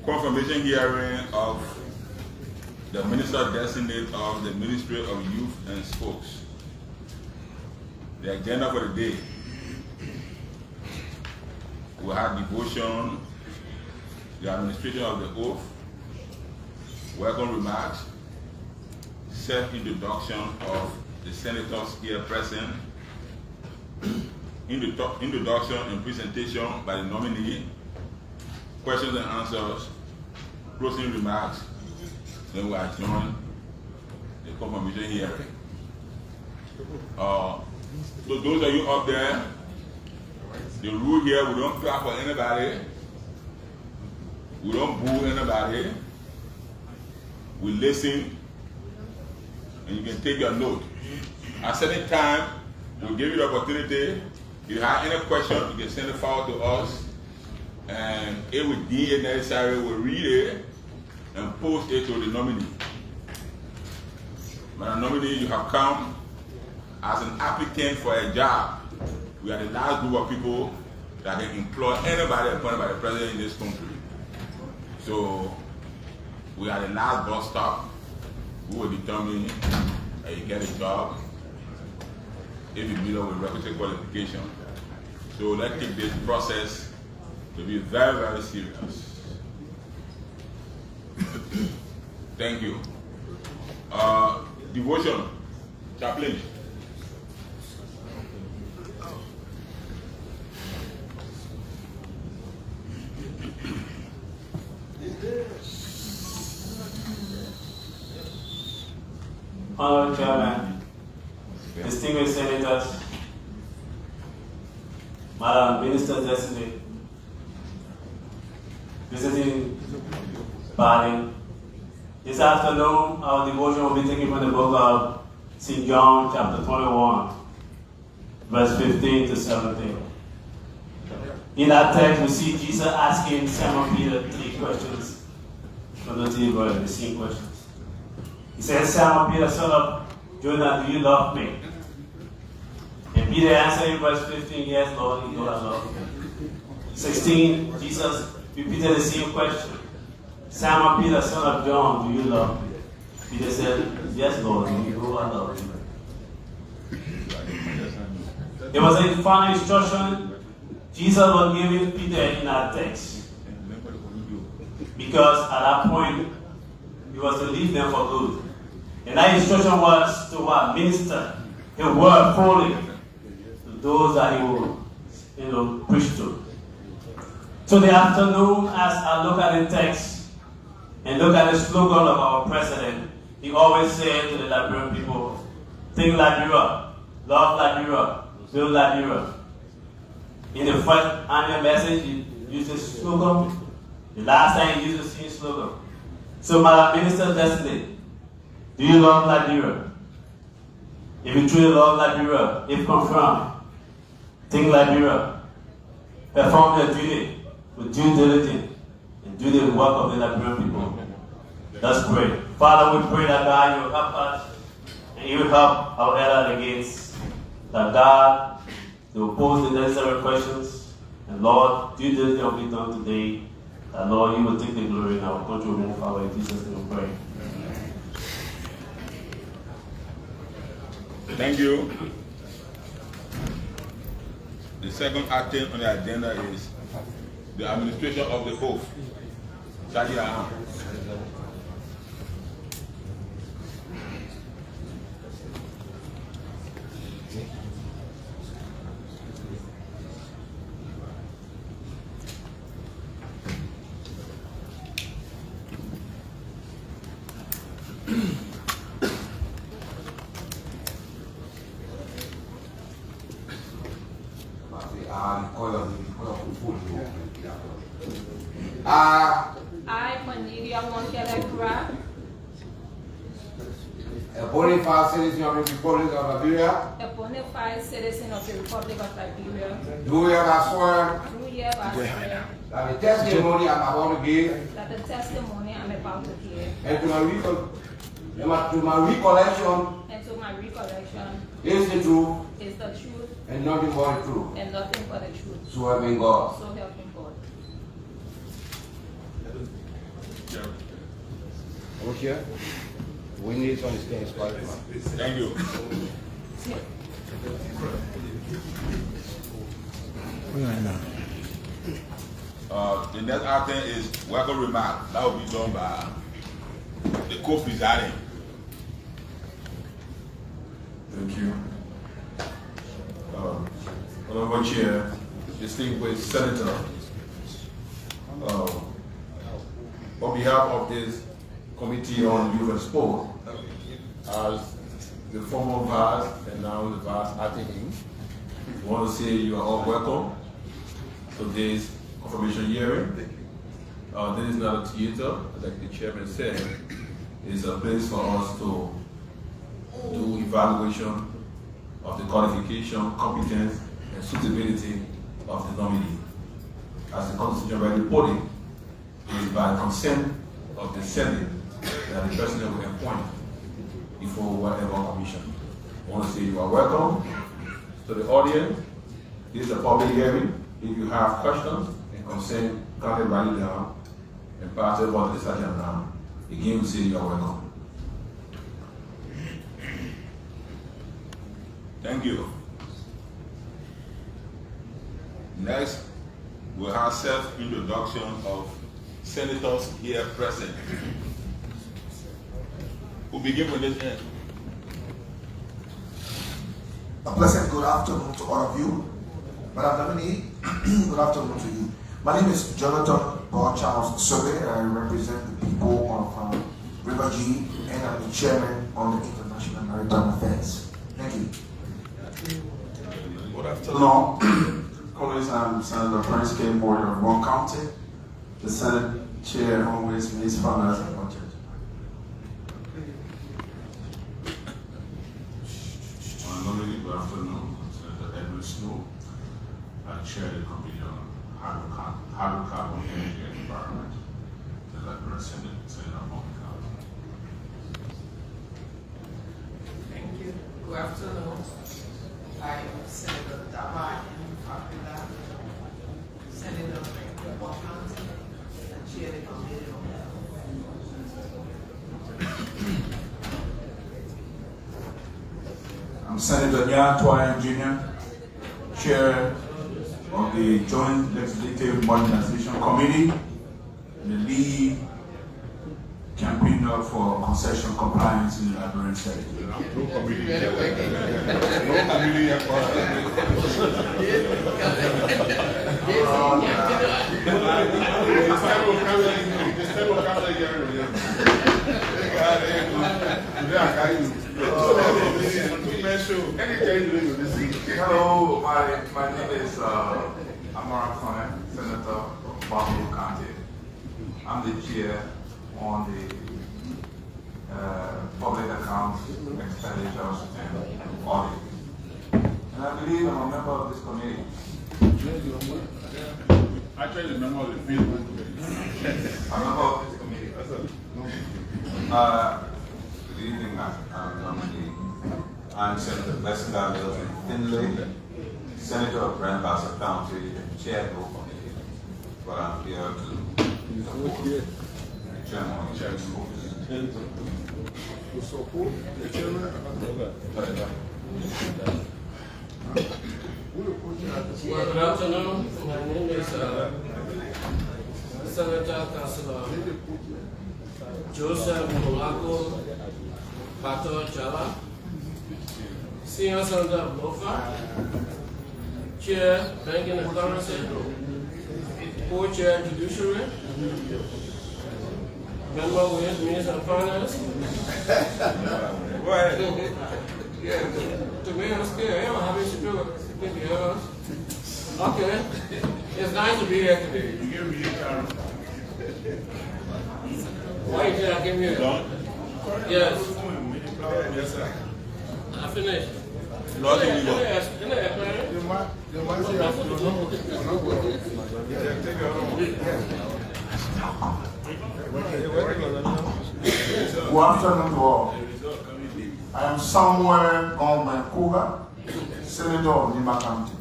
confirmation hearing of the Minister Designate of the Ministry of Youth and Sports. The agenda for the day: we have devotion, the administration of the oath, welcome remarks, self-introduction of the senators here present, introduction and presentation by the nominee, questions and answers, closing remarks, then we adjourn the confirmation hearing. So those of you up there, the rule here, we don't clap for anybody, we don't boo anybody, we listen, and you can take your note. At a certain time, we'll give you the opportunity. If you have any question, you can send it forward to us, and if we deem it necessary, we'll read it and post it to the nominee. Madam Nominee, you have come as an applicant for a job. We are the last group of people that can employ anybody appointed by the president in this country. So we are the last bus stop who will determine that you get a job if you meet up with requisite qualification. So let's take this process to be very, very serious. Thank you. Devotion, chaplain. Honorable Chairman, distinguished senators, Madam Minister Designate, visiting body. This afternoon, our devotion will be taken from the book of St. John, chapter 21, verse 15 to 17. In that text, we see Jesus asking Simon Peter 3 questions from the table, the same questions. He says, Simon Peter, son of Jonah, do you love me? And Peter answered in verse 15, yes, Lord, you know I love you. 16, Jesus repeated the same question. Simon Peter, son of John, do you love me? Peter said, yes, Lord, you know I love you. There was a final instruction Jesus was giving Peter in that text. Because at that point, he was to leave them for good. And that instruction was to what? Minister his word fully to those that he will, preach to. So the afternoon, as I look at the text and look at the slogan of our president, he always said to the Liberian people, think Liberia, love Liberia, build Liberia. In the first annual message, he used this slogan. The last time he used the same slogan. So, Madam Minister Designate, do you love Liberia? If you truly love Liberia, if confirmed, think Liberia, perform your duty with due diligence and do the work of the Liberian people. Let's pray. Father, we pray that God, you will help us and you will help our elder delegates, that God, they will pose the necessary questions, and Lord, due diligence will be done today, that Lord, you will take the glory in our country will move forward. In Jesus' name we pray. Thank you. The second item on the agenda is the administration of the oath. Sadia. I, Cornelia Wonkerleh Kruah, a bona fide citizen of the Republic of Liberia, a bona fide citizen of the Republic of Liberia, do hereby swear do hereby swear that the testimony I'm about to give that the testimony I'm about to give and to my recollection and to my recollection is the truth is the truth and nothing but the truth. and nothing but the truth. So help me God. So help me God. here. We need to understand his qualified. Thank you. The next item is welcome remark. That will be done by the co-presiding. Thank you. Honorable Chair, distinguished Senator, on behalf of this Committee on Youth and Sport, as the former vice and now the vice acting, I want to say you are all welcome to this confirmation hearing. This is not a theater, like the chairman said. It's a place for us to do evaluation of the qualification, competence, and suitability of the nominee. As the Constitution already put it, it is by consent of the Senate that the President will appoint before whatever commission. I want to say you are welcome to the audience. This is a public hearing. If you have questions and concern, kindly write it down and pass it over to the Sergeant now. Again, we say you are welcome. Thank you. Next, we'll have self-introduction of senators here present. We'll begin with this end. A pleasant good afternoon to all of you. Madam Nominee, good afternoon to you. My name is Jonathan Paul Charles Sobe, and I represent the people of River G, and I'm the chairman on the International Maritime Affairs. Thank you. Good afternoon. Colleagues, I'm Senator Prince K. Moore of One County. The Senate Chair always meets finance and budget. Good afternoon. Senator Edward Snow. I chair the Committee on Hydrocarbon Energy and Environment. The Liberian Senate Committee. Thank you. Good afternoon. I am Senator Designate, Senator of One County, and chair the Committee on I'm Senator Nyan Twain Jr., Chair of the Joint Legislative Modernization Committee, and the lead campaigner for concession compliance in the Liberian Senate. No committee here. No committee here. Hello, my name is Amara Khan, Senator of Buffalo County. I'm the chair on the public accounts, expenditures, and audit. And I believe I'm a member of this committee. Actually, a member of the field. I'm a member of this committee. Good evening, I'm Senator Blessing Milton Finlay, Senator of Grand Bassa County, and chair of the committee. But I'm here to support the chairman of the chairman. To support the chairman. Well, good afternoon. My name is Senator Councilor Joseph Molako Bato Jala, Senior Senator of Lofa, Chair Banking and Currency, Co-Chair Judiciary, Member with Minister of Finance. To be honest, I don't have any support. Okay. It's nice to be here today. Why did I give you a Yes. Yes, sir. I finished. Good afternoon to all. I am Samuel Wonkerleh Kruah, Senator of Liberian County.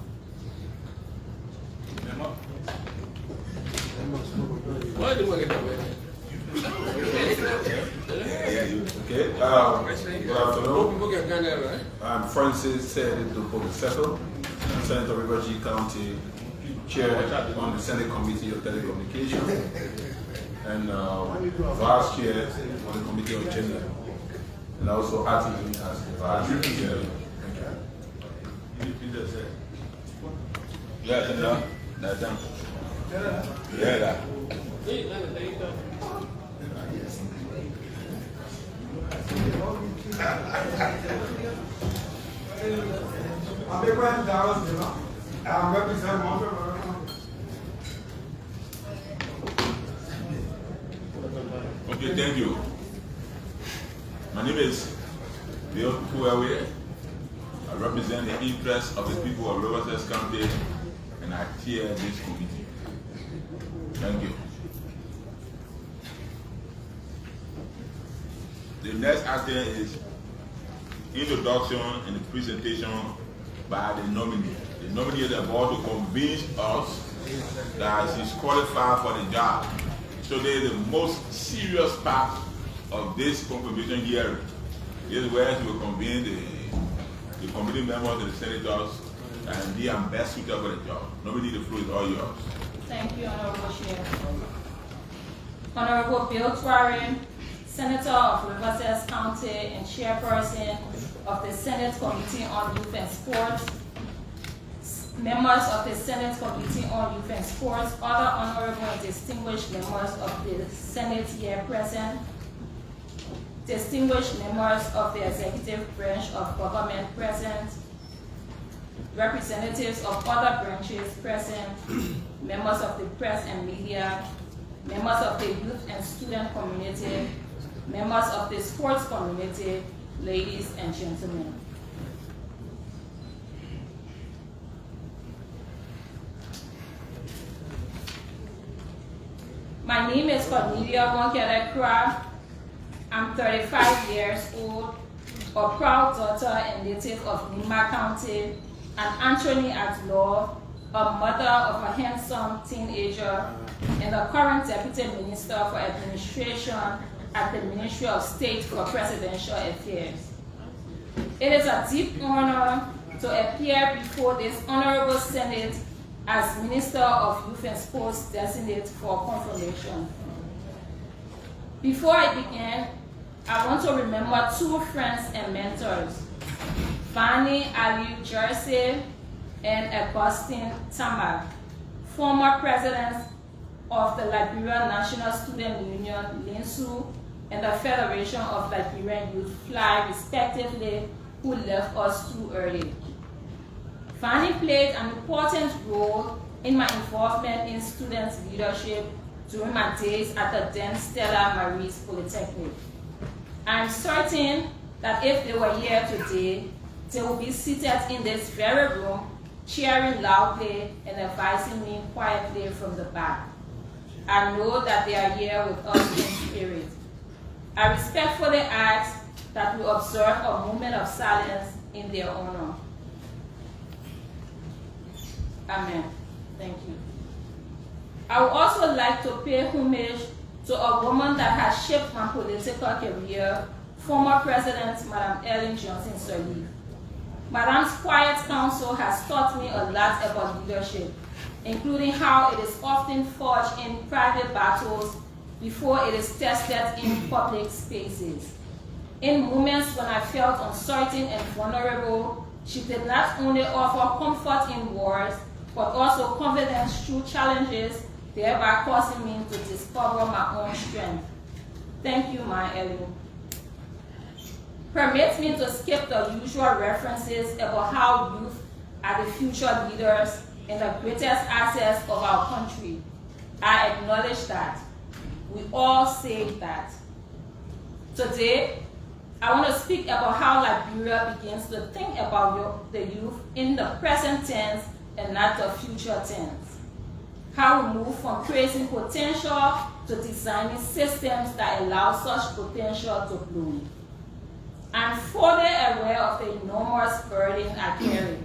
Why do I get that way? Okay, good Hope afternoon. people can get that right. I'm Francis Settle, Senator River G County, Chair on the Senate Committee of Telecommunications, and Vice Chair on the Committee of Gender, and also acting as the Vice Chair. Okay, thank you. My name is Bill Kruah. I represent the interests of the people of Liberia County, and I chair this committee. Thank you. The next item is introduction and the presentation by the nominee. The nominee is about to convince us that she's qualified for the job. So this is the most serious part of this confirmation hearing. This is where she will convene the committee members and the senators and the ambassador for the job. Nominee, the floor is all yours. Thank you, Honorable Chair. Honorable Bill Kruah, Senator of Liberia County and Chairperson of the Senate Committee on Youth and Sports, members of the Senate Committee on Youth and Sports, other honorable and distinguished members of the Senate here present, distinguished members of the executive branch of government present, representatives of other branches present, members of the press and media, members of the youth and student community, members of the sports community, ladies and gentlemen. My name is Cornelia Wonkerleh Kruah. I'm 35 years old, a proud daughter and native of Lima County, an attorney at law, a mother of a handsome teenager, and the current Deputy Minister for Administration at the Ministry of State for Presidential Affairs. It is a deep honor to appear before this Honorable Senate as Minister of Youth and Sports Designate for confirmation. Before I begin, I want to remember two friends and mentors, Fanny Ali Jersey and Augustine Tamar, former presidents of the Liberian National Student Union, LINSU, and the Federation of Liberian Youth, FLY, respectively, who left us too early. Fanny played an important role in my involvement in student leadership during my days at the then Stella Maris Polytechnic. I'm certain that if they were here today, they will be seated in this very room, cheering loudly and advising me quietly from the back. I know that they are here with us in spirit. I respectfully ask that we observe a moment of silence in their honor. Amen. Thank you. I would also like to pay homage to a woman that has shaped my political career, former President Madam Ellen Johnson Sirleaf. Madam's quiet counsel has taught me a lot about leadership, including how it is often forged in private battles before it is tested in public spaces. In moments when I felt uncertain and vulnerable, she did not only offer comfort in wars, but also confidence through challenges, thereby causing me to discover my own strength. Thank you, my Ellen. Permit me to skip the usual references about how youth are the future leaders and the greatest assets of our country. I acknowledge that. We all say that. Today, I want to speak about how Liberia begins to think about the youth in the present tense and not the future tense. How we move from praising potential to designing systems that allow such potential to bloom. I'm fully aware of the enormous burden I carry,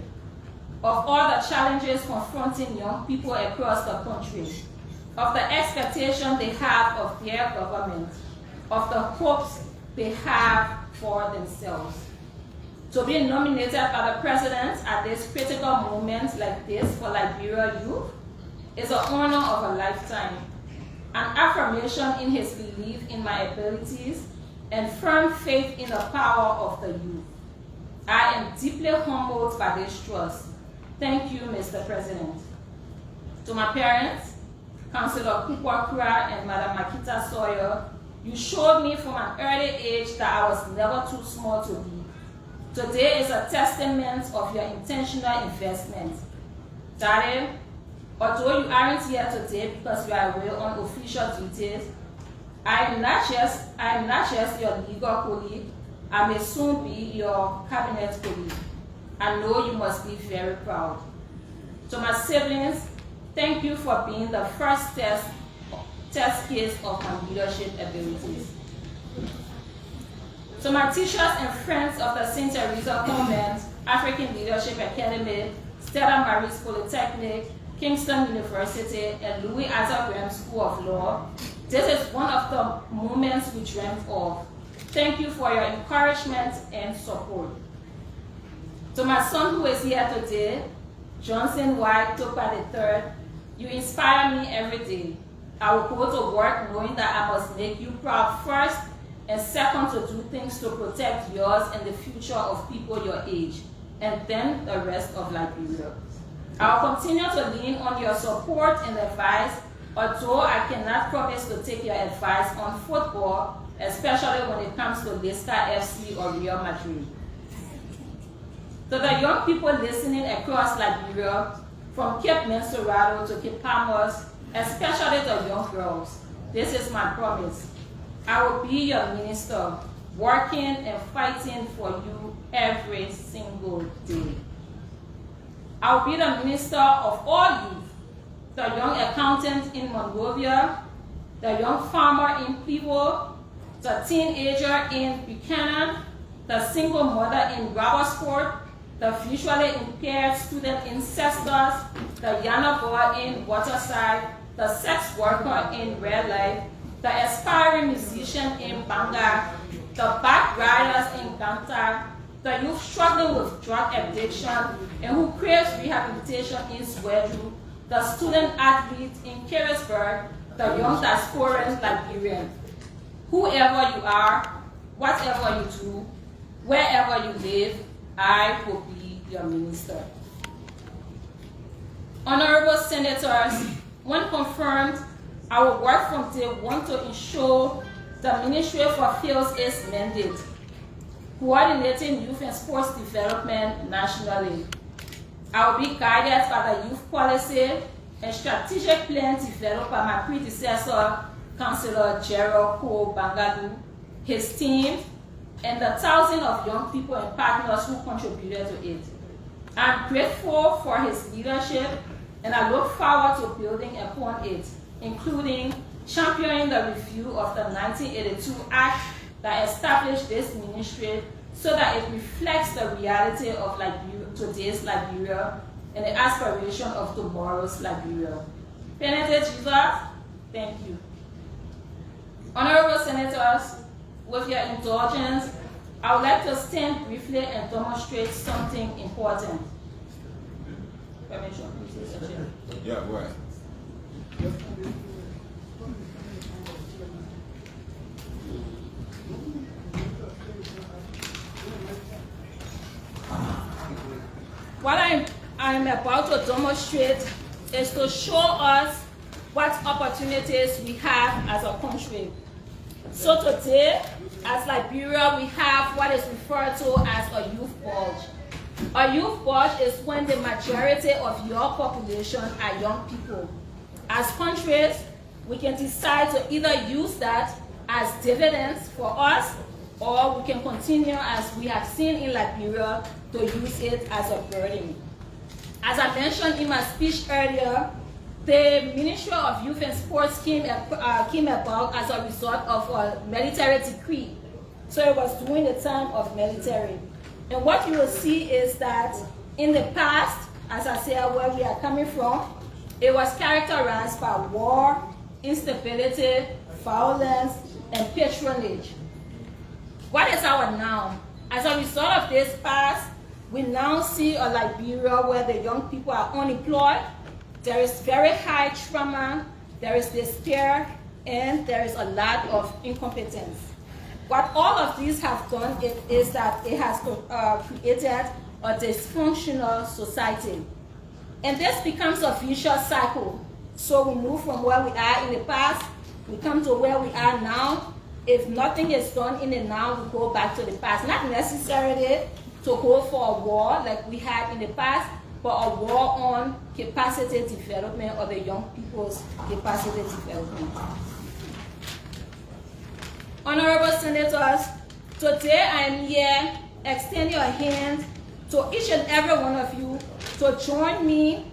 of all the challenges confronting young people across the country, of the expectation they have of their government, of the hopes they have for themselves. To be nominated by the President at this critical moment like this for Liberia youth is an honor of a lifetime, an affirmation in his belief in my abilities and firm faith in the power of the youth. I am deeply humbled by this trust. Thank you, Mr. President. To my parents, Councillor Wonkerleh Kruah and Madam Makita Sawyer, you showed me from an early age that I was never too small to be. Today is a testament of your intentional investment. Daddy, although you aren't here today because you are away on official duties, I am not just your legal colleague, I may soon be your cabinet colleague. I know you must be very proud. To my siblings, thank you for being the first test case of my leadership abilities. To my teachers and friends of the St. Teresa Convent, African Leadership Academy, Stella Maris Polytechnic, Kingston University, and Louis Arthur Graham School of Law, this is one of the moments we dreamt of. Thank you for your encouragement and support. To my son who is here today, Johnson White Topa III, you inspire me every day. I will go to work knowing that I must make you proud first, and second, to do things to protect yours and the future of people your age, and then the rest of Liberia. I will continue to lean on your support and advice, although I cannot promise to take your advice on football, especially when it comes to Leicester FC or Real Madrid. To the young people listening across Liberia, from Cape Mensurado to Cape Palmas, especially the young girls, this is my promise. I will be your minister, working and fighting for you every single day. I will be the minister of all youth, the young accountant in Monrovia, the young farmer in Pivo, the teenager in Buchanan, the single mother in Robertsport, the visually impaired student in Cestus, the Yana boy in Waterside, the sex worker in Red Light, the aspiring musician in Banga, the back riders in Ganta, the youth struggling with drug addiction and who craves rehabilitation in Swedru, the student athlete in Carisburg, the young diasporan Liberian. Whoever you are, whatever you do, wherever you live, I will be your minister. Honorable Senators, when confirmed, I will work from day one to ensure the Ministry fulfills its mandate, coordinating youth and sports development nationally. I will be guided by the youth policy and strategic plan developed by my predecessor, Councillor Gerald Cole Bangalu, his team, and the thousands of young people and partners who contributed to it. I'm grateful for his leadership, and I look forward to building upon it, including championing the review of the 1982 Act that established this ministry so that it reflects the reality of today's Liberia and the aspiration of tomorrow's Liberia. Benedict Jesus, thank you. Honorable Senators, with your indulgence, I would like to stand briefly and demonstrate something important. Permission, please, Mr. Chair. Yeah, go ahead. What I'm about to demonstrate is to show us what opportunities we have as a country. So today, as Liberia, we have what is referred to as a youth bulge. A youth bulge is when the majority of your population are young people. As countries, we can decide to either use that as dividends for us, or we can continue, as we have seen in Liberia, to use it as a burden. As I mentioned in my speech earlier, the Ministry of Youth and Sports came about as a result of a military decree. So it was during the time of military. And what you will see is that in the past, as I said, where we are coming from, it was characterized by war, instability, violence, and patronage. What is our now? As a result of this past, we now see a Liberia where the young people are unemployed, there is very high trauma, there is despair, and there is a lot of incompetence. What all of these have done is that it has created a dysfunctional society. And this becomes a vicious cycle. So we move from where we are in the past, we come to where we are now. If nothing is done in the now, we go back to the past. Not necessarily to go for a war like we had in the past, but a war on capacity development or the young people's capacity development. Honorable Senators, today I am here extending a hand to each and every one of you to join me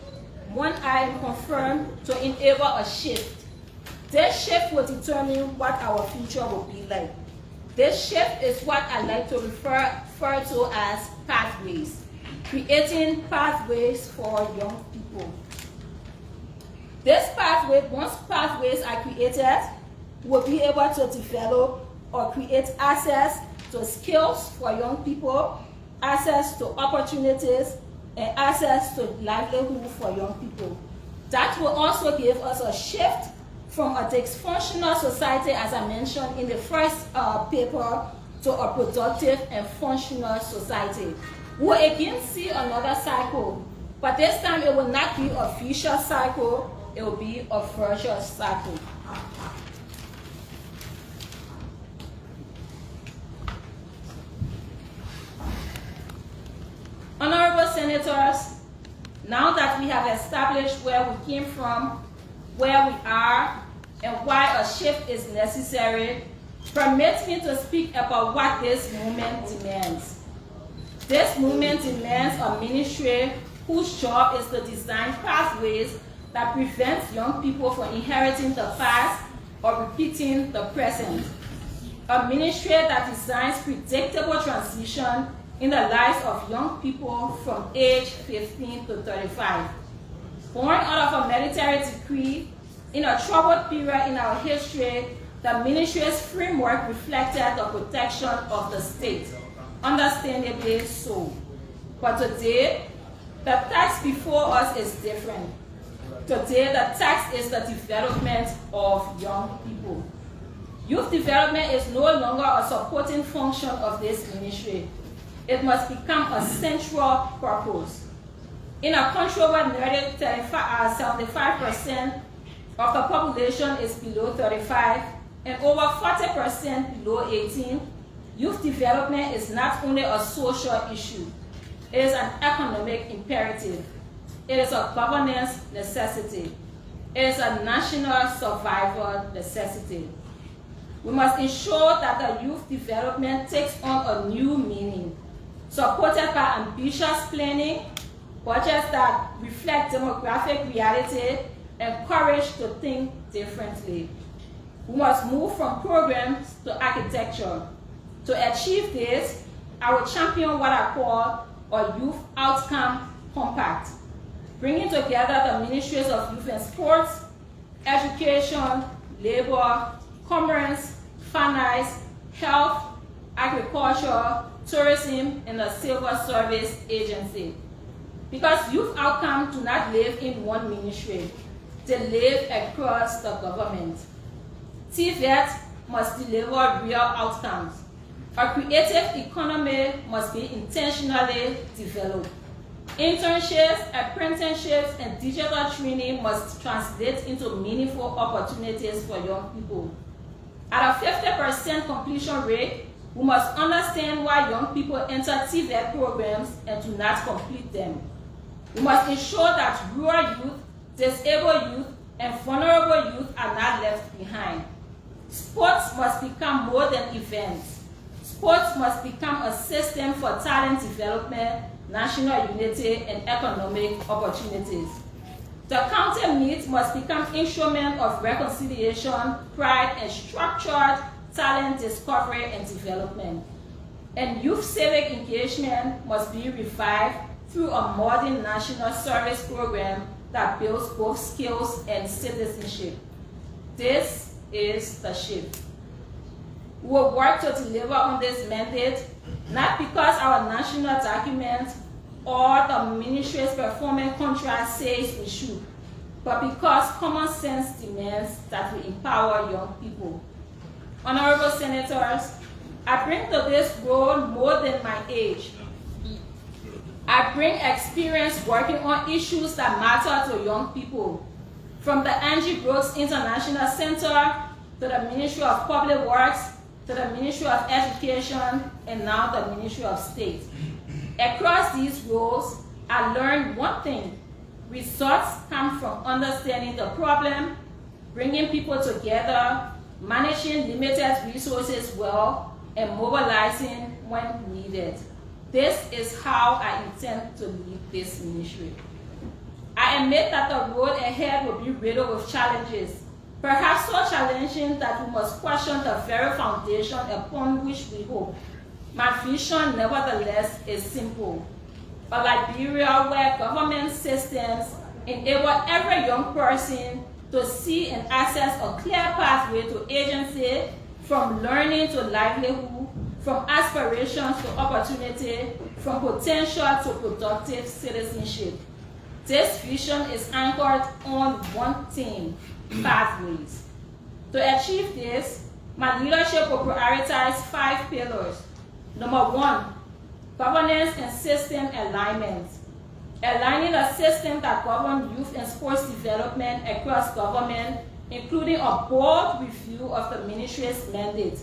when I am confirmed to enable a shift. This shift will determine what our future will be like. This shift is what I like to refer to as pathways, creating pathways for young people. This pathway, once pathways are created, we'll be able to develop or create access to skills for young people, access to opportunities, and access to livelihood for young people. That will also give us a shift from a dysfunctional society, as I mentioned in the first paper, to a productive and functional society. We'll again see another cycle, but this time it will not be a vicious cycle, it will be a virtuous cycle. Honorable Senators, now that we have established where we came from, where we are, and why a shift is necessary, permit me to speak about what this movement demands. This movement demands a ministry whose job is to design pathways that prevent young people from inheriting the past or repeating the present. A ministry that designs predictable transition in the lives of young people from age 15 to 35. Born out of a military decree, in a troubled period in our history, the ministry's framework reflected the protection of the state, understandably so. But today, the task before us is different. Today, the task is the development of young people. Youth development is no longer a supporting function of this ministry. It must become a central purpose. In a country where nearly 75% of the population is below 35 and over 40% below 18, youth development is not only a social issue, it is an economic imperative. It is a governance necessity. It is a national survival necessity. We must ensure that the youth development takes on a new meaning, supported by ambitious planning, budgets that reflect demographic reality, and courage to think differently. We must move from programs to architecture. To achieve this, I will champion what I call a youth outcome compact, bringing together the ministries of youth and sports, education, labor, commerce, finance, health, agriculture, tourism, and the civil service agency. Because youth outcomes do not live in one ministry, they live across the government. TVET must deliver real outcomes. A creative economy must be intentionally developed. Internships, apprenticeships, and digital training must translate into meaningful opportunities for young people. At a 50% completion rate, we must understand why young people enter TVET programs and do not complete them. We must ensure that rural youth, disabled youth, and vulnerable youth are not left behind. Sports must become more than events. Sports must become a system for talent development, national unity, and economic opportunities. The county meet must become instrument of reconciliation, pride, and structured talent discovery and development. And youth civic engagement must be revived through a modern national service program that builds both skills and citizenship. This is the shift. We will work to deliver on this mandate, not because our national document or the ministry's performance contract says we should, but because common sense demands that we empower young people. Honorable Senators, I bring to this role more than my age. I bring experience working on issues that matter to young people, from the Angie Brooks International Center to the Ministry of Public Works, to the Ministry of Education, and now the Ministry of State. Across these roles, I learned one thing: results come from understanding the problem, bringing people together, managing limited resources well, and mobilizing when needed. This is how I intend to lead this ministry. I admit that the road ahead will be riddled with challenges, perhaps so challenging that we must question the very foundation upon which we hope. My vision, nevertheless, is simple: a Liberia where government systems enable every young person to see and access a clear pathway to agency, from learning to livelihood, from aspirations to opportunity, from potential to productive citizenship. This vision is anchored on one theme: pathways. To achieve this, my leadership will prioritize 5 pillars. Number 1, governance and system alignment. Aligning a system that governs youth and sports development across government, including a board review of the ministry's mandate,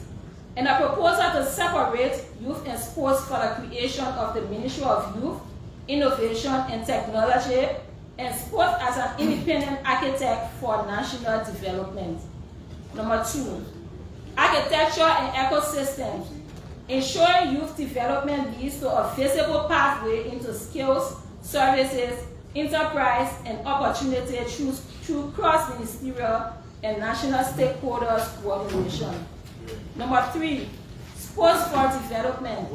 and a proposal to separate youth and sports for the creation of the Ministry of Youth, Innovation and Technology, and sports as an independent architect for national development. Number 2, architecture and ecosystems. Ensuring youth development leads to a visible pathway into skills, services, enterprise, and opportunity through cross-ministerial and national stakeholders coordination. Number 3, sports for development.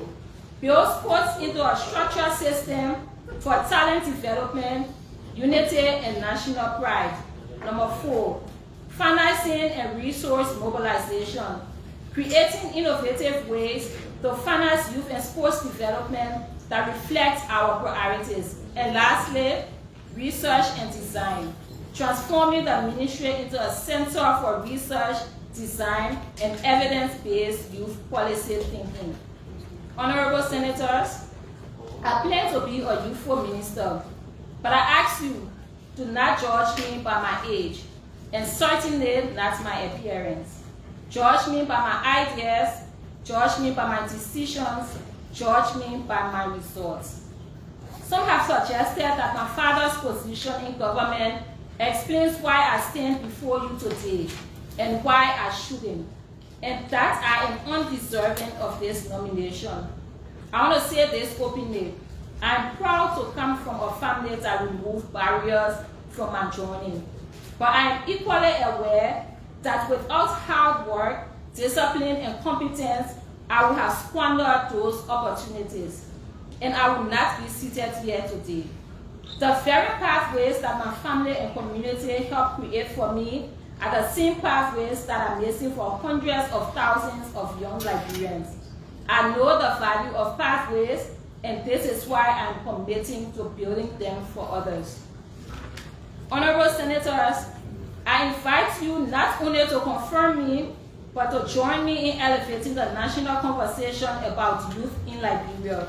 Build sports into a structured system for talent development, unity, and national pride. Number 4, financing and resource mobilization. Creating innovative ways to finance youth and sports development that reflect our priorities. And lastly, research and design. Transforming the ministry into a center for research, design, and evidence-based youth policy thinking. Honorable Senators, I plan to be a youthful minister, but I ask you to not judge me by my age, and certainly not my appearance. Judge me by my ideas, judge me by my decisions, judge me by my results. Some have suggested that my father's position in government explains why I stand before you today and why I shouldn't, and that I am undeserving of this nomination. I want to say this openly: I am proud to come from a family that removed barriers from my journey, but I am equally aware that without hard work, discipline, and competence, I would have squandered those opportunities, and I would not be seated here today. The very pathways that my family and community helped create for me are the same pathways that are missing for hundreds of thousands of young Liberians. I know the value of pathways, and this is why I'm committing to building them for others. Honorable Senators, I invite you not only to confirm me, but to join me in elevating the national conversation about youth in Liberia.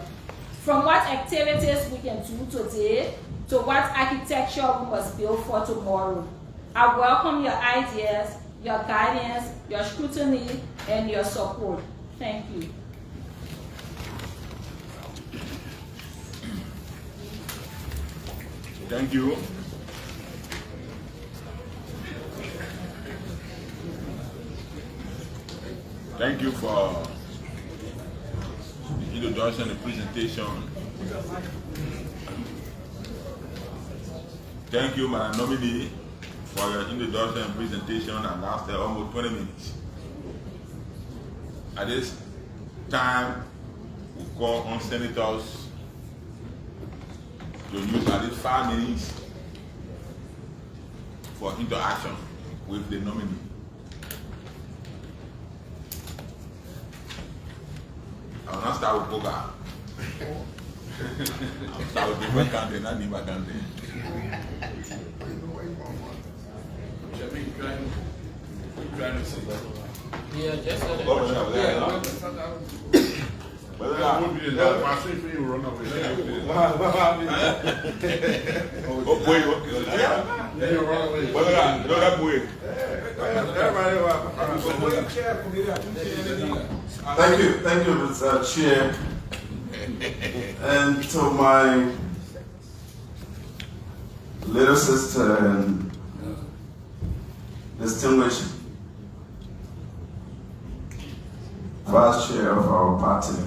From what activities we can do today to what architecture we must build for tomorrow. I welcome your ideas, your guidance, your scrutiny, and your support. Thank you. Thank you. Thank you for the introduction and presentation. Thank you, my nominee, for your introduction and presentation that lasted almost 20 minutes. At this time, we call on senators to use at least 5 minutes for interaction with the nominee. start with Boga. I'm start with different country, not Nima country. Trying to say that. Yeah, just so that. Oh, yeah. That would be a machine for you to run away. Oh, boy. Then you run away. That boy. Thank you, Mr. Chair. And to my little sister and distinguished Vice Chair of our party,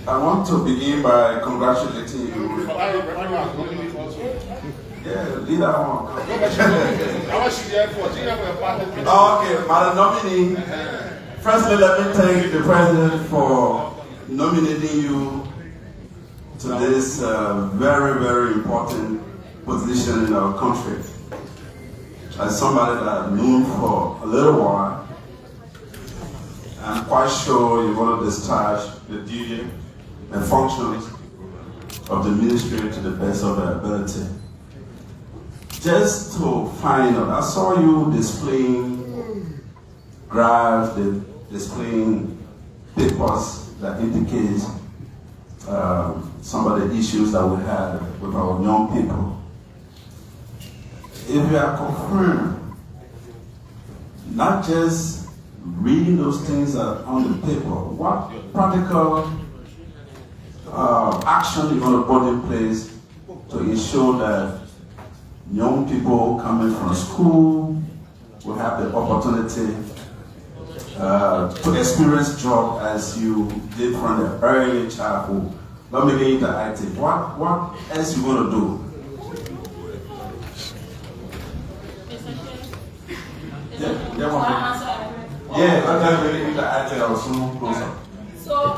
I want to begin by congratulating you. Yeah, leader one. Okay, Madam Nominee, firstly let me thank the President for nominating you to this very, very important position in our country. As somebody that I've known for a little while, I'm quite sure you're going to discharge the duty and functions of the ministry to the best of your ability. Just to find out, I saw you displaying graphs, displaying papers that indicate some of the issues that we have with our young people. If you are confirmed, not just reading those things on the paper, what practical action you're going to put in place to ensure that young people coming from school will have the opportunity to experience job as you did from the early childhood. Let me get into IT. What else you going to do? Yeah, I'm really into IT. I was soon closer. So,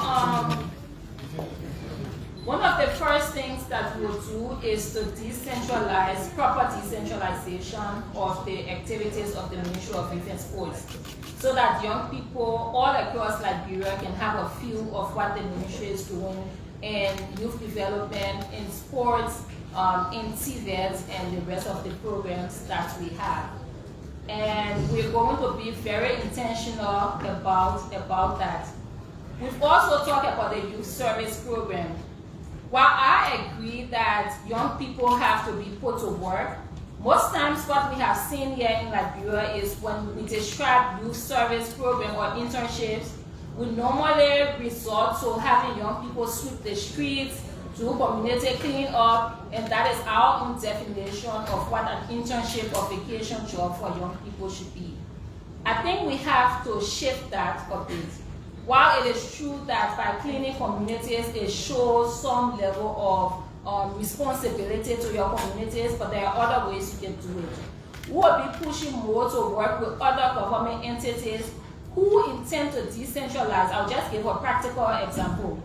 one of the first things that we'll do is to decentralize, proper decentralization of the activities of the Ministry of Youth and Sports, so that young people all across Liberia can have a feel of what the ministry is doing in youth development, in sports, in TVET, and the rest of the programs that we have. And we're going to be very intentional about that. We've also talked about the youth service program. While I agree that young people have to be put to work, most times what we have seen here in Liberia is when we describe youth service program or internships, we normally resort to having young people sweep the streets, do community clean up, and that is our own definition of what an internship or vacation job for young people should be. I think we have to shift that a bit. While it is true that by cleaning communities, it shows some level of responsibility to your communities, but there are other ways you can do it. We will be pushing more to work with other government entities who intend to decentralize. I'll just give a practical example.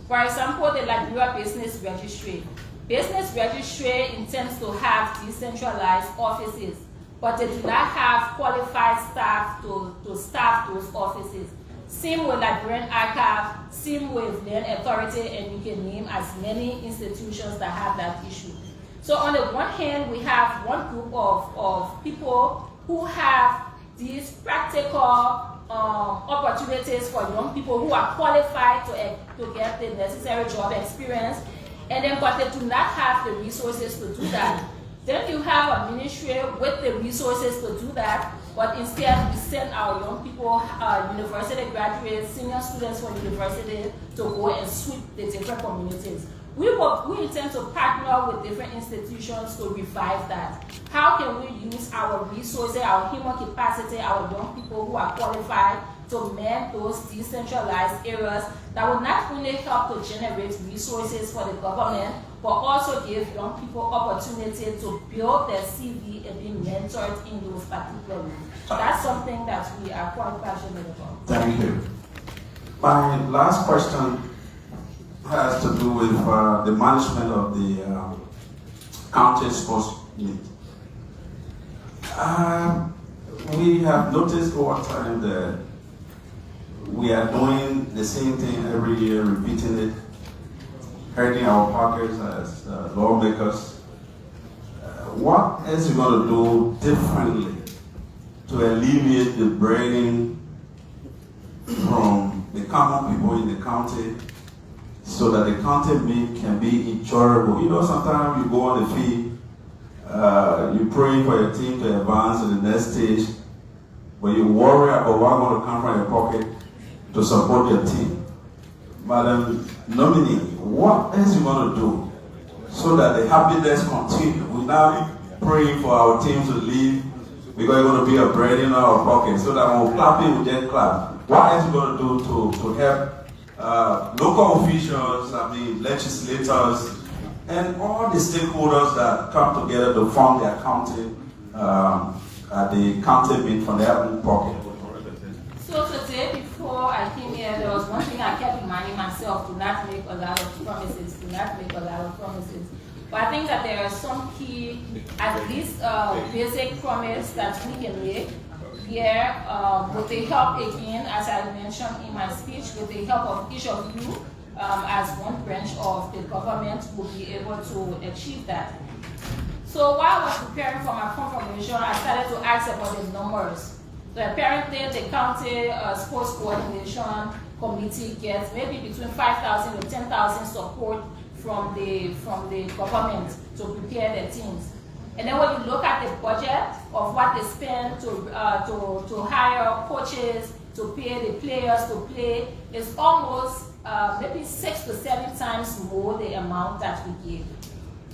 For example, the Liberia Business Registry. Business Registry intends to have decentralized offices, but they do not have qualified staff to staff those offices. Same with Liberian Archive, same with Land Authority, and you can name as many institutions that have that issue. So on the one hand, we have one group of people who have these practical opportunities for young people who are qualified to get the necessary job experience, and then but they do not have the resources to do that. Then you have a ministry with the resources to do that, but instead we send our young people, university graduates, senior students from university to go and sweep the different communities. We intend to partner with different institutions to revive that. How can we use our resources, our human capacity, our young people who are qualified to man those decentralized areas that will not only help to generate resources for the government, but also give young people opportunity to build their CV and be mentored in those particular ways. That's something that we are quite passionate about. Thank you. My last question has to do with the management of the county sports meet. We have noticed over time that we are doing the same thing every year, repeating it, hurting our pockets as lawmakers. What else are you going to do differently to alleviate the burden from the common people in the county so that the county meet can be enjoyable? You know, sometimes you go on the field, you pray for your team to advance to the next stage, but you worry about what's going to come from your pocket to support your team. Madam Nominee, what else are you going to do so that the happiness continues? We now praying for our team to leave because it's going to be a burden in our pocket, so that when we're clapping, we just clap. What else are you going to do to help local officials, legislators, and all the stakeholders that come together to form their county at the county meet from their own pocket? So today, before I came here, there was one thing I kept reminding myself: do not make a lot of promises. Do not make a lot of promises. But I think that there are some key, at least basic promise that we can make here with the help, again, as I mentioned in my speech, with the help of each of you as one branch of the government, will be able to achieve that. So while I was preparing for my confirmation, I started to ask about the numbers. So apparently the county sports coordination committee gets maybe between 5,000 to 10,000 support from the government to prepare their teams. And then when you look at the budget of what they spend to hire coaches, to pay the players to play, it's almost maybe 6 to 7 times more the amount that we give.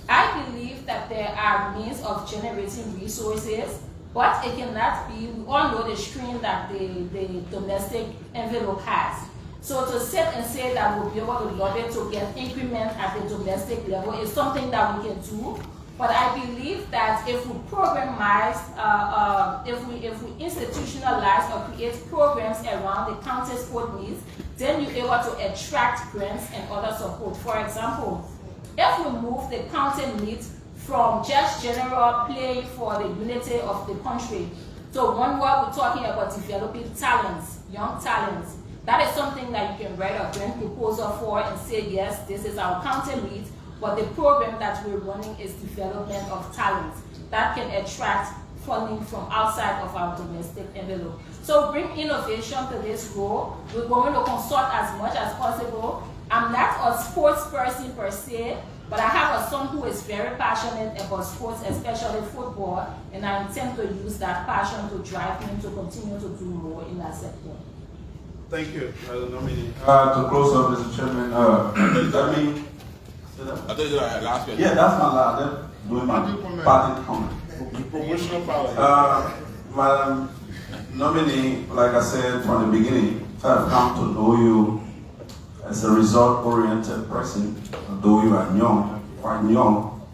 I believe that there are means of generating resources, but it cannot be, we all know the strain that the domestic envelope has. So to sit and say that we'll be able to lobby to get increment at the domestic level is something that we can do. But I believe that if we programize, if we institutionalize or create programs around the county sport needs, then you're able to attract grants and other support. For example, if we move the county needs from just general play for the unity of the country to one where we're talking about developing talents, young talents, that is something that you can write a grant proposal for and say, yes, this is our county need, but the program that we're running is development of talents that can attract funding from outside of our domestic envelope. So bring innovation to this role. We're going to consult as much as possible. I'm not a sports person per se, but I have a son who is very passionate about sports, especially football, and I intend to use that passion to drive him to continue to do more in that sector. Thank you, Nominee. To close up, Mr. Chairman, I mean, I thought you had last question. yeah, that's my last. That's doing my parting comment. Promotional power. Madam Nominee, like I said from the beginning, I've come to know you as a result-oriented person. Although you are young, quite young,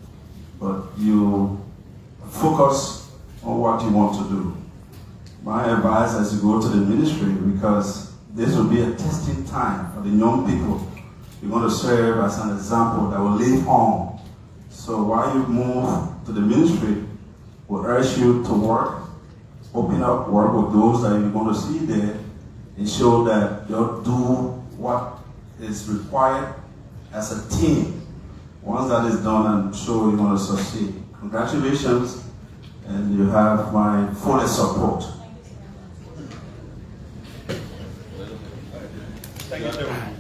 but you focus on what you want to do. My advice as you go to the ministry, because this will be a testing time for the young people. You're going to serve as an example that will live on. So while you move to the ministry, we'll urge you to work, open up, work with those that you're going to see there, and show that you'll do what is required as a team. Once that is done, I'm sure you're going to succeed. Congratulations, and you have my full support. Thank you, Chairman.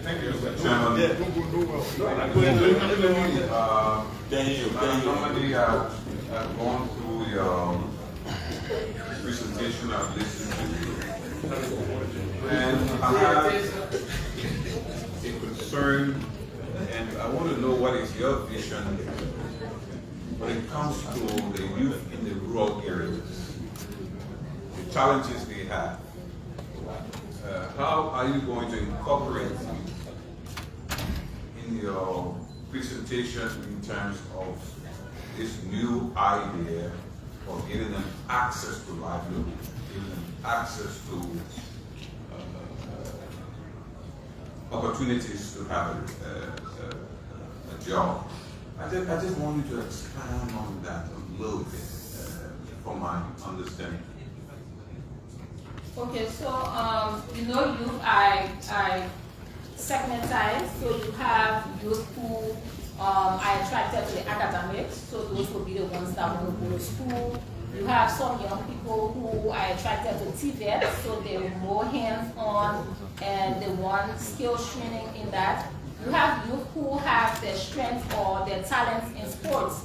Thank you, Mr. Chairman. Normally, I've gone through your presentation, I've listened to you, and I have a concern, and I want to know what is your vision when it comes to the youth in the rural areas, the challenges they have. How are you going to incorporate in your presentation in terms of this new idea of giving them access to livelihood, giving them access to opportunities to have a job? I just want you to expand on that a little bit from my understanding. Okay, so you know, youth I segmentize. So you have youth who are attracted to the academics. So those will be the ones that want to go to school. You have some young people who are attracted to TVET, so they're more hands-on and they want skills training in that. You have youth who have their strength or their talents in sports.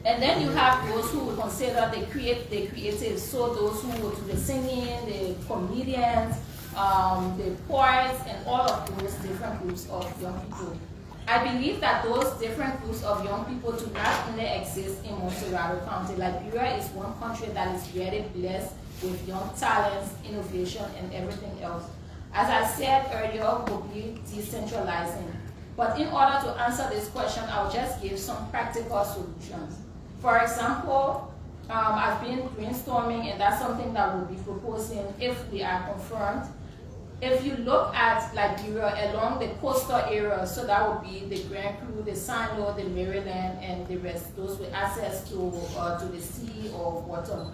And then you have those who we consider the creatives, so those who will do the singing, the comedians, the poets, and all of those different groups of young people. I believe that those different groups of young people do not only exist in Montserrat County. Liberia is one country that is very blessed with young talents, innovation, and everything else. As I said earlier, we'll be decentralizing. But in order to answer this question, I'll just give some practical solutions. For example, I've been brainstorming, and that's something that we'll be proposing if we are confirmed. If you look at Liberia along the coastal area, so that would be the Grand Crew, the Sino, the Maryland, and the rest, those with access to the sea or water.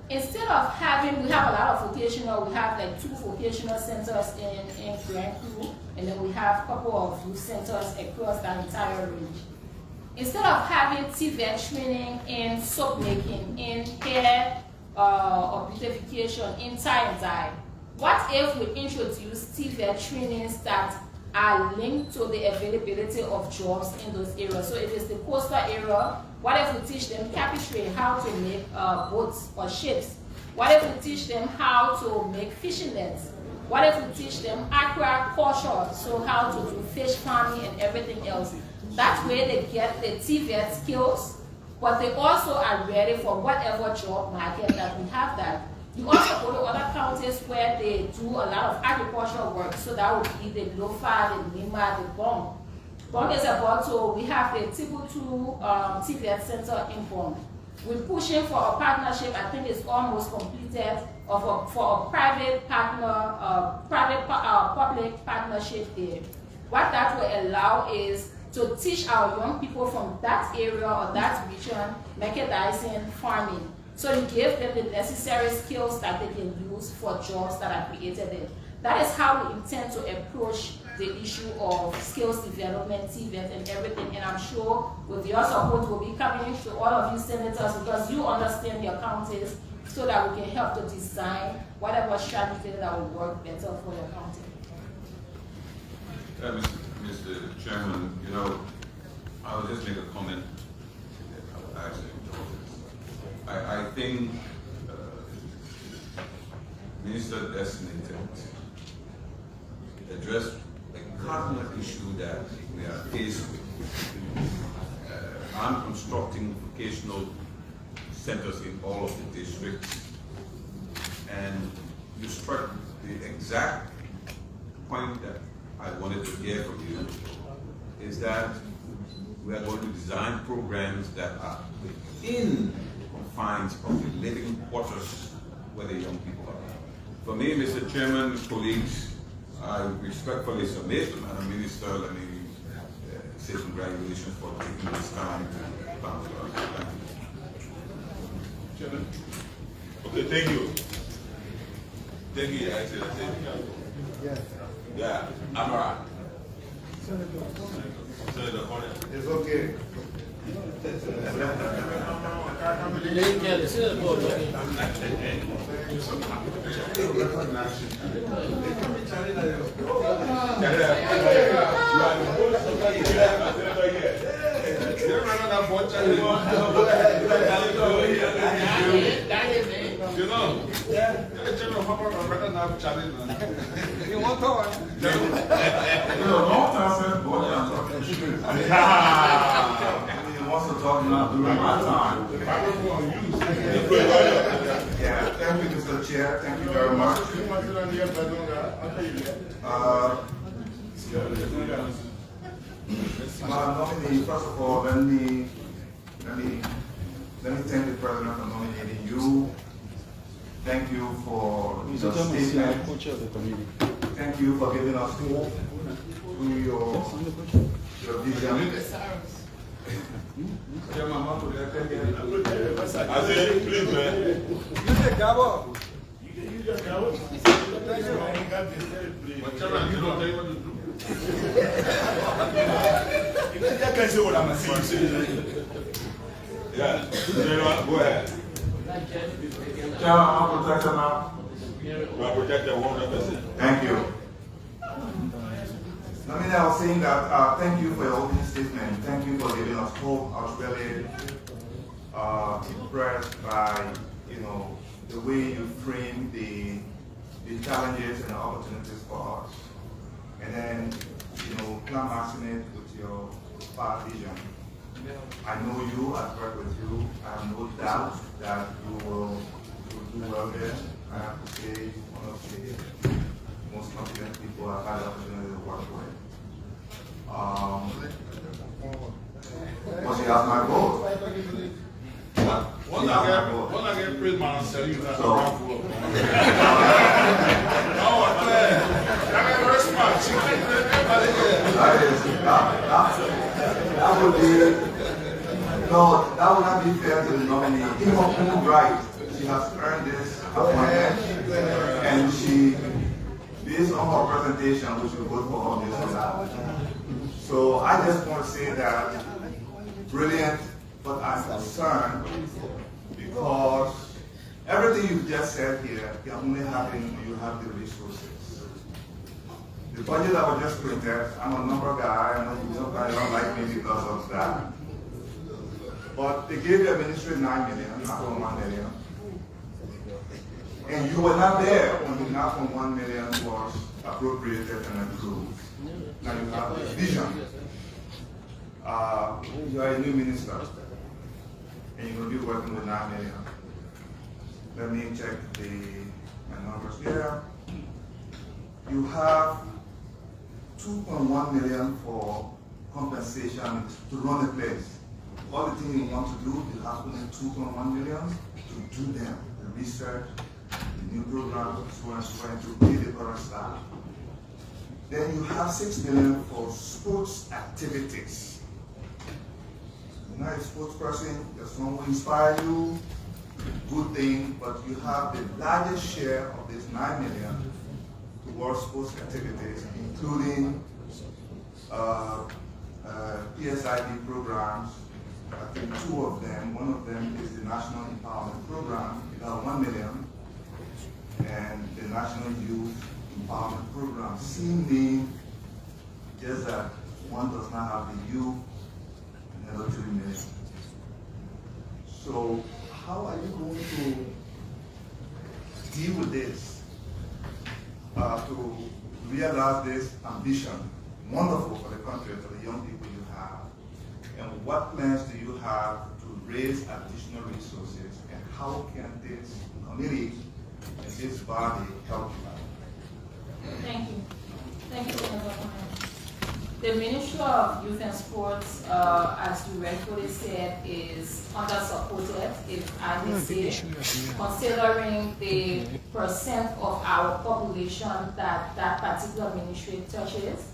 Instead of having, we have a lot of vocational, we have 2 vocational centers in Grand Crew, and then we have a couple of youth centers across that entire range. Instead of having TVET training in soap making, in hair or beautification, in tie and dye, what if we introduce TVET trainings that are linked to the availability of jobs in those areas? So if it's the coastal area, what if we teach them carpentry, how to make boats or ships? What if we teach them how to make fishing nets? What if we teach them aquaculture, so how to do fish farming and everything else? That way they get the TVET skills, but they also are ready for whatever job market that we have that. You also go to other counties where they do a lot of agricultural work, so that would be the Lofa, the Lima, the Bong. Bong is about to, we have the Tibutu TVET Center in Bong. We're pushing for a partnership, I think it's almost completed, for a private partner, public partnership there. What that will allow is to teach our young people from that area or that region mechanizing, farming. So you give them the necessary skills that they can use for jobs that are created there. That is how we intend to approach the issue of skills development, TVET, and everything. And I'm sure with your support, we'll be coming to all of you senators because you understand your counties, so that we can help to design whatever strategy that will work better for your county. Mr. Chairman, you know, I will just make a comment. I think Minister Designate addressed a cardinal issue that we are faced with. I'm constructing vocational centers in all of the districts, and you struck the exact point that I wanted to hear from you, is that we are going to design programs that are within confines of the living quarters where the young people are. For me, Mr. Chairman, colleagues, I respectfully submit, Madam Minister, let me say congratulations for taking this time to come to us. Thank you. Chairman. Okay, thank you. Thank you, Excellency. Yeah, I'm all right. Senator Cornelia. It's okay. You know, you want to talk? He wants to talk now during my time. Yeah, thank you, Mr. Chair. Thank you very much. Nominee, first of all, let me thank the President for nominating you. Thank you for your statement. Thank you for giving us hope through your vision. I said, please, man. You say Gabo. You Yeah, go ahead. Chairman, I'm protected now. You are protected 100%. Thank you. I was saying that thank you for your opening statement. Thank you for giving us hope. I was really impressed by the way you frame the challenges and opportunities for us, and then climaxing it with your far vision. I know you. I've worked with you. I have no doubt that you will do well there. I have to say, one of the most confident people I've had the opportunity to work with. But she has my vote. When I get praise, man, I'll tell you that. So, that would be, no, that would not be fair to the nominee. In her own right, she has earned this appointment, and she, based on her presentation, we should vote for all this and that. So I just want to say that brilliant, but I'm concerned because everything you've just said here can only happen when you have the resources. The budget that was just printed, I'm a number guy, I know somebody don't like me because of that. But they gave the ministry 9 million, not 1 million. And you were not there when the not from 1 million was appropriated and approved. Now you have the vision. You are a new minister, and you're going to be working with 9 million. Let me check my numbers here. You have 2.1 million for compensation to run the place. All the things you want to do, you have only 2.1 million to do them. The research, the new program, so and so, and to pay the current staff. Then you have 6 million for sports activities. You're not a sports person, there's someone who inspire you, good thing, but you have the largest share of this 9 million towards sports activities, including PSID programs. I think 2 of them. One of them is the National Empowerment Program, about 1 million, and the National Youth Empowerment Program. Seemingly, just that one does not have the youth, another 3 million. So, how are you going to deal with this? To realize this ambition, wonderful for the country, for the young people you have. And what plans do you have to raise additional resources, and how can this committee and this body help you? Thank you. Thank you, Senator Cornelia. The Ministry of Youth and Sports, as you rightfully said, is under-supported, if I may say, considering the percent of our population that particular ministry touches.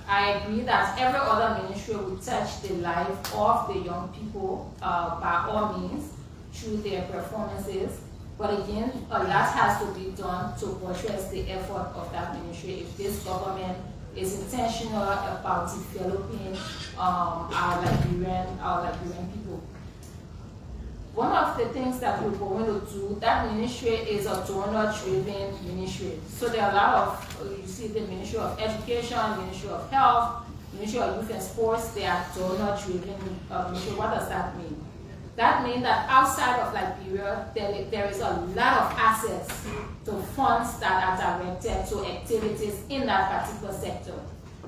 I agree that every other ministry will touch the life of the young people by all means through their performances. But again, a lot has to be done to buttress the effort of that ministry if this government is intentional about developing our Liberian people. One of the things that we're going to do, that ministry is a donor-driven ministry. So there are a lot of, you see the Ministry of Education, Ministry of Health, Ministry of Youth and Sports, they are donor-driven ministry. What does that mean? That means that outside of Liberia, there is a lot of access to funds that are directed to activities in that particular sector.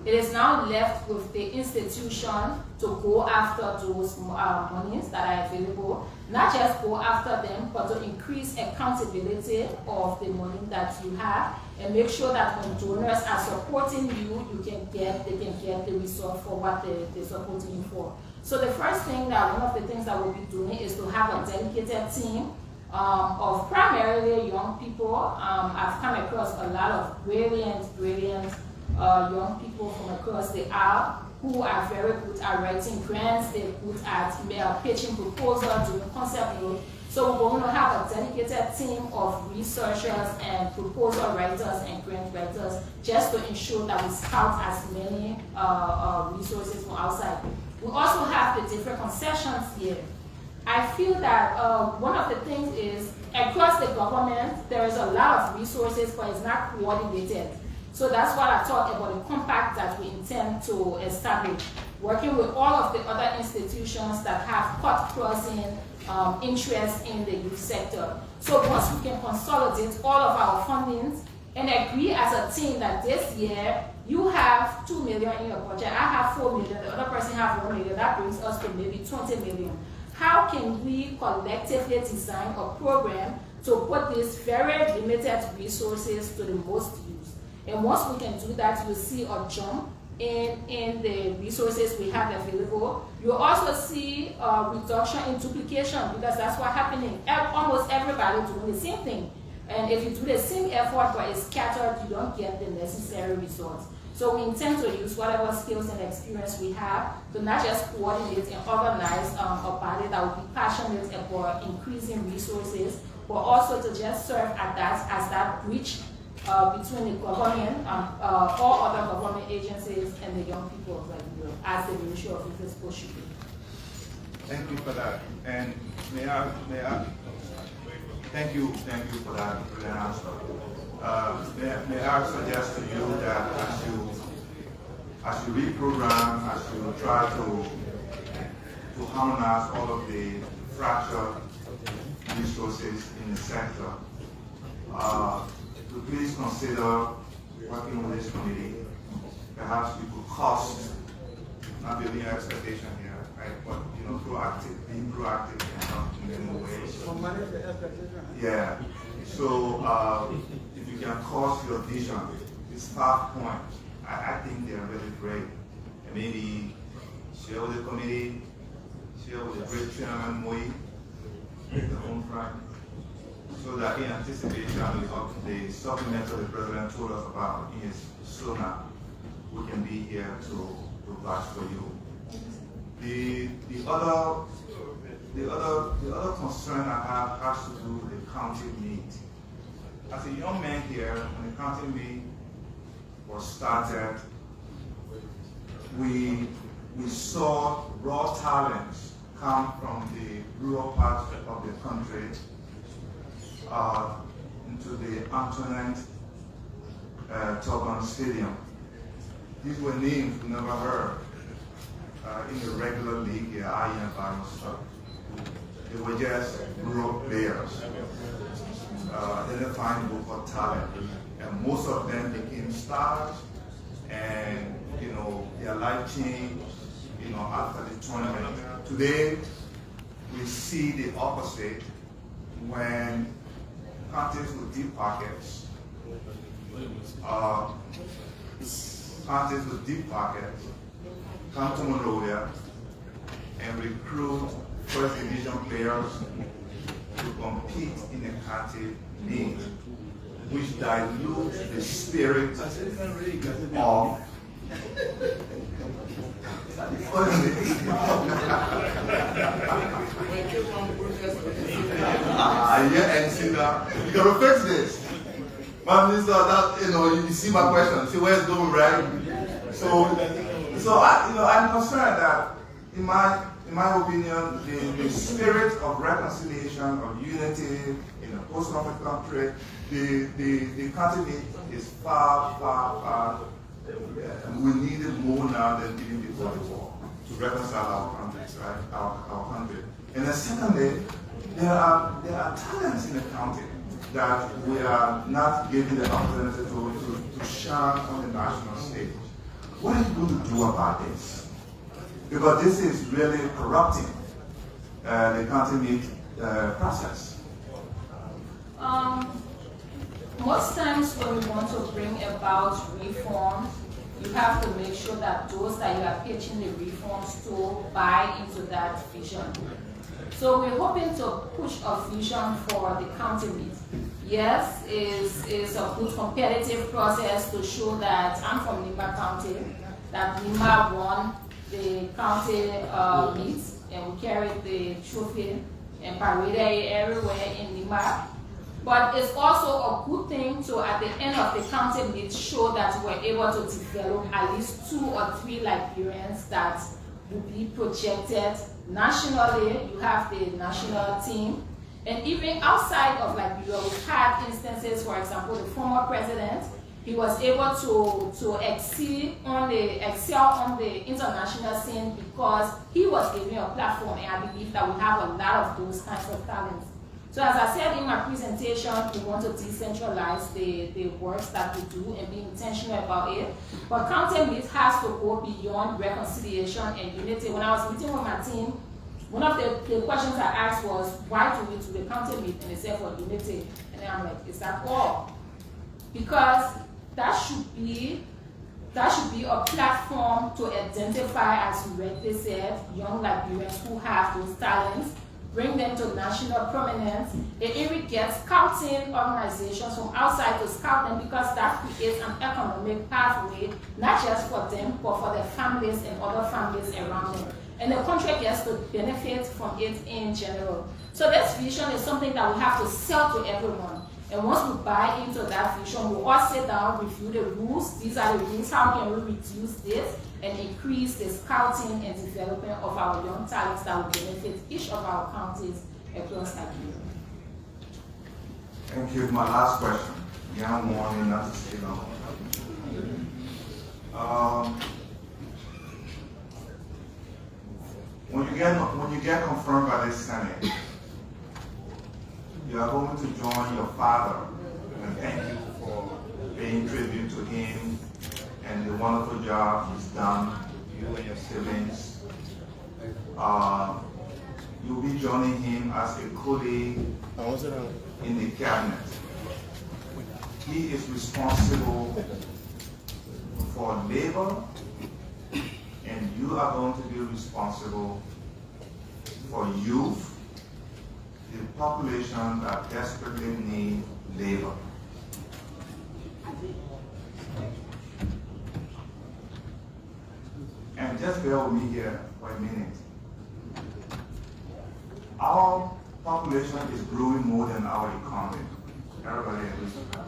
It is now left with the institution to go after those monies that are available, not just go after them, but to increase accountability of the money that you have and make sure that when donors are supporting you, they can get the result for what they're supporting you for. So the first thing one of the things that we'll be doing is to have a dedicated team of primarily young people. I've come across a lot of brilliant young people from across the aisle who are very good at writing grants, they're good at pitching proposals, doing concept work. So we're going to have a dedicated team of researchers and proposal writers and grant writers just to ensure that we scout as many resources from outside. We also have the different concessions here. I feel that one of the things is across the government, there is a lot of resources, but it's not coordinated. So that's why I talked about the compact that we intend to establish, working with all of the other institutions that have crossing interest in the youth sector. So once we can consolidate all of our fundings and agree as a team that this year you have 2 million in your budget, I have 4 million, the other person have 1 million, that brings us to maybe 20 million. How can we collectively design a program to put these very limited resources to the most use? And once we can do that, you'll see a jump in the resources we have available. You'll also see a reduction in duplication, because that's what's happening. Almost everybody doing the same thing. And if you do the same effort but it's scattered, you don't get the necessary results. So we intend to use whatever skills and experience we have to not just coordinate and organize a body that will be passionate about increasing resources, but also to just serve as that bridge between the government, all other government agencies, and the young people of Liberia, as the Ministry of Youth Sport should be. Thank you for that. And may I thank you for that answer. May I suggest to you that as you reprogram, as you try to harmonize all of the fractured resources in the sector, to please consider working with this committee. Perhaps we could cost, not building your expectation here, right? But being proactive in many ways. Yeah. So if you can cost your vision, these 5 points, I think they're really great. And maybe share with the committee, share with the great chairman Moy, the home front, so that in anticipation of the supplemental the president told us about in his SONA, we can be here to vouch for you. The other concern I have has to do with the county meet. As a young man here, when the county meet was started, we saw raw talents come from the rural parts of the country into the Antoinette Tobin Stadium. These were names we never heard in the regular league here, IEM Bible stuff. They were just rural players, identifying local talent, and most of them became stars, and their life changed, after the tournament. Today, we see the opposite when counties with deep pockets, come to Monrovia and recruit first division players to compete in a county league, which dilutes the spirit of and see that you gotta fix this. But Minister, you see my question. See where it's going, right? So I'm concerned that in my opinion, the spirit of reconciliation, of unity in a post-conflict country, the continent is far. And we need it more now than even before the war to reconcile our countries, right? Our country. And then secondly, there are talents in the county that we are not given the opportunity to shine on the national stage. What are you going to do about this? Because this is really corrupting the county meet process. Most times when we want to bring about reform, you have to make sure that those that you are pitching the reforms to buy into that vision. So we're hoping to push a vision for the county meet. Yes, it's a good competitive process to show that I'm from Lima County, that Lima won the county meet and we carried the trophy and paraded it everywhere in Lima. But it's also a good thing to, at the end of the county meet, show that we're able to develop at least 2 or 3 Liberians that will be projected nationally. You have the national team. And even outside of Liberia, we've had instances, for example, the former president, he was able to excel on the international scene because he was given a platform, and I believe that we have a lot of those kinds of talents. So as I said in my presentation, we want to decentralize the works that we do and be intentional about it. But county meet has to go beyond reconciliation and unity. When I was meeting with my team, one of the questions I asked was, why do we do the county meet? And they said for unity. And then I'm like, is that all? Because that should be a platform to identify, as you rightly said, young Liberians who have those talents, bring them to national prominence. It even gets scouting organizations from outside to scout them, because that creates an economic pathway, not just for them, but for their families and other families around them. And the country gets to benefit from it in general. So this vision is something that we have to sell to everyone. And once we buy into that vision, we all sit down, review the rules. These are the rules. How can we reduce this and increase the scouting and development of our young talents that will benefit each of our counties across Liberia? Thank you. My last question. Young warning, not to stay long. When you get confirmed by the Senate, you are going to join your father, and thank you for paying tribute to him and the wonderful job he's done, you and your siblings. You'll be joining him as a colleague in the cabinet. He is responsible for labor, and you are going to be responsible for youth, the population that desperately need labor. And just bear with me here for a minute. Our population is growing more than our economy. Everybody agrees with that.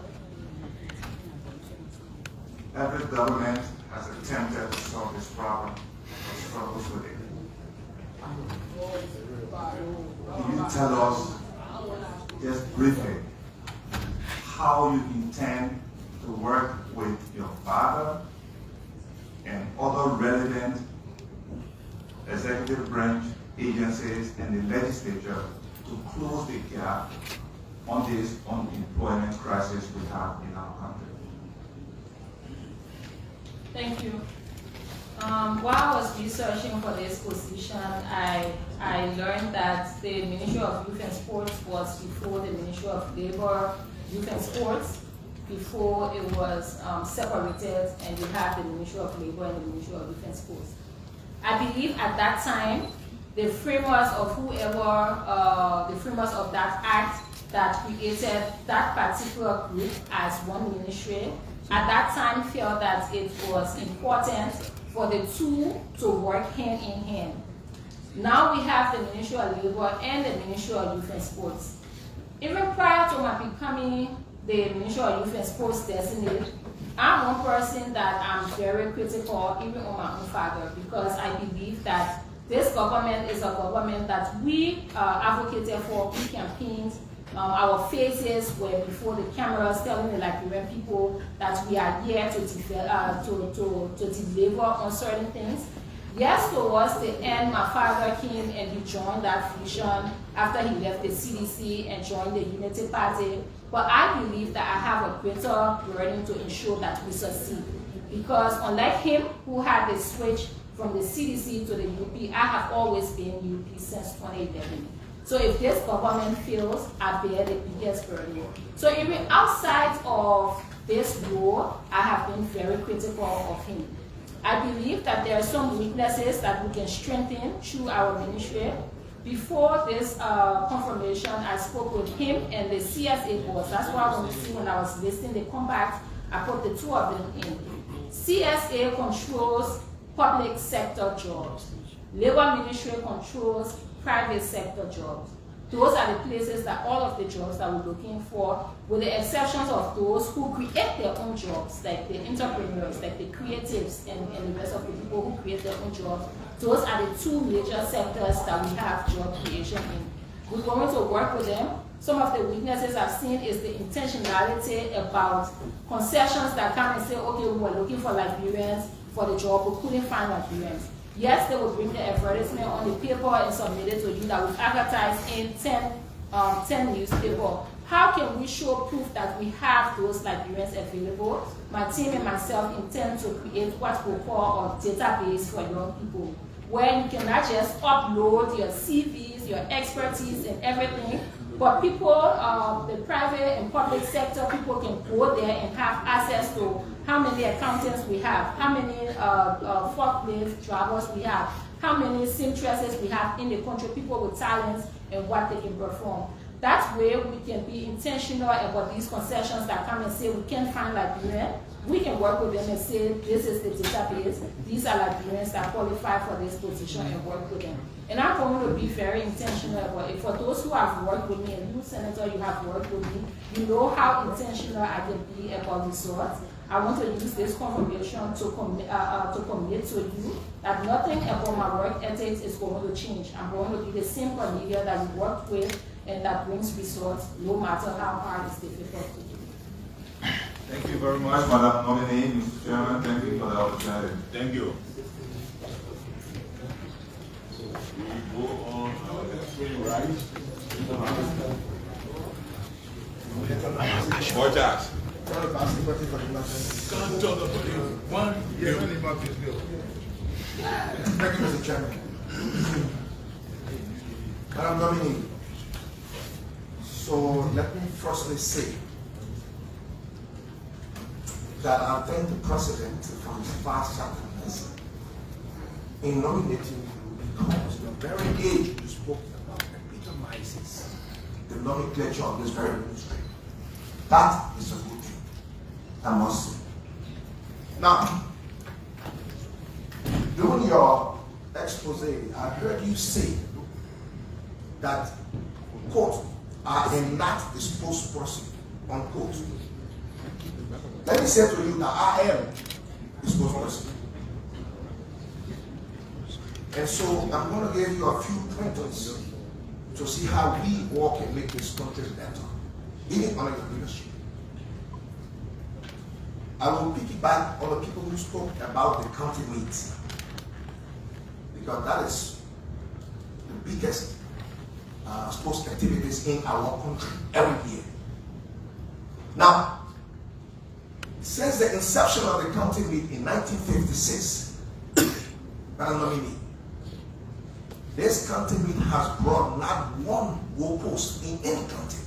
Every government has attempted to solve this problem or struggles with it. Can you tell us, just briefly, how you intend to work with your father and other relevant executive branch agencies and the legislature to close the gap on this unemployment crisis we have in our country? Thank you. While I was researching for this position, I learned that the Ministry of Youth and Sports was before the Ministry of Labor, Youth and Sports, before it was separated, and you have the Ministry of Labor and the Ministry of Youth and Sports. I believe at that time, the framers of the framers of that act that created that particular group as one ministry, at that time felt that it was important for the two to work hand in hand. Now we have the Ministry of Labor and the Ministry of Youth and Sports. Even prior to my becoming the Ministry of Youth and Sports designate, I'm one person that I'm very critical, even on my own father, because I believe that this government is a government that we advocated for, we campaigned. Our faces were before the cameras, telling the Liberian people that we are here to deliver on certain things. Yes, towards the end, my father came and he joined that vision after he left the CDC and joined the Unity Party. But I believe that I have a greater burden to ensure that we succeed. Because unlike him, who had the switch from the CDC to the UP, I have always been UP since 2011. So if this government fails, I bear the biggest burden. So even outside of this role, I have been very critical of him. I believe that there are some weaknesses that we can strengthen through our ministry. Before this confirmation, I spoke with him and the CSA boss. That's why when you see when I was listing the compact, I put the two of them in. CSA controls public sector jobs. Labor Ministry controls private sector jobs. Those are the places that all of the jobs that we're looking for, with the exceptions of those who create their own jobs, like the entrepreneurs, like the creatives, and the rest of the people who create their own jobs. Those are the two major sectors that we have job creation in. We're going to work with them. Some of the weaknesses I've seen is the intentionality about concessions that come and say, okay, we were looking for Liberians for the job, we couldn't find Liberians. Yes, they will bring the advertisement on the paper and submit it to you that we've advertised in 10 newspapers. How can we show proof that we have those Liberians available? My team and myself intend to create what we call a database for young people, where you can not just upload your CVs, your expertise and everything, but people, the private and public sector, people can go there and have access to how many accountants we have, how many forklift drivers we have, how many seamstresses we have in the country, people with talents and what they can perform. That way we can be intentional about these concessions that come and say we can't find Liberian. We can work with them and say this is the database, these are Liberians that qualify for this position and work with them. And I'm going to be very intentional about it. For those who have worked with me, and you, Senator, you have worked with me, you know how intentional I can be about results. I want to use this confirmation to commit to you that nothing about my work ethics is going to change. I'm going to be the same Cornelia that you work with and that brings results no matter how hard it's difficult to do. Thank you very much, Madam Nominee, Mr. Chairman. Thank you for the opportunity. Thank you. We go on our next one, right? Watch out. Thank you, Mr. Chairman. Madam Nominee, so let me firstly say that I thank the President for his vast sacrifice in nominating you because the very age you spoke about epitomizes the nomenclature of this very ministry. That is a good thing, I must say. Now, during your expose, I heard you say that, quote, I am not the spokesperson, unquote. Let me say to you that I am the spokesperson. And so I'm going to give you a few pointers to see how we all can make this country better, even under your leadership. I will piggyback on the people who spoke about the county meet, because that is the biggest sports activities in our country every year. Now, since the inception of the county meet in 1956, Madam Nominee, this county meet has brought not one goalpost in any county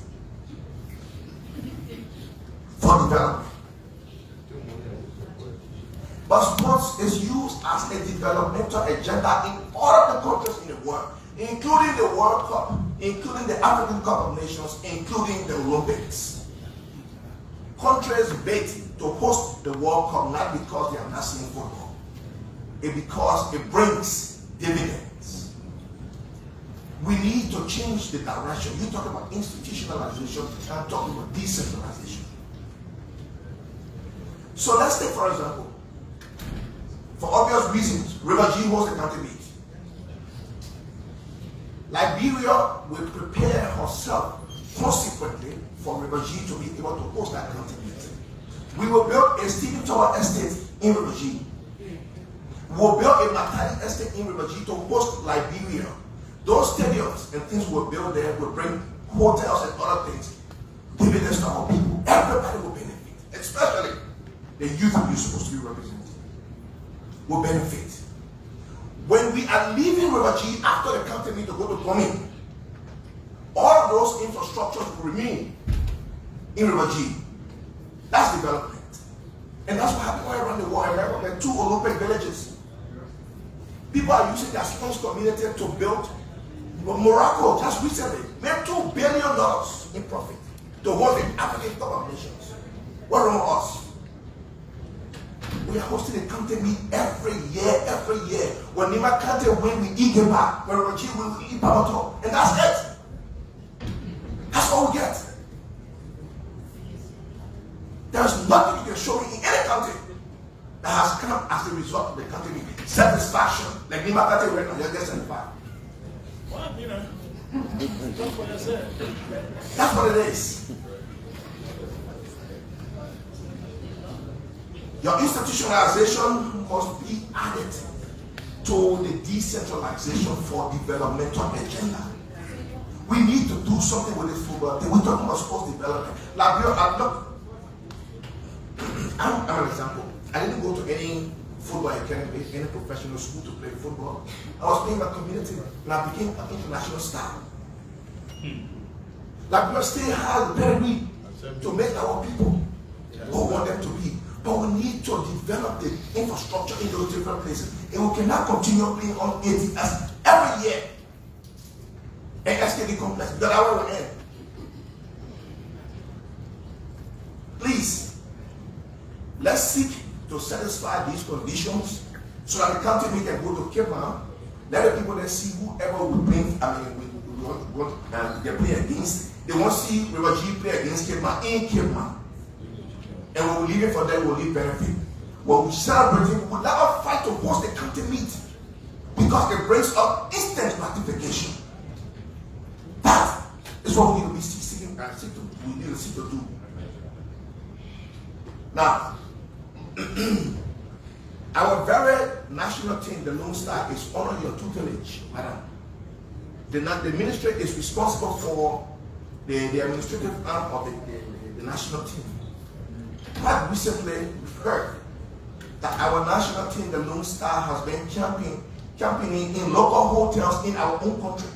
for development. But sports is used as a developmental agenda in all of the countries in the world, including the World Cup, including the African Cup of Nations, including the Olympics. Countries bid to host the World Cup not because they are not seeing football, it's because it brings dividends. We need to change the direction. You talk about institutionalization, I'm talking about decentralization. So let's take, for example, for obvious reasons, River G hosts the county meet. Liberia will prepare herself consequently for River G to be able to host that county meet. We will build a Stephen Tower estate in River G. We will build a Matadi estate in River G to host Liberia. Those stadiums and things we'll build there will bring hotels and other things, dividends to our people. Everybody will benefit, especially the youth you're supposed to be representing will benefit. When we are leaving River G after the county meet to go to Gombe, all of those infrastructures will remain in River G. That's development. And that's what happened all around the world. I remember 2 Olympic villages. People are using their sports community to build. Morocco just recently made $2 billion in profit to host the African Cup of Nations. What wrong with us? We are hosting a county meet every year. When Nima Kante win, we eat him back. When Rochi win, we eat Pamato. And that's it. what we get. There's nothing you can show me in any country that has come as a result of the country satisfaction. Like Lima County right now, you're just 75. Well, you know, that's what I said. That's what it is. Your institutionalization must be added to the decentralization for developmental agenda. We need to do something with this football thing. We're talking about sports development. Liberia, I'm an example. I didn't go to any football academy, any professional school to play football. I was playing my community and I became an international star. Liberia still has the pedigree to make our people who want them to be. But we need to develop the infrastructure in those different places. And we cannot continue playing on ATS every year. And SKD complex, that's how we end. Please, let's seek to satisfy these conditions so that the country we can go to Cape Town. Let the people then see whoever we bring, they play against. They want to see River G play against Cape Town in Cape Town. And when we leave it for them, we'll leave benefit. When we celebrate it, we'll never fight to host the country meet because it brings up instant gratification. That is what we need to be seeking to do. Now, our very national team, the Lone Star, is honoring your tutelage, madam. The ministry is responsible for the administrative arm of the national team. Quite recently, we've heard that our national team, the Lone Star, has been campaigning in local hotels in our own country.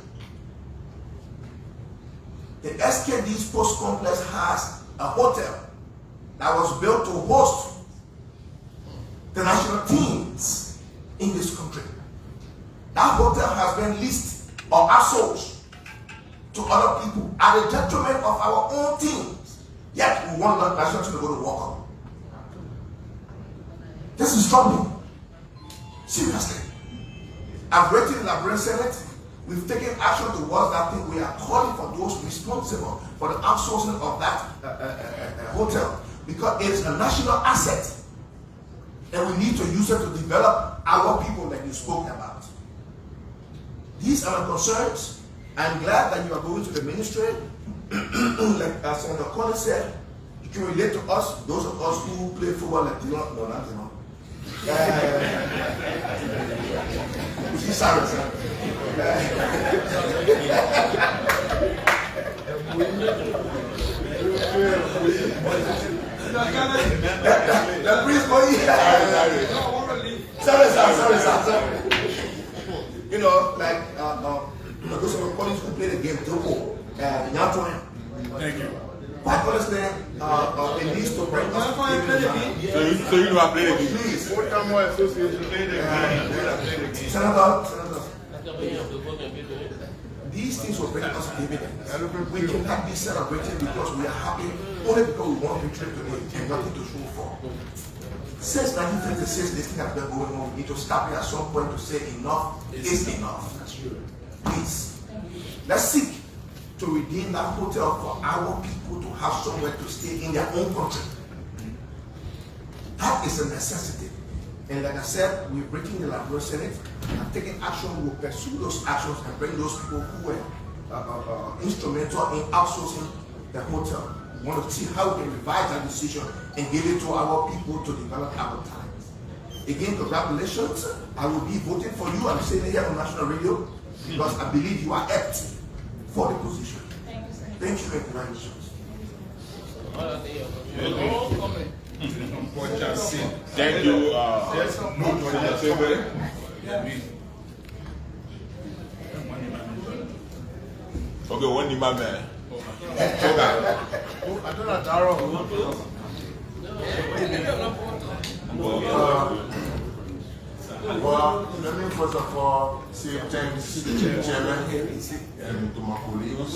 The SKD Sports Complex has a hotel that was built to host the national teams in this country. That hotel has been leased or outsourced to other people at the detriment of our own teams. Yet we want the national team to go to World Cup. This is troubling. Seriously. I've written in the Liberian Senate. We've taken action towards that thing. We are calling for those responsible for the outsourcing of that hotel because it is a national asset. And we need to use it to develop our people that you spoke about. These are my concerns. I'm glad that you are going to the ministry. Like Senator Cornelia said, you can relate to us, those of us who play football like you don't know that, you know. Sorry, sir. The priest boy, sorry. You know, like those of the colleagues who play the game, Topo, thank you. Quite honestly, it needs to bring us. So you know I play the game. Please. Senator, these things will bring us dividends. We cannot be celebrating because we are happy only because we want victory today and nothing to show for. Since 1956, this thing has been going on. We need to stop it at some point to say enough is enough. Please, let's seek to redeem that hotel for our people to have somewhere to stay in their own country. That is a necessity. And like I said, we're breaking the Liberia Senate and taking action. We'll pursue those actions and bring those people who were instrumental in outsourcing the hotel. We want to see how we can revise that decision and give it to our people to develop our talents. Again, congratulations. I will be voting for you. I'm saying it here on national radio because I believe you are apt for the position. Thank you, sir. Thank you and congratulations. Thank you, okay, one in my man. Well, let me first of all say thanks to the chairman and to my colleagues.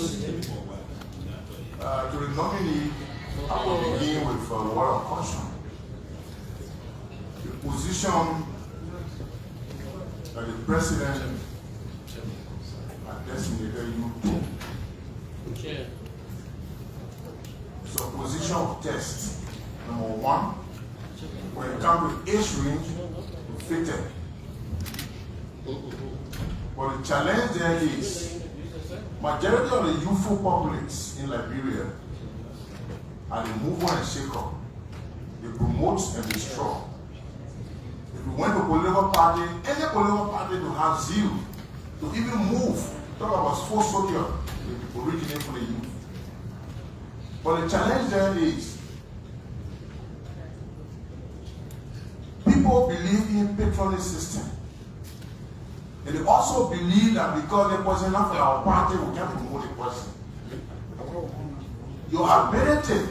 To the nominee, I will begin with a word of caution. The position that the president had designated you to, position of test. Number one, when it comes to age range, fitted. But the challenge there is, majority of the youthful populace in Liberia are the mover and shaker. They promote and destroy. If we went to political party, any political party to have zeal, to even move, talk about full soldier, they originate for the youth. But the challenge there is, people believe in patronage system. And they also believe that because the person not from our party, we can promote the person. Your ability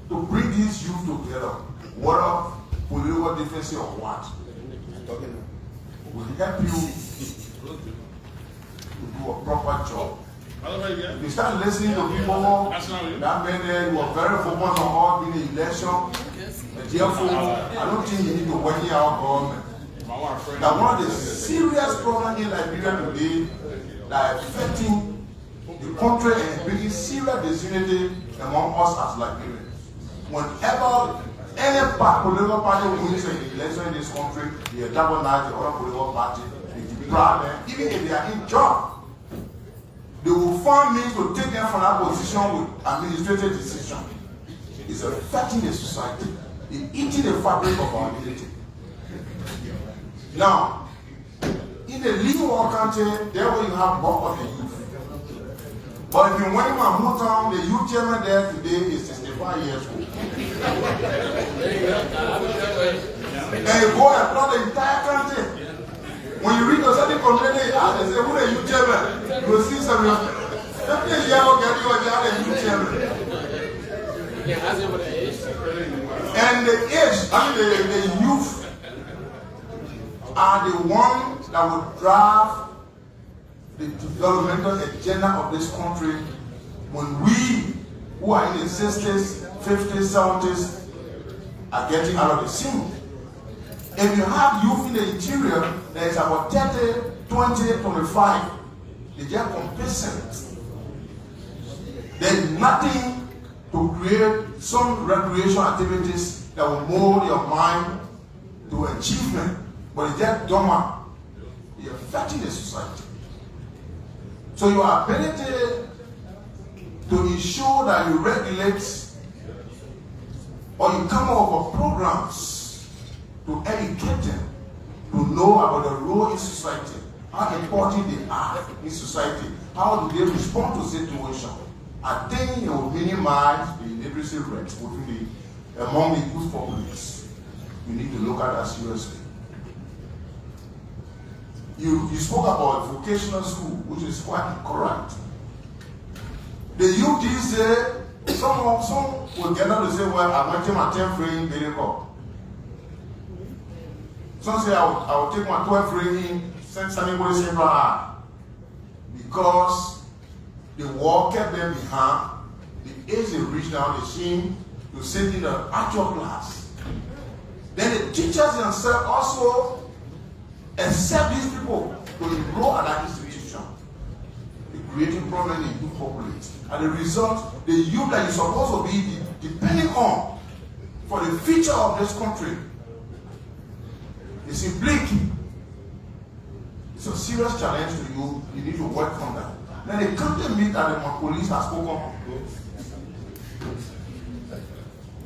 to bring these youth together, whether political difference or what, will help you to do a proper job. If you start listening to people that meant that you are very focused on all being the election, and therefore, I don't think you need to work in our government. That one of the serious problems in Liberia today that are affecting the country and bringing serious disunity among us as Liberians. Whenever any political party wins an election in this country, they antagonize the other political party, they deprive them, even if they are in job. They will find means to take them from that position with administrative decision. It's affecting the society. It's eating the fabric of our ability. Now, in the Liberia country, there where you have bulk of the youth. But if you went to my hometown, the youth chairman there today is 65 years old. And you go and plot the entire country. When you read the Designate Cornelia, they say, who are you chairman? You will see some of them. Every year will get you a youth chairman. And the age, I mean the youth are the ones that will drive the developmental agenda of this country when we, who are in the 60s, 50s, 70s, are getting out of the scene. If you have youth in the interior, there is about 30, 20, 25. They get complacent. There is nothing to create some recreation activities that will mold your mind to achievement, but it's just dormant. You're affecting the society. So your ability to ensure that you regulate or you come up with programs to educate them, to know about the role in society, how important they are in society, how do they respond to situations. I think it will minimize the literacy rate among the youth populace. You need to look at that seriously. You spoke about vocational school, which is quite correct. The youth these days, some will get up to say, well, I went to my 10th grade in Liberia. Some say, I will take my 12th grade in Sanibole Central High. Because the war kept them behind. The age they reached now, they seem to sit in the actual class. Then the teachers themselves also accept these people to enroll at that institution. They're creating problems in youth populace. And the result, the youth that you're supposed to be depending on for the future of this country is in bleak. It's a serious challenge to you. You need to work on that. Then the county meet that the police has spoken on.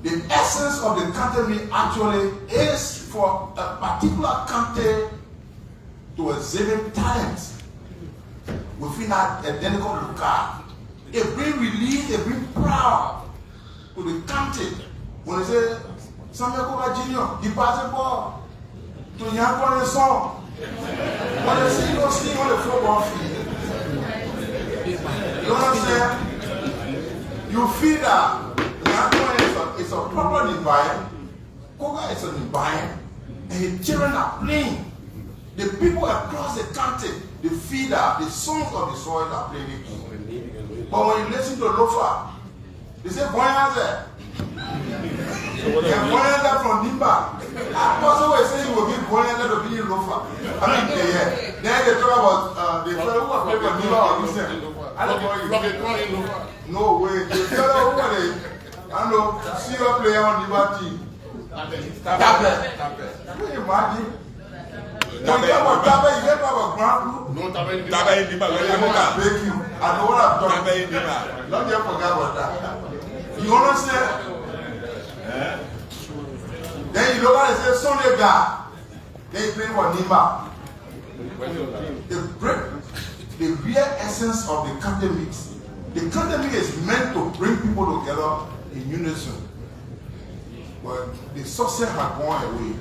The essence of the county meet actually is for a particular county to exhibit talent within that identical locale. It brings relief, it brings proud to the county. When they say, Samuel Koba Jr., he passed the ball to Yankon song. When they sing, don't sing on the football field. You understand? You feel that Yankon is a proper environment. Koga is an environment, and the children are playing. The people across the country, the feeder, the sons of the soil are playing it. But when you listen to Lofa, they say, Boyanze. And Boyanze from Nimba. I was saying you will give Boyanze to be in Lofa. I mean, then they talk about the fellow who are playing for Nimba or Christian. I don't know you. From the corner in Lofa. No way. The fellow who was I know, senior player on Liberty. Tape. Can you imagine? No, you have a Tape, you never have a ground group. No, Tape in Tape in Dima. I want to beg you. I know what I'm talking Tape in Dima. Don't just forget about that. You understand? Then you look at it and say, Sunday guy. Then you play for Nima. The real essence of the academics. The academic is meant to bring people together in unison. But the success has gone away.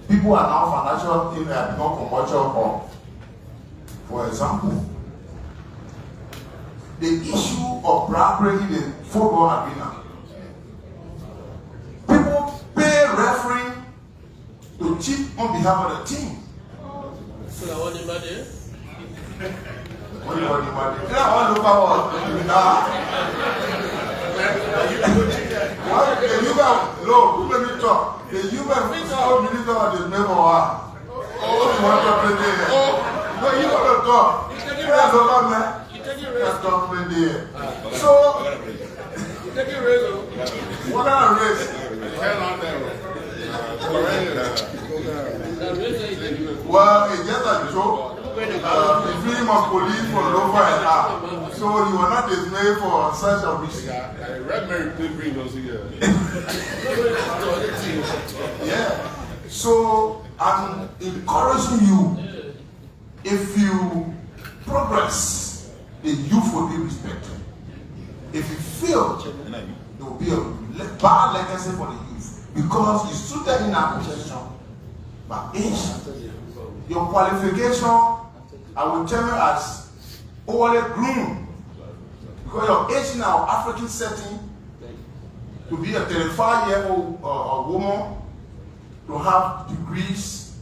People are now financial, they have become commercial hub. For example, the issue of bribery in the football arena. People pay referee to cheat on behalf of the team. So I want him out there. What do you want him out there? Yeah, I want to look look, let me talk. The human physical minister of the member are. Oh, you want to play there? No, you want to talk. That's a lot, man. Let's talk play there. So, Take your raise. what kind of race? Hell on there. Well, it's just a joke. The film of police for Lofa and R. So you were not dismayed for such a mission. Red Mary bring those here. Yeah. So I'm encouraging you, if you progress, the youth will be respected. If you fail, there will be a bad legacy for the youth. Because you stood there in a position by age. Your qualification, I will tell you as overly groomed. Because your age in our African setting, to be a 35-year-old woman, to have degrees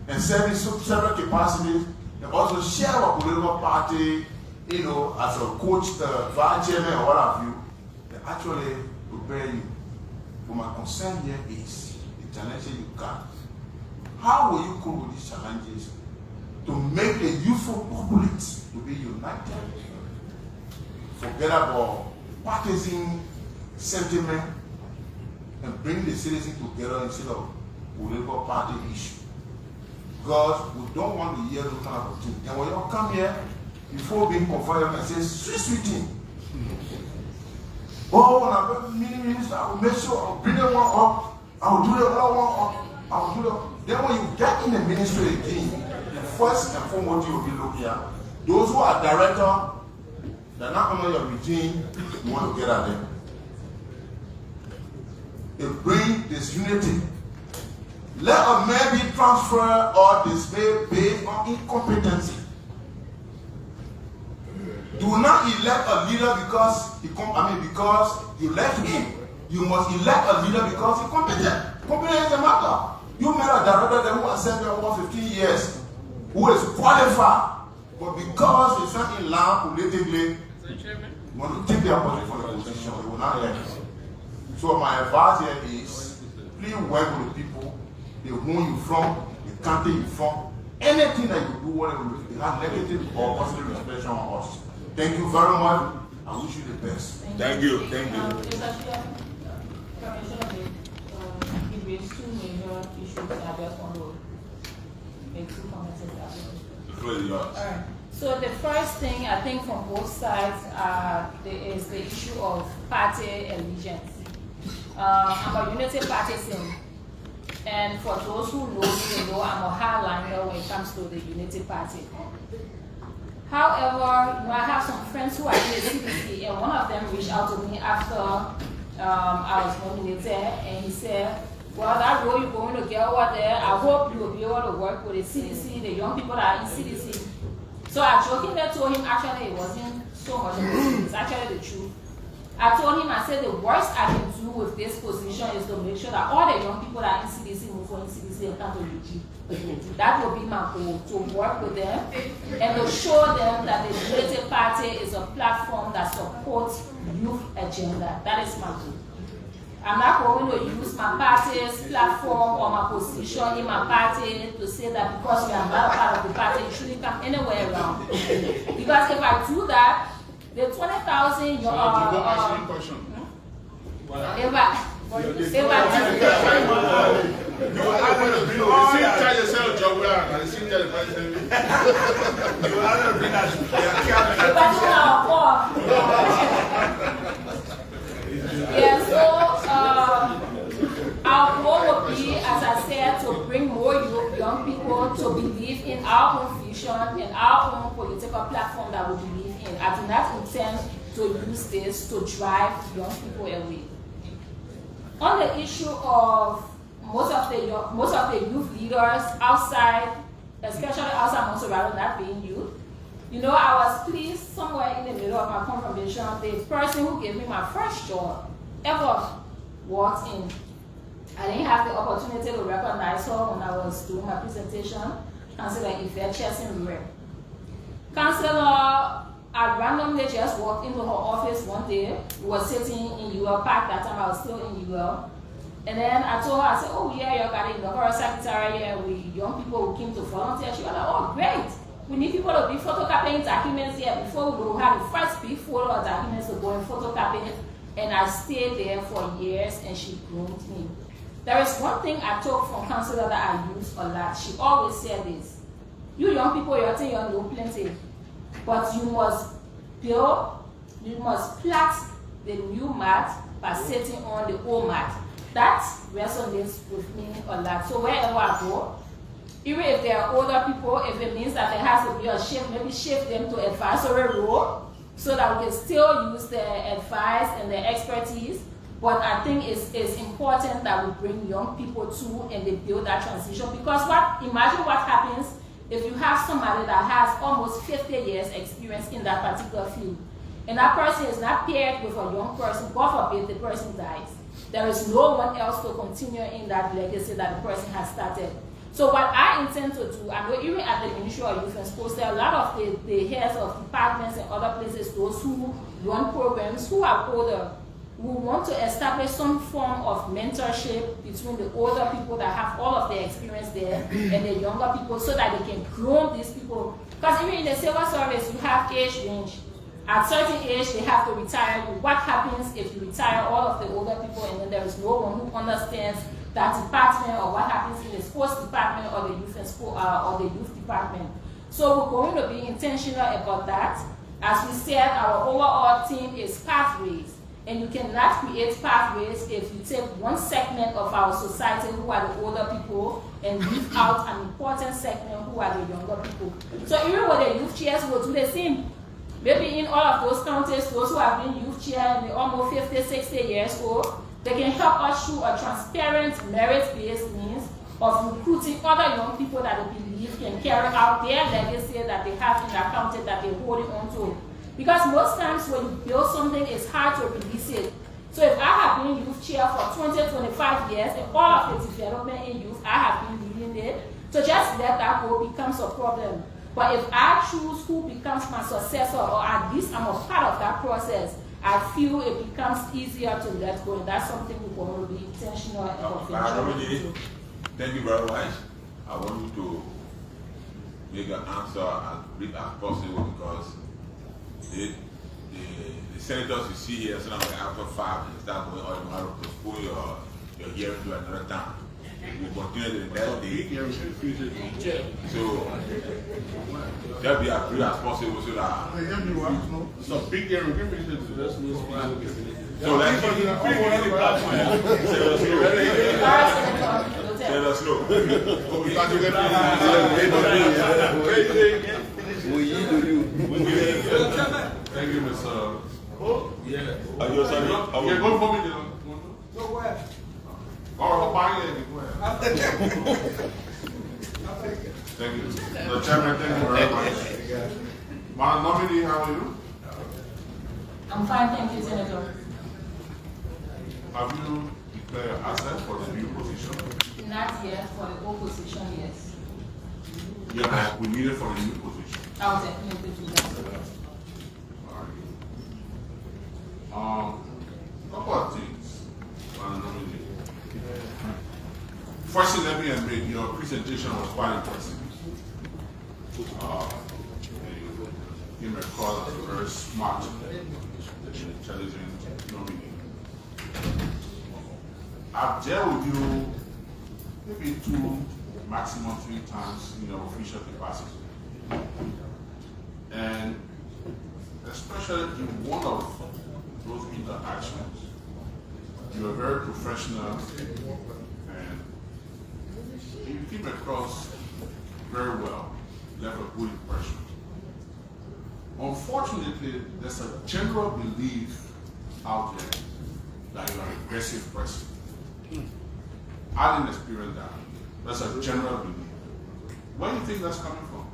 and serving several capacities, and also share a political party, you know, as a coach, vice chairman, or what have you, they actually prepare you. But my concern here is the challenges you got. How will you cope with these challenges to make the youthful populace to be united? Forget about partisan sentiment and bring the citizens together instead of political party issue. Because we don't want to hear those kind of things. And when you come here, before being confronted and say, sweet thing. Oh, when I'm minister, I will make sure I'll bring them one up, I will do the other one up, I will do the. Then when you get in the ministry again, the first and foremost you will be looking at those who are director, they're not under your regime, you want to get at them. They bring this unity. Let a man be transferred or dismayed based on incompetency. Do not elect a leader because because you elect him. You must elect a leader because he's competent. Competence is a matter. You met a director who has served over 15 years, who is qualified, but because he's not in line politically, you want to take the opportunity for the position, you will not elect him. So my advice here is, please work with the people, the whom you from, the country you from. Anything that you do, whatever you have negative or positive expression on us. Thank you very much. I wish you the best. Thank you. Thank you. He raised two major issues I just want to make two comments about. The floor is yours. All right. So the first thing I think from both sides is the issue of party allegiance. I'm a unity partisan, and for those who know me, they know I'm a hardliner when it comes to the unity party. However, I have some friends who are in the CDC, and one of them reached out to me after I was nominated, and he said, well, that role you're going to get over there, I hope you will be able to work with the CDC, the young people that are in CDC. So I jokingly told him, actually, it wasn't so much of a it's actually the truth. I told him, I said, the worst I can do with this position is to make sure that all the young people that are in CDC move from CDC and come to UG. That will be my goal, to work with them and to show them that the Unity Party is a platform that supports youth agenda. That is my goal. I'm not going to use my party's platform or my position in my party to say that because we are not a part of the party, you shouldn't come anywhere around. Because if I do that, The 20,000 you ask you a question. Yeah, so our goal would be, as I said, to bring more young people to believe in our own vision and our own political platform that we believe in. I do not intend to use this to drive young people away. On the issue of most of the youth leaders outside, especially outside Montserrat, not being youth, you know, I was pleased somewhere in the middle of my confirmation, the person who gave me my first job ever walked in. I didn't have the opportunity to recognize her when I was doing my presentation. Councillor Yvette Chesin-Rue. Councillor, I randomly just walked into her office one day. We were sitting in UL Park, that time I was still in UL. And then I told her, I said, oh yeah, you got an inaugural secretary here, we young people who came to volunteer. She was like, oh great. We need people to be photocopying documents here. Before we had the first big photo of documents to go and photocopy it. And I stayed there for years and she groomed me. There is one thing I took from Councillor that I use a lot. She always said this. You young people, you think you know plenty. But you must build, you must plat the new mat by sitting on the old mat. That resonates with me a lot. So wherever I go, even if there are older people, if it means that there has to be a shift, maybe shift them to advisory role so that we can still use their advice and their expertise. But I think it's important that we bring young people too and they build that transition. Because imagine what happens if you have somebody that has almost 50 years experience in that particular field. And that person is not paired with a young person, God forbid the person dies. There is no one else to continue in that legacy that the person has started. So what I intend to do, I know even at the Ministry of Youth and Sports, there are a lot of the heads of departments and other places, those who run programs, who are older, who want to establish some form of mentorship between the older people that have all of the experience there and the younger people so that they can groom these people. Because even in the civil service, you have age range. At certain age, they have to retire. What happens if you retire all of the older people and then there is no one who understands that department, or what happens in the sports department or the youth and sport or the youth department? So we're going to be intentional about that. As we said, our overall theme is pathways. And you cannot create pathways if you take one segment of our society who are the older people and leave out an important segment who are the younger people. So even with the youth chairs, we'll do the same. Maybe in all of those counties, those who have been youth chair and they're almost 50, 60 years old, they can help us through a transparent, merit-based means of recruiting other young people that they believe can carry out their legacy that they have in their county that they're holding on to. Because most times when you build something, it's hard to release it. So if I have been youth chair for 20, 25 years, and all of the development in youth, I have been leading it, so just let that go becomes a problem. But if I choose who becomes my successor, or at least I'm a part of that process, I feel it becomes easier to let go. And that's something we're going to be intentional about. Thank you very much. I want you to make an answer as brief as possible because the senators you see here, so after 5 and start going on, you want to postpone your hearing to another time. We continue the next day. So just be as brief as possible so that. So big hearing, so let's let us know. Thank you, Mr. Yeah. Are you sorry? Okay, go for me. So where? Thank you. The chairman, thank you very much. Madam Nominee, how are you? I'm fine, thank you, Senator. Have you declared your assent for the new position? Not yet, for the old position, yes. Yeah, we need it for the new position. I'll definitely do that. All right. Couple of things, Madam Nominee. Firstly, let me admit your presentation was quite impressive. came across as a very smart and intelligent nominee. I've dealt with you maybe 2, maximum 3 times in your official capacity. And especially in one of those interactions, you were very professional and you came across very well, left a good impression. Unfortunately, there's a general belief out there that you're an aggressive person. I didn't experience that. That's a general belief. Where do you think that's coming from?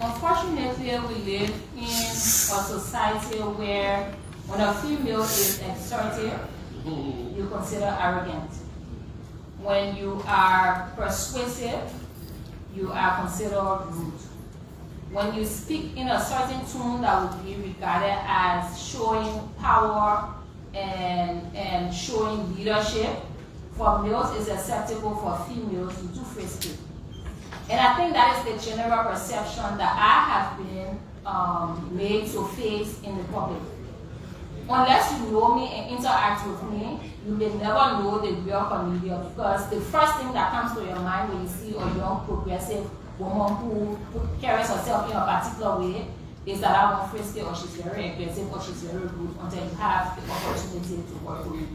Unfortunately, we live in a society where when a female is assertive, you consider arrogant. When you are persuasive, you are considered rude. When you speak in a certain tone that would be regarded as showing power and showing leadership, for males is acceptable, for females you do frisky. And I think that is the general perception that I have been made to face in the public. Unless you know me and interact with me, you may never know the real Cornelia, because the first thing that comes to your mind when you see a young progressive woman who carries herself in a particular way is that I want frisky, or she's very aggressive, or she's very rude, until you have the opportunity to work with me.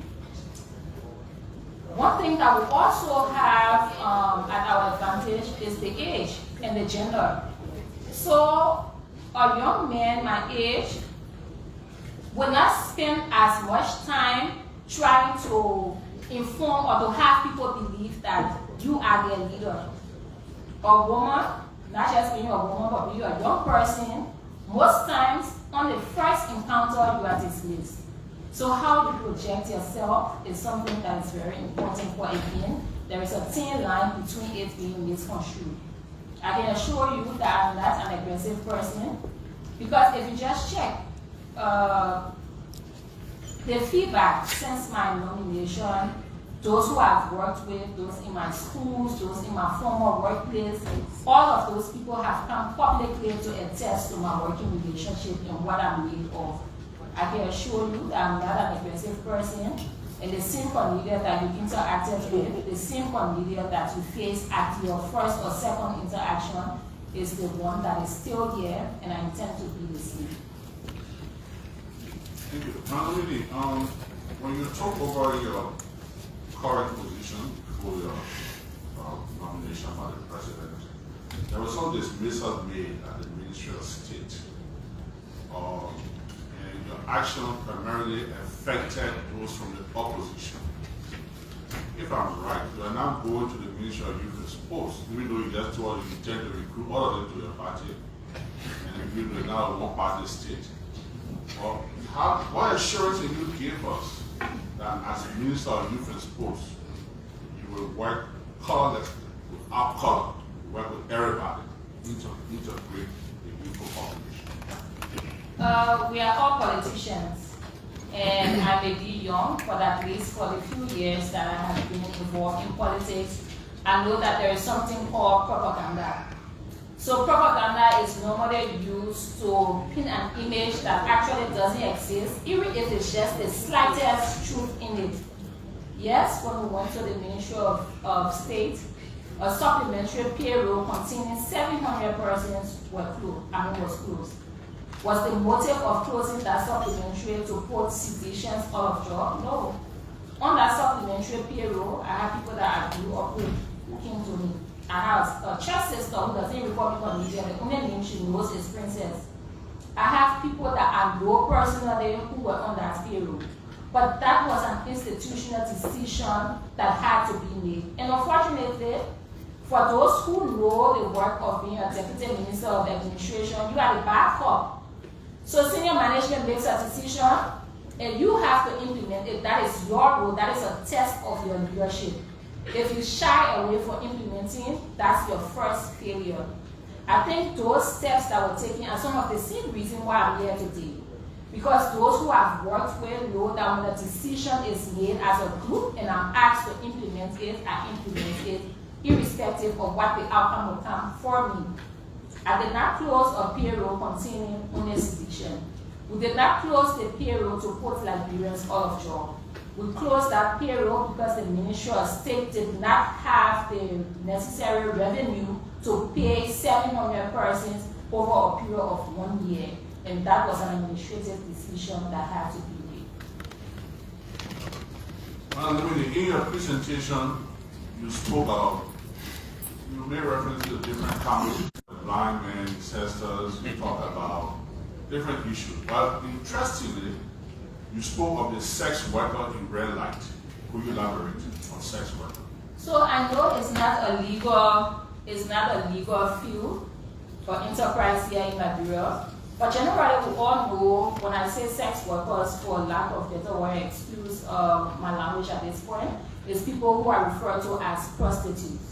One thing that we also have at our advantage is the age and the gender. So a young man my age will not spend as much time trying to inform or to have people believe that you are their leader. A woman, not just being a woman, but being a young person, most times on the first encounter you are dismissed. So how you project yourself is something that is very important, for again, there is a thin line between it being misconstrued. I can assure you that I'm not an aggressive person, because if you just check the feedback since my nomination, those who I've worked with, those in my schools, those in my former workplace, all of those people have come publicly to attest to my working relationship and what I'm made of. I can assure you that I'm not an aggressive person, and the same Cornelia that you interacted with, the same Cornelia that you face at your first or second interaction is the one that is still here, and I intend to be the same. Thank you. Now, really, when you talk over your current position before your nomination by the president, there was some dismissal made at the Ministry of State. And your action primarily affected those from the opposition. If I'm right, you are now going to the Ministry of Youth and Sports, even though you just told you intend to recruit all of them to your party, and you are now a one-party state. Well, what assurance can you give us that as Minister of Youth and Sports, you will work colorlessly, without color, work with everybody, integrate the youth population? We are all politicians, and I may be young, but at least for the few years that I have been involved in politics, I know that there is something called propaganda. So propaganda is normally used to pin an image that actually doesn't exist, even if it's just the slightest truth in it. Yes, when we went to the Ministry of State, a supplementary payroll containing 700 persons was closed. Was the motive of closing that supplementary to put citizens out of job? No. On that supplementary payroll, I have people that I grew up with who came to me. I have a church sister who doesn't report me on media. The only name she knows is Princess. I have people that I know personally who were on that payroll. But that was an institutional decision that had to be made. And unfortunately, for those who know the work of being a Deputy Minister of Administration, you are the backup. So senior management makes a decision, and you have to implement it. That is your role. That is a test of your leadership. If you shy away from implementing, that's your first failure. I think those steps that were taken are some of the same reason why I'm here today. Because those who have worked with know that when a decision is made as a group and I'm asked to implement it, I implement it, irrespective of what the outcome will come for me. I did not close a payroll containing only sedation. We did not close the payroll to put Liberians out of job. We closed that payroll because the Ministry of State did not have the necessary revenue to pay 700 persons over a period of 1 year. And that was an administrative decision that had to be made. In your presentation, you spoke about, you made reference to different counties, blind men, ancestors, you talked about different issues. But interestingly, you spoke of the sex worker in red light. Could you elaborate on sex worker? So I know it's not a legal field for enterprise here in Liberia, but generally we all know when I say sex workers, for lack of better word, excuse my language at this point, is people who are referred to as prostitutes.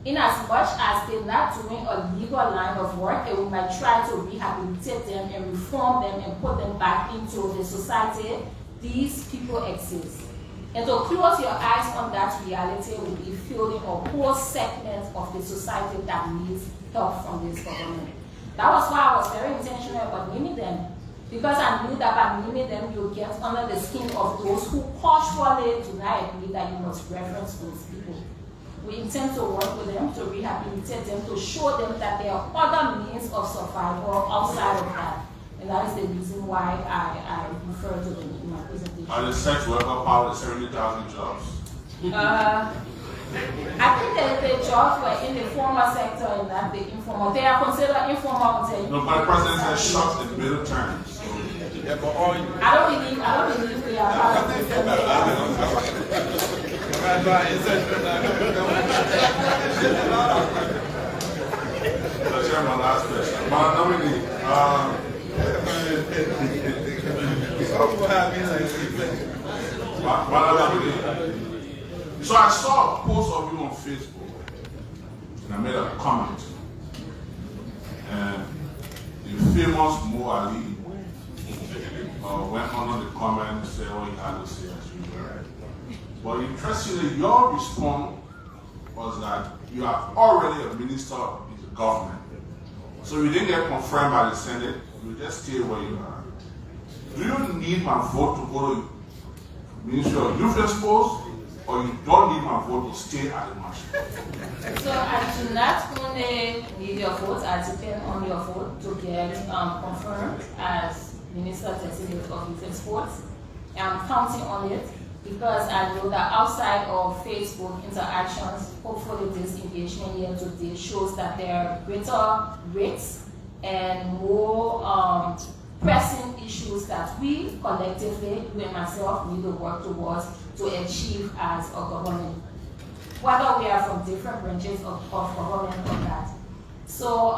In as much as they're not doing a legal line of work, and we might try to rehabilitate them and reform them and put them back into the society, these people exist. And to close your eyes on that reality will be filling a whole segment of the society that needs help from this government. That was why I was very intentional about naming them, because I knew that by naming them, you'll get under the skin of those who culturally do not agree that you must reference those people. We intend to work with them, to rehabilitate them, to show them that there are other means of survival outside of that. And that is the reason why I refer to them in my presentation. Are the sex worker part of the 70,000 jobs? I think the jobs were in the formal sector and not the informal. They are considered informal. No, but the president says short in middle terms. So. I don't believe we are part of My last question. My nominee. So I saw a post of you on Facebook, and I made a comment. And the famous Mo Ali went on the comment and said what he had to say as usual. But interestingly, your response was that you are already a minister in the government. So you didn't get confirmed by the Senate, you just stay where you are. Do you need my vote to go to Ministry of Youth post, or you don't need my vote to stay at the marshal? So I do not only need your vote, I depend on your vote to get confirmed as Minister Designate of Youth and Sports. I'm counting on it because I know that outside of Facebook interactions, hopefully this engagement here today shows that there are greater rates and more pressing issues that we collectively, you and myself, need to work towards to achieve as a government, whether we are from different branches of government or not. So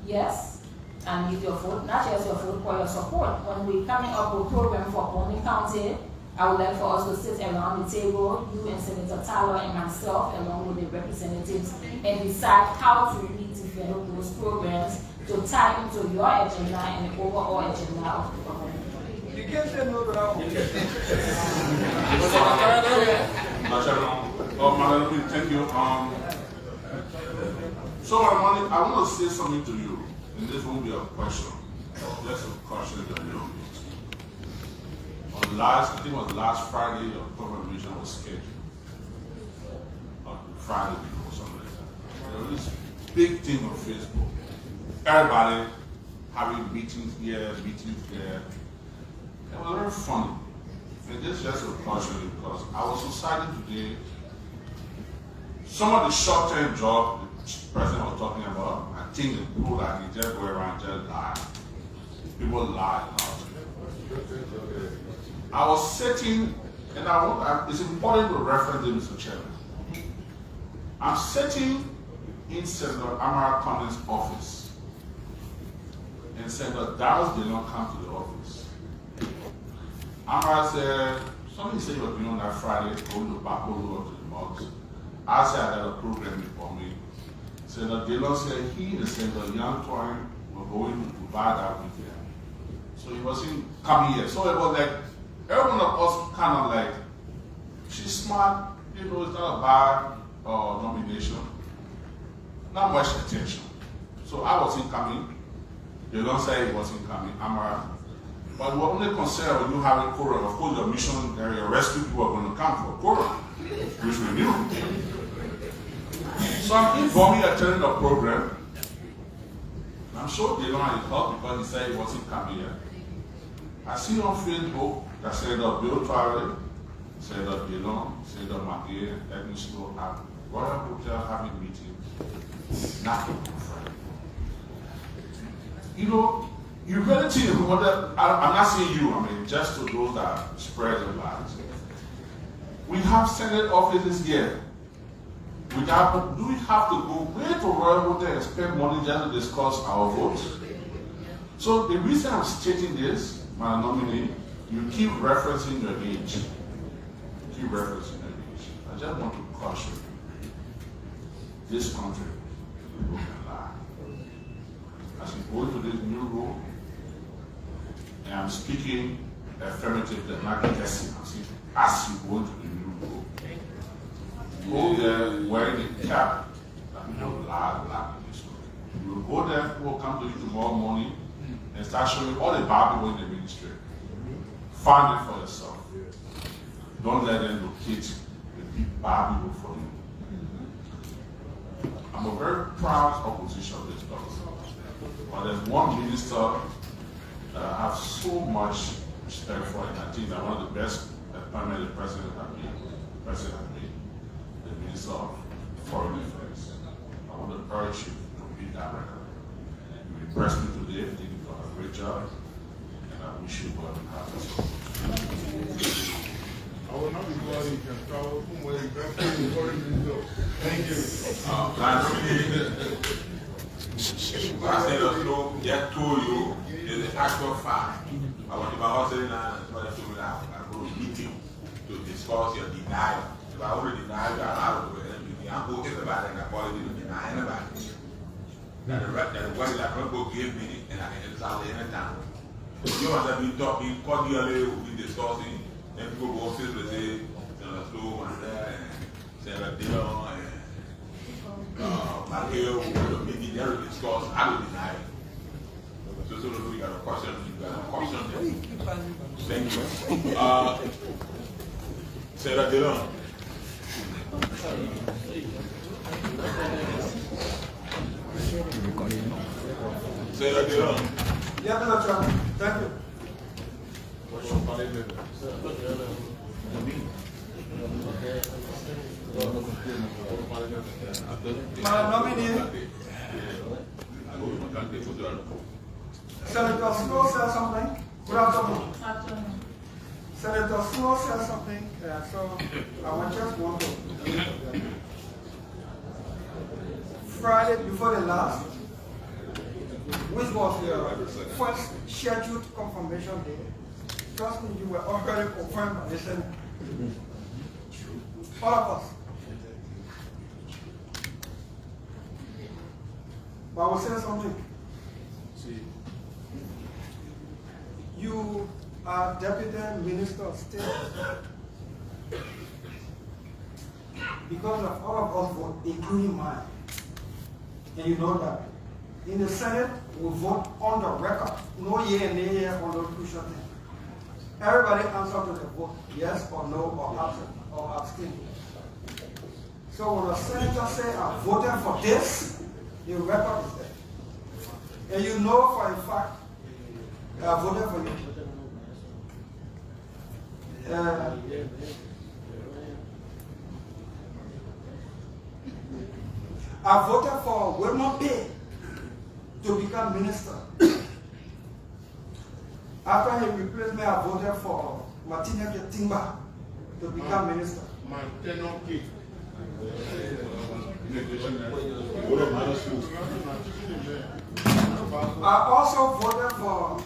yes, I need your vote, not just your vote, but your support. When we're coming up with a program for Bonding County, I would like for us to sit around the table, you and Senator Tyler and myself, along with the representatives, and decide how to really develop those programs to tie into your agenda and the overall agenda of the government. You can't say no to that one. Thank you. So I want to say something to you, and this won't be a question, just a question that you. I think it was last Friday, your program was scheduled. Or Friday before, something like that. There was this big thing on Facebook. Everybody having meetings here, meetings there. It was very funny. And this is just a caution because our society today, some of the short-term jobs the president was talking about, I think the people that can just go around and just lie. People lie about it. I was sitting, and it's important to reference this, Mr. Chairman. I'm sitting in Senator Amara Connor's office, and Senator Dallas did not come to the office. Amara said, something said you were doing on that Friday, going to Bakolo to the mosque. I said I had a program for me. Senator Dillon said he and Senator Young Twine were going to Dubai that weekend. So he wasn't coming here. So it was like, every one of us kind of like, she's smart, it's not a bad nomination, not much attention. So I wasn't coming. They don't say it wasn't coming. But we're only concerned when you have a quorum. Of course, your mission, your rescue people are going to come for a quorum, which we knew. So I'm informing attending the program. I'm sure they don't have help because he said he wasn't coming here. I see on Facebook that said Bill Traore, said Delon, said Maguire, Edmiston at Royal Hotel having meeting. Nothing. You know, you really think I'm not saying you, I mean just to those that spread the lies. We have Senate offices here. Do we have to go way to Royal Hotel and spend money just to discuss our votes? So the reason I'm stating this, my nominee, you keep referencing your age. Keep referencing your age. I just want to caution this country, people can lie. As you go into this new role, and I'm speaking affirmatively, not guessing, I'm saying as you go into the new role, go there wearing a cap that we don't lie in this country. You will go there, people will come to you tomorrow morning and start showing all the bad people in the ministry. Find it for yourself. Don't let them locate the bad people for you. I'm a very proud opposition of this government. But there's one minister that I have so much respect for, and I think that one of the best appointments the president has made, the Minister of Foreign Affairs. I want to urge you to beat that record. You impressed me today, I think you've done a great job, and I wish you well and happy. I will not be going to control whom will invest in the foreign minister. Thank you. I said, no, just told you, is the actual fact. I want to be hustling and somebody told me that I go to meeting to discuss your denial. If I already denied you, I will go to meeting. I go to everybody and I call it to deny anybody. That the way that people give me and I can install it anytime. You must have been talking cordially, we'll be discussing, and people go upstairs and say, Senator Slow and there, and Senator Dillon, and Maguire, will be there to discuss, I will deny it. So we got a question, Thank you. Senator Dillon. Senator Dillon. Yeah, Mr. Chairman. Thank you. My nominee, Senator Snow said something. Good afternoon. Senator Snow said something, so I just want to. Friday before the last, which was your first scheduled confirmation day, trust me, you were already confirmed by the Senate. All of us. But I will say something. You are Deputy Minister of State. Because of all of us vote, including mine. And you know that. In the Senate, we vote on the record. No yea and nay on the crucial thing. Everybody answers to the vote, yes or no, or absent, or abstain. So when a senator says, I voted for this, the record is there. And you know for a fact, I voted for you. I voted for Wilmot Bay to become minister. After he replaced me, I voted for Martina Timba to become minister. I also voted for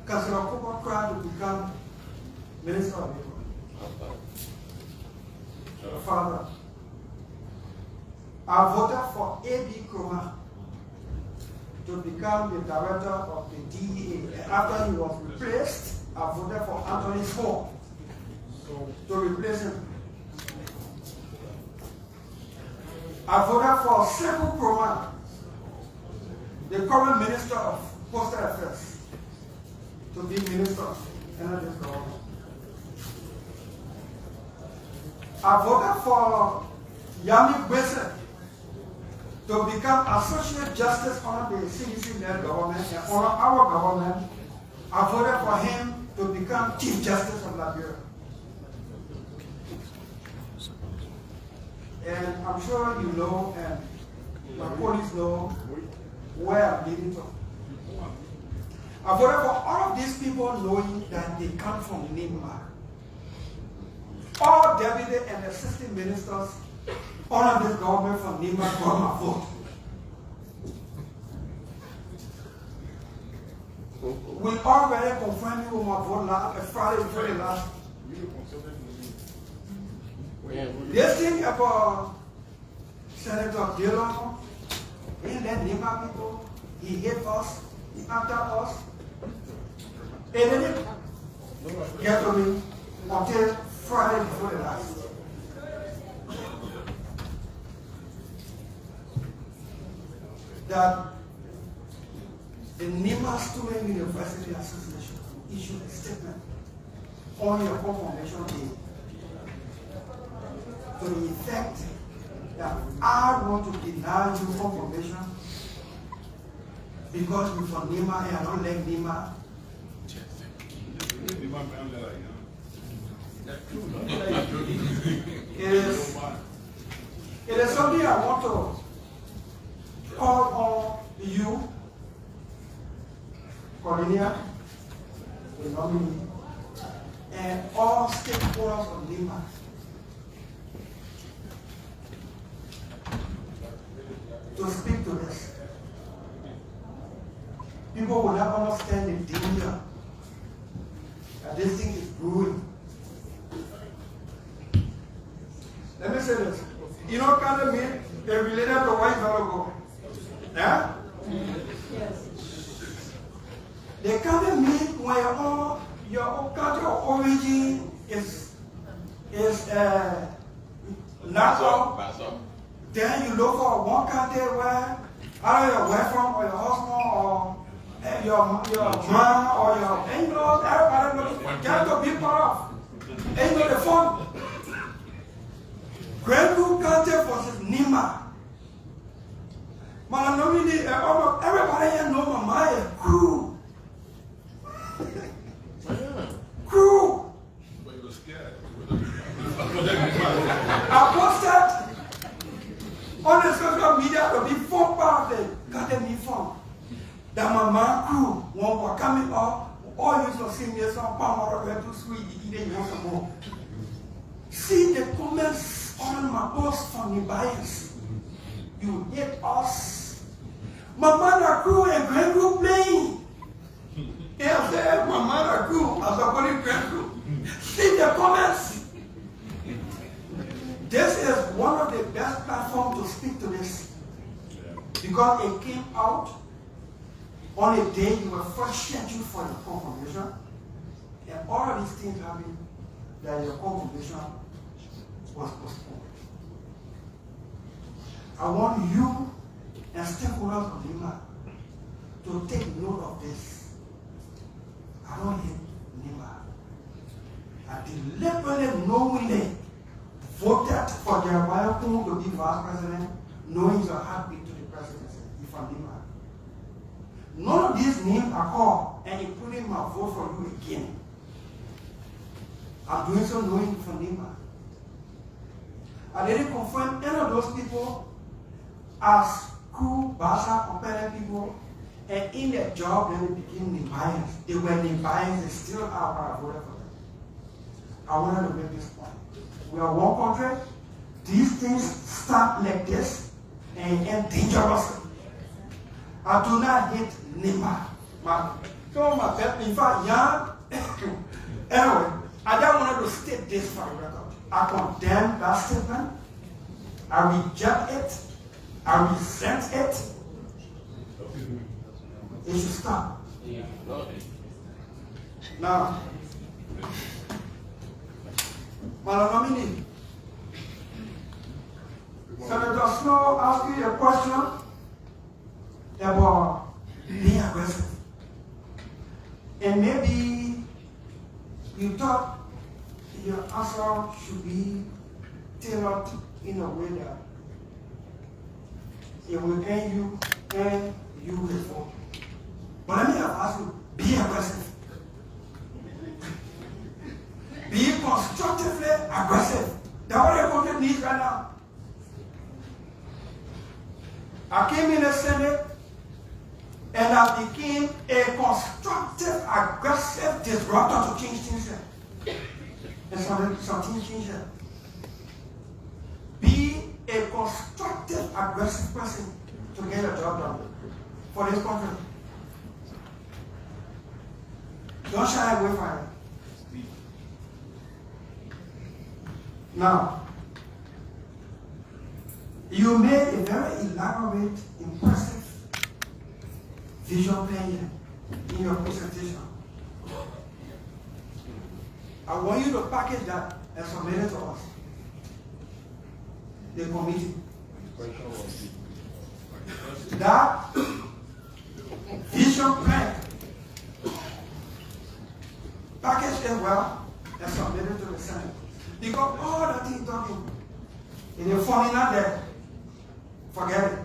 Cornelia Wonkerleh Kruah to become Minister of Labor. Father. I voted for A.B. Kruah to become the director of the DEA. And after he was replaced, I voted for Anthony Small to replace him. I voted for Sekou Kruah, the current Minister of Postal Affairs, to be Minister in this government. I voted for Yami Gwese to become Associate Justice under the CDC-led government and under our government. I voted for him to become Chief Justice of Liberia. And I'm sure you know, and my colleagues know, where I'm leading to. I voted for all of these people knowing that they come from Nima. All deputy and assistant ministers under this government from Nima got my vote. We already confirmed you with my vote Friday before the last. This thing about Senator Dillon, he let Nima people, he hate us, he after us. It didn't get to me until Friday before the last. That the Nima Student University Association issued a statement on your confirmation day to the effect that I want to deny you confirmation because you're from Nima and I don't like Nima. It is something I want to call on you, Cornelia, the nominee, and all stakeholders of Nima to speak to this. People will not understand the danger that this thing is brewing. Let me say this. You know, kind of mean they're related to white go. Yeah? Yes. They kind of mean when your country of origin is natural. Then you look for one country where either you're away from, or your husband, or your mom, or your, and you know, everybody knows, get to be part of. And you know the fun. Grenville County versus Nima. Man, everybody here know Mama is Kruah. Kruah. But you were scared. I posted on the social media to be four part of the Academy Fund. That my man Kruah, one were coming up, all used to see me some palm or where to sweet, eating some more. See the comments on my post from the bias. You hate us. My mother Kruah and Grenville playing. Yeah, there, my mother Kruah as a body Grenville. See the comments. This is one of the best platforms to speak to this. Because it came out on a day you were first scheduled for your confirmation. And all of these things happened that your confirmation was postponed. I want you and stakeholders of Nima to take note of this. I don't hate Nima. I deliberately, knowingly voted for Jeremiah Kruah to be vice president, knowing he's a heartbeat to the presidency, if I'm Nima. None of these names are called, and including my vote for you again. I'm doing so knowing for Nima. I didn't confirm any of those people as Kruah, Basa, compelling people, and in their job, then they became Nigerians. They were Nigerians, they still are, but I voted for them. I wanted to make this point. We are one country. These things start like this and end dangerously. I do not hate Nima. In fact, anyway, I just wanted to state this for the record. I condemn that statement. I reject it. I resent it. It should stop. Now, my nominee, Senator Snow asked you a question about being aggressive. And maybe you thought your answer should be tailored in a way that it will earn you his vote. But let me ask you, be aggressive. Be constructively aggressive. That's what the country needs right now. I came in the Senate and I became a constructive, aggressive disruptor to change things here. And something changed here. Be a constructive, aggressive person to get a job done for this country. Don't shy away from it. Now, you made a very elaborate, impressive vision plan in your presentation. I want you to package that and submit it to us, the committee. That vision plan, package it well and submit it to the Senate. Because all that thing talking in the formula there, forget it.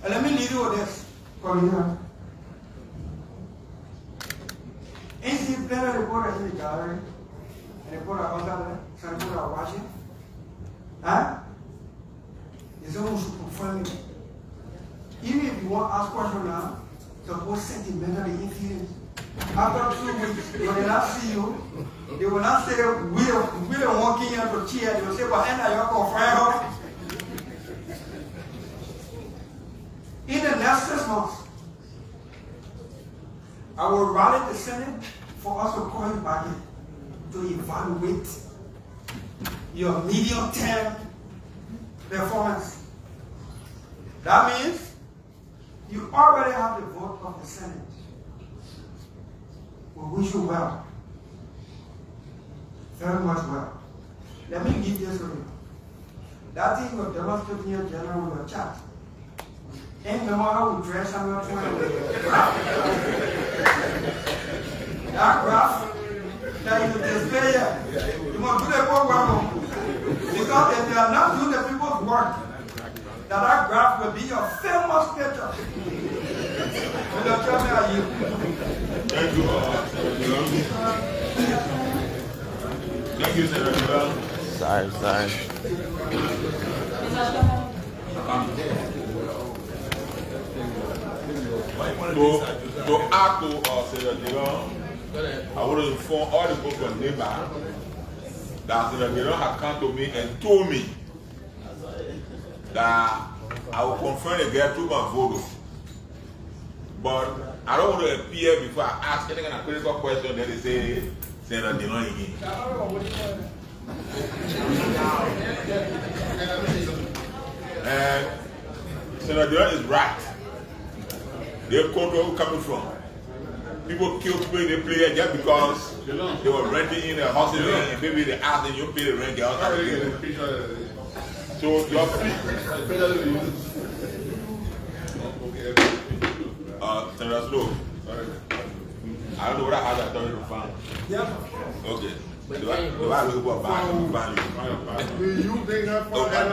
And let me leave you with this, Cornelia. Is the player reporter in the gallery? And they put out there, some people are watching. Huh? There's someone should confirm it. Even if you want to ask questions now, suppose sentimentally inferior. After 2 weeks, when they not see you, they will not say, we don't want Kenya to cheer. They will say, but then you're confirmed. In the next 6 months, I will rally the Senate for us to call you back in to evaluate your medium-term performance. That means you already have the vote of the Senate. We wish you well. Very much well. Let me give this to you. That thing will demonstrate in your journal with your chat. And no matter how we dress, I'm not trying to that graph that you display here, you must do the program. Because if you are not doing the people's work, that graph will be your famous picture. Will you tell me how you? Thank you. Thank you, Senator. Sorry. To add to Senator Dillon, I want to inform all the people from Liberian that Senator Dillon had come to me and told me that I will confirm the girl to my vote. But I don't want to appear before I ask any kind of critical question that they say Senator Dillon again. And Senator Dillon is right. They control where we're coming from. People kill people in the player just because they were renting in a hospital and maybe they asked them you pay the rent. So your Senator Snow, I don't know what I had to tell you to find. Yeah. Okay. Do I look for a bag to find you? Do you think that for that?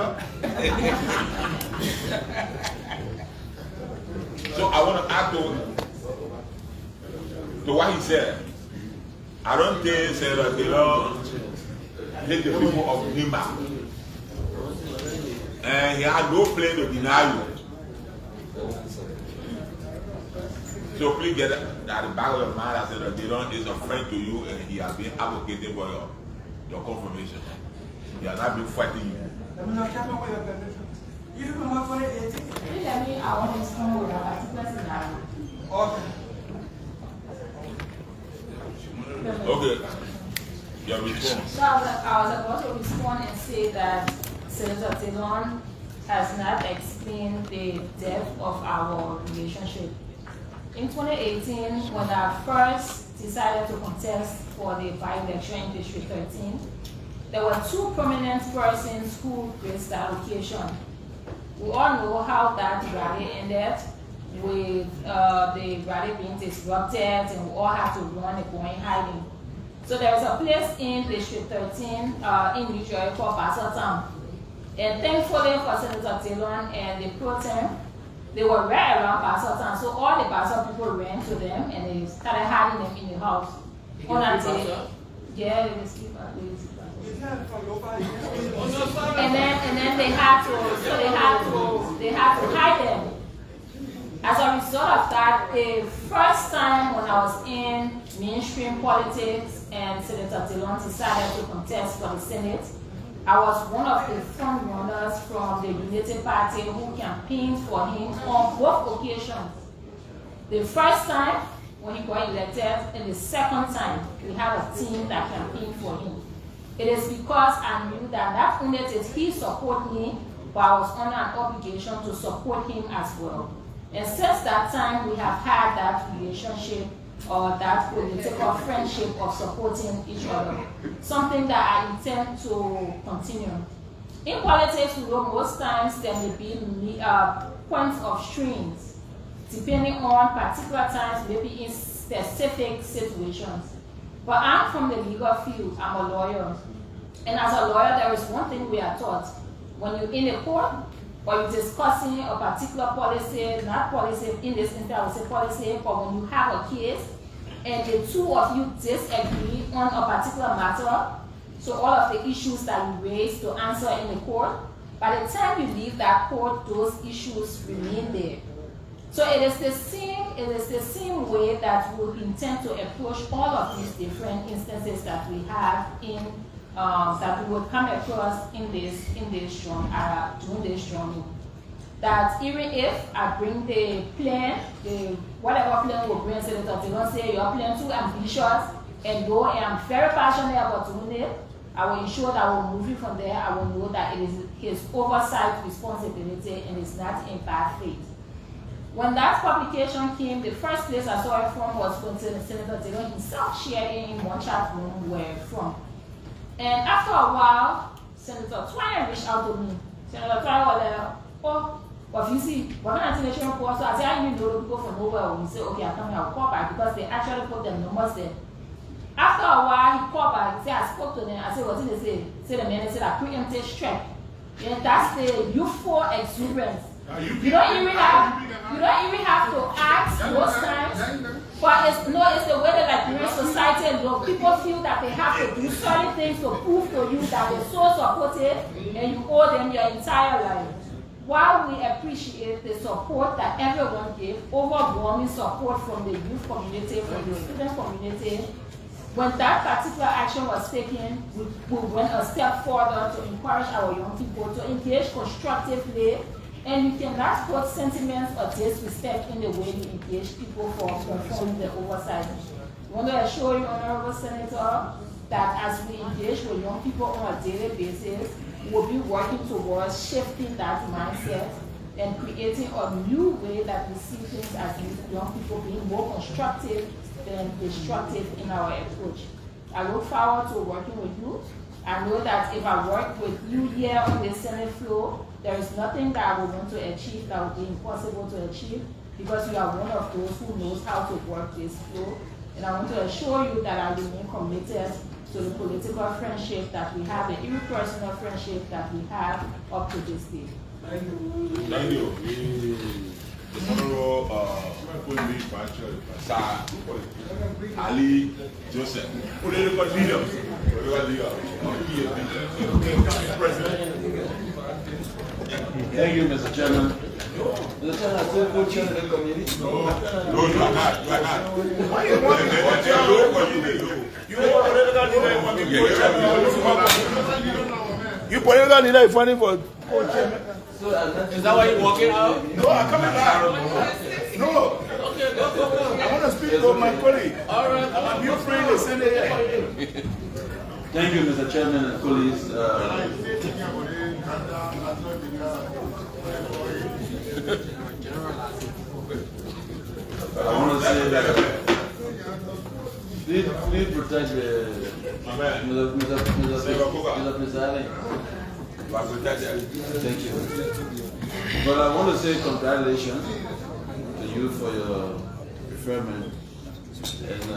So I want to add to what he said. I don't think Senator Dillon hate the people of Lima. And he had no plan to deny you. So please get at the back of your mind that Senator Dillon is a friend to you and he has been advocating for your confirmation. He has not been fighting you. You remember 2018? Let me, I want to explain what a particular scenario. Okay. Your response. So I was about to respond and say that Senator Dillon has not explained the depth of our relationship. In 2018, when I first decided to contest for the by-election in District 13, there were two prominent persons who raised the allocation. We all know how that rally ended, with the rally being disrupted, and we all had to run and go in hiding. So there was a place in District 13 in New Jersey called Basseltown. And thankfully for Senator Dillon and the pro tem, they were right around Basseltown. So all the Bassel people ran to them and they started hiding them in the house. Yeah, they sleep at least. And then they had to hide them. As a result of that, the first time when I was in mainstream politics and Senator Dillon decided to contest for the Senate, I was one of the front runners from the United Party who campaigned for him on both occasions. The first time when he got elected, and the second time we had a team that campaigned for him. It is because I knew that not only did he support me, but I was under an obligation to support him as well. And since that time, we have had that relationship or that political friendship of supporting each other. Something that I intend to continue. In politics, we know most times there may be points of strings, depending on particular times, maybe in specific situations. But I'm from the legal field, I'm a lawyer. And as a lawyer, there is one thing we are taught. When you're in a court, or you're discussing a particular policy, not policy, in this instance I would say policy, but when you have a case, and the two of you disagree on a particular matter, so all of the issues that you raise to answer in the court, by the time you leave that court, those issues remain there. So it is the same way that we intend to approach all of these different instances that we have in that we would come across in this journey, during this journey. That even if I bring the plan, whatever plan we bring, Senator Dillon say your plan too ambitious, and though I am very passionate about doing it, I will ensure that I will move it from there. I will know that it is his oversight responsibility and it's not in bad faith. When that publication came, the first place I saw it from was when Senator Dillon himself shared in one chat room where from. And after a while, Senator Twain reached out to me. Senator Twain was like, oh, but you see, we're not an international report, so I said, I didn't know the people from nowhere. We said, okay, I'm coming, I'll call back because they actually put their numbers there. After a while, he called back. He said, I spoke to them. I said, what did they say? Say the man said, I preempted strike. And that's the youthful exuberance. You don't even have to ask most times, but it's the way the Liberian society look. People feel that they have to do certain things to prove to you that they're so supportive and you owe them your entire life. While we appreciate the support that everyone gave, overwhelming support from the youth community, from the student community, when that particular action was taken, we went a step further to encourage our young people to engage constructively. And you cannot put sentiments or disrespect in the way you engage people for performing the oversight. I want to assure you, Honorable Senator, that as we engage with young people on a daily basis, we'll be working towards shifting that mindset and creating a new way that we see things as young people being more constructive than destructive in our approach. I look forward to working with you. I know that if I work with you here on the Senate floor, there is nothing that I would want to achieve that would be impossible to achieve because you are one of those who knows how to work this floor. And I want to assure you that I remain committed to the political friendship that we have, the interpersonal friendship that we have up to this day. Thank you. Thank you. The Honorable Ali Joseph, political leader. Thank you, Mr. Chairman. Mr. Chairman, I still co-chair the committee. No, you are not. You are not. Why you want to You are political leader. You political leader is funny for co-chairman. Is that why you're walking out? No, I'm coming back. No. Okay, go. I want to speak to my colleague. All right. I'm your friend, the Senate. Thank you, Mr. Chairman and colleagues. I want to say that please protect the Mr. President. Thank you. But I want to say congratulations to you for your preferment. And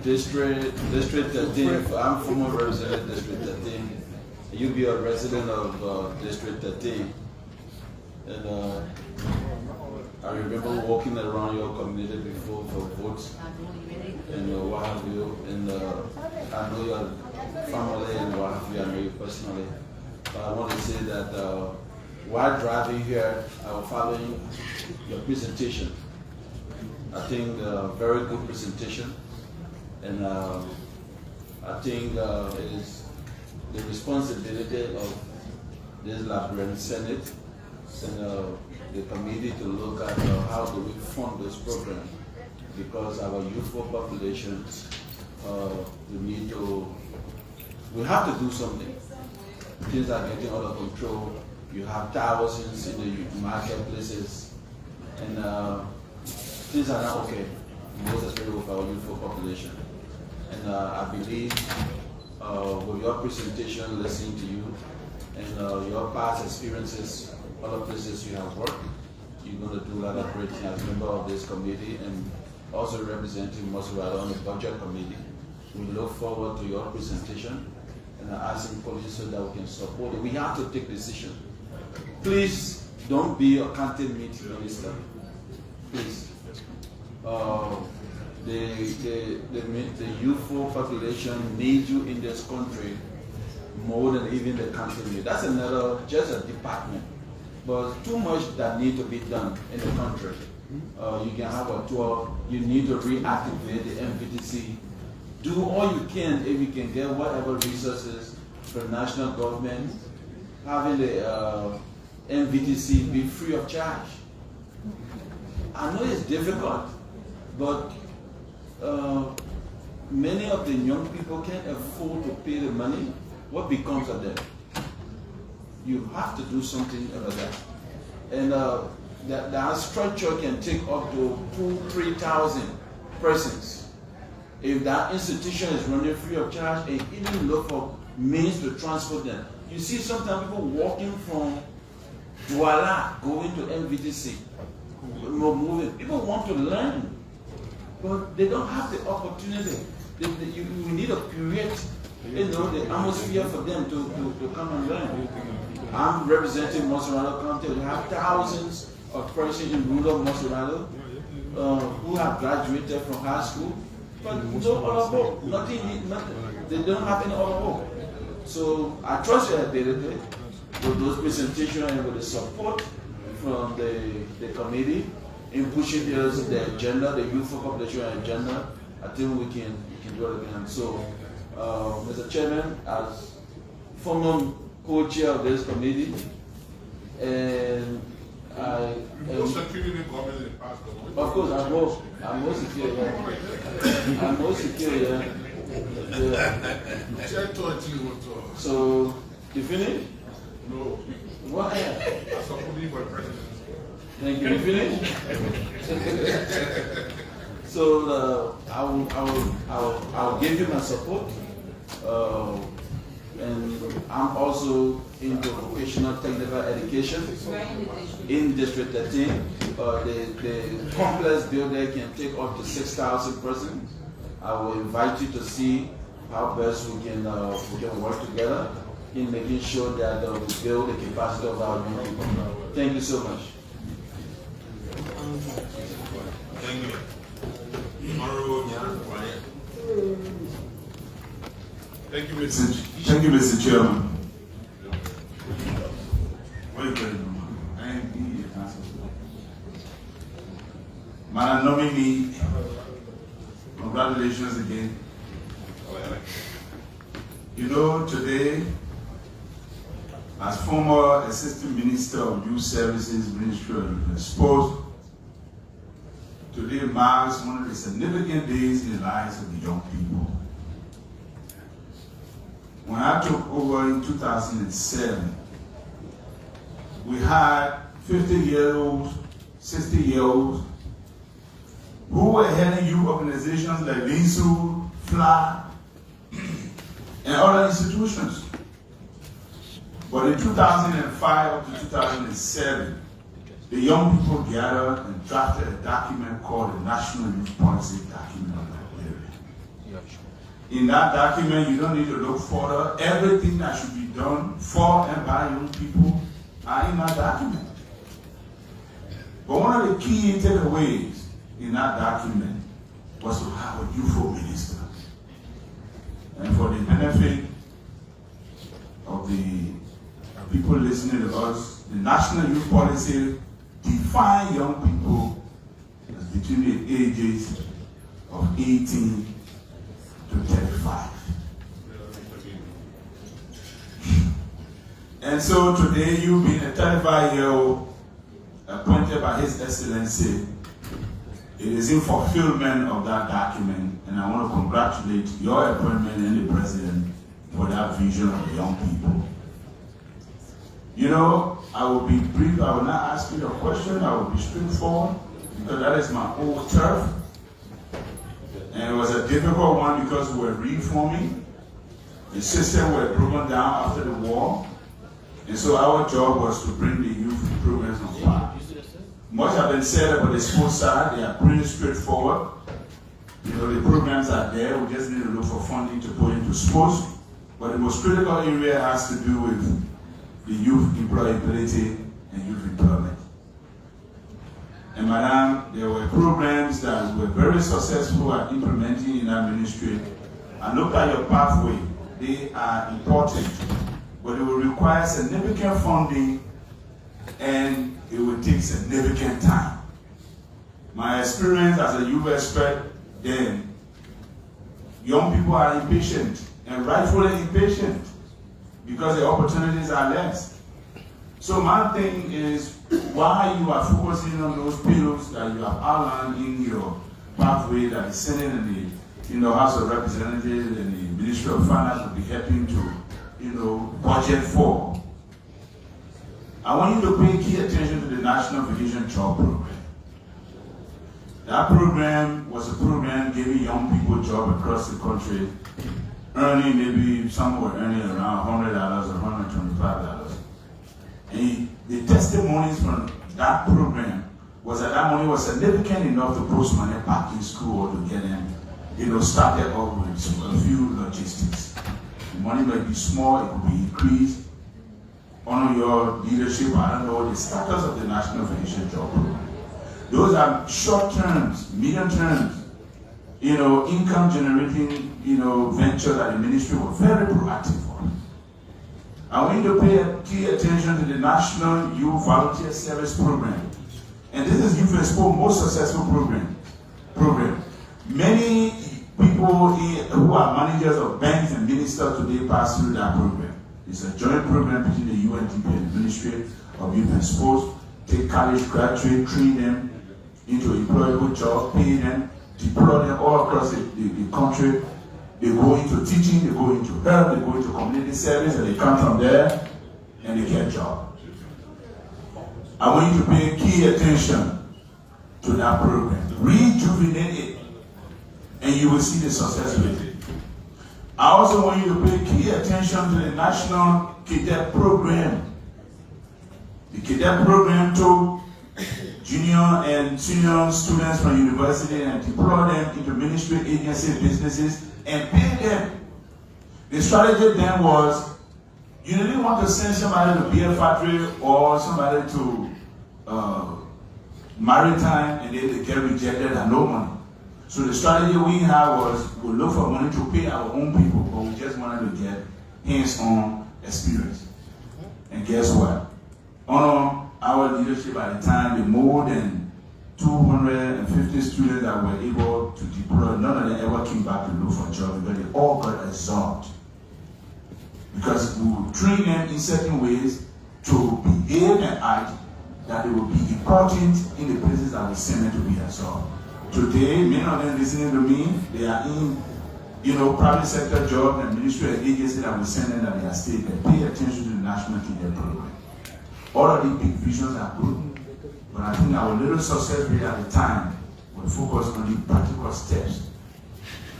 District 13, I'm former representative District 13. You be a resident of District 13. And I remember walking around your community before for votes and what have you. And I know your family and what have you, I know you personally. But I want to say that while driving here, I was following your presentation. I think very good presentation. And I think it is the responsibility of this Liberian Senate and the committee to look at how do we fund this program, because our youthful population, we have to do something. Things are getting out of control. You have thousands in the marketplaces, and things are not okay, most especially with our youthful population. And I believe with your presentation, listening to you, and your past experiences, other places you have worked, you're going to do a lot of great things as a member of this committee and also representing Mosurado on the budget committee. We look forward to your presentation and asking police so that we can support it. We have to take decisions. Please don't be a content meeting minister. Please. The youthful population needs you in this country more than even the country. That's another, just a department. But too much that need to be done in the country. You can have a tour, you need to reactivate the MVTC. Do all you can if you can get whatever resources from national government, having the MVTC be free of charge. I know it's difficult, but many of the young people can't afford to pay the money. What becomes of them? You have to do something about that. And that structure can take up to 2,000-3,000 persons. If that institution is running free of charge, and even look for means to transport them. You see sometimes people walking from Douala going to MVTC. Moving. People want to learn, but they don't have the opportunity. We need to create, the atmosphere for them to come and learn. I'm representing Mosurado County. We have thousands of persons in rural Mosurado who have graduated from high school, but no other hope. Nothing. They don't have any other hope. So I trust your ability with those presentations and with the support from the committee in pushing the agenda, the youthful population agenda. I think we can do it again. So, Mr. Chairman, as former co-chair of this committee, and I of course I'm most secure here. I'm most secure here. So you finished? No. What? Thank you. You finished? So I'll give you my support. And I'm also into vocational technical education in District 13. The complex building can take up to 6,000 persons. I will invite you to see how best we can work together in making sure that we build the capacity of our young people. Thank you so much. Thank you. Honorable Thank you, Mr. Chairman. Madam Nominee, congratulations again. You know, today, as former Assistant Minister of Youth Services, Ministry of Sport, today marks one of the significant days in the lives of the young people. When I took over in 2007, we had 50-year-olds, 60-year-olds who were heading youth organizations like LINSU, FLA, and other institutions. But in 2005 up to 2007, the young people gathered and drafted a document called the National Youth Policy Document of Liberia. In that document, you don't need to look further. Everything that should be done for and by young people are in that document. But one of the key takeaways in that document was to have a youthful minister. And for the benefit of the people listening to us, the National Youth Policy defines young people as between the ages of 18 to 35. And so today, you being a 35-year-old appointed by His Excellency, it is in fulfillment of that document, and I want to congratulate your appointment and the President for that vision of the young people. You know, I will be brief. I will not ask you a question. I will be straightforward because that is my old turf. And it was a difficult one because we were reforming. The system was broken down after the war. And so our job was to bring the youth programs on par. Much has been said about the sports side. They are pretty straightforward. You know, the programs are there. We just need to look for funding to put into sports. But the most critical area has to do with the youth employability and youth employment. And Madam, there were programs that were very successful at implementing in our ministry. And look at your pathway. They are important, but it will require significant funding and it will take significant time. My experience as a youth expert then, young people are impatient and rightfully impatient because the opportunities are less. So my thing is, why you are focusing on those pillars that you have outlined in your pathway that the Senate and the House of Representatives and the Ministry of Finance will be helping to, budget for. I want you to pay key attention to the National Vacation Job Program. That program was a program giving young people jobs across the country, earning maybe some were earning around $100 or $125. And the testimonies from that program was that money was significant enough to post money back in school or to get them, started off with a few logistics. The money might be small, it could be increased. Honor your leadership, I don't know the status of the National Vacation Job Program. Those are short terms, medium terms, income generating, venture that the ministry was very proactive on. I want you to pay key attention to the National Youth Volunteer Service Program. And this is Youth Expo's most successful program. Many people who are managers of banks and ministers today pass through that program. It's a joint program between the UNDP and the Ministry of Youth and Sports. Take college graduates, train them into employable jobs, pay them, deploy them all across the country. They go into teaching, they go into health, they go into community service, and they come from there and they get jobs. I want you to pay key attention to that program. Rejuvenate it, and you will see the success with it. I also want you to pay key attention to the National Cadet Program. The Cadet Program took junior and senior students from university and deploy them into ministry, agency, businesses, and pay them. The strategy then was, you didn't want to send somebody to beer factory or somebody to maritime and then they get rejected and no money. So the strategy we had was, we look for money to pay our own people, but we just wanted to get hands-on experience. And guess what? On our leadership at the time, the more than 250 students that were able to deploy, none of them ever came back to look for a job because they all got absorbed. Because we would train them in certain ways to behave and act that they would be important in the places that we send them to be absorbed. Today, many of them listening to me, they are in, private sector jobs and ministry and agencies that we send them that they are state. They pay attention to the National Cadet Program. All of these big visions are good, but I think our little success rate at the time was focused on the practical steps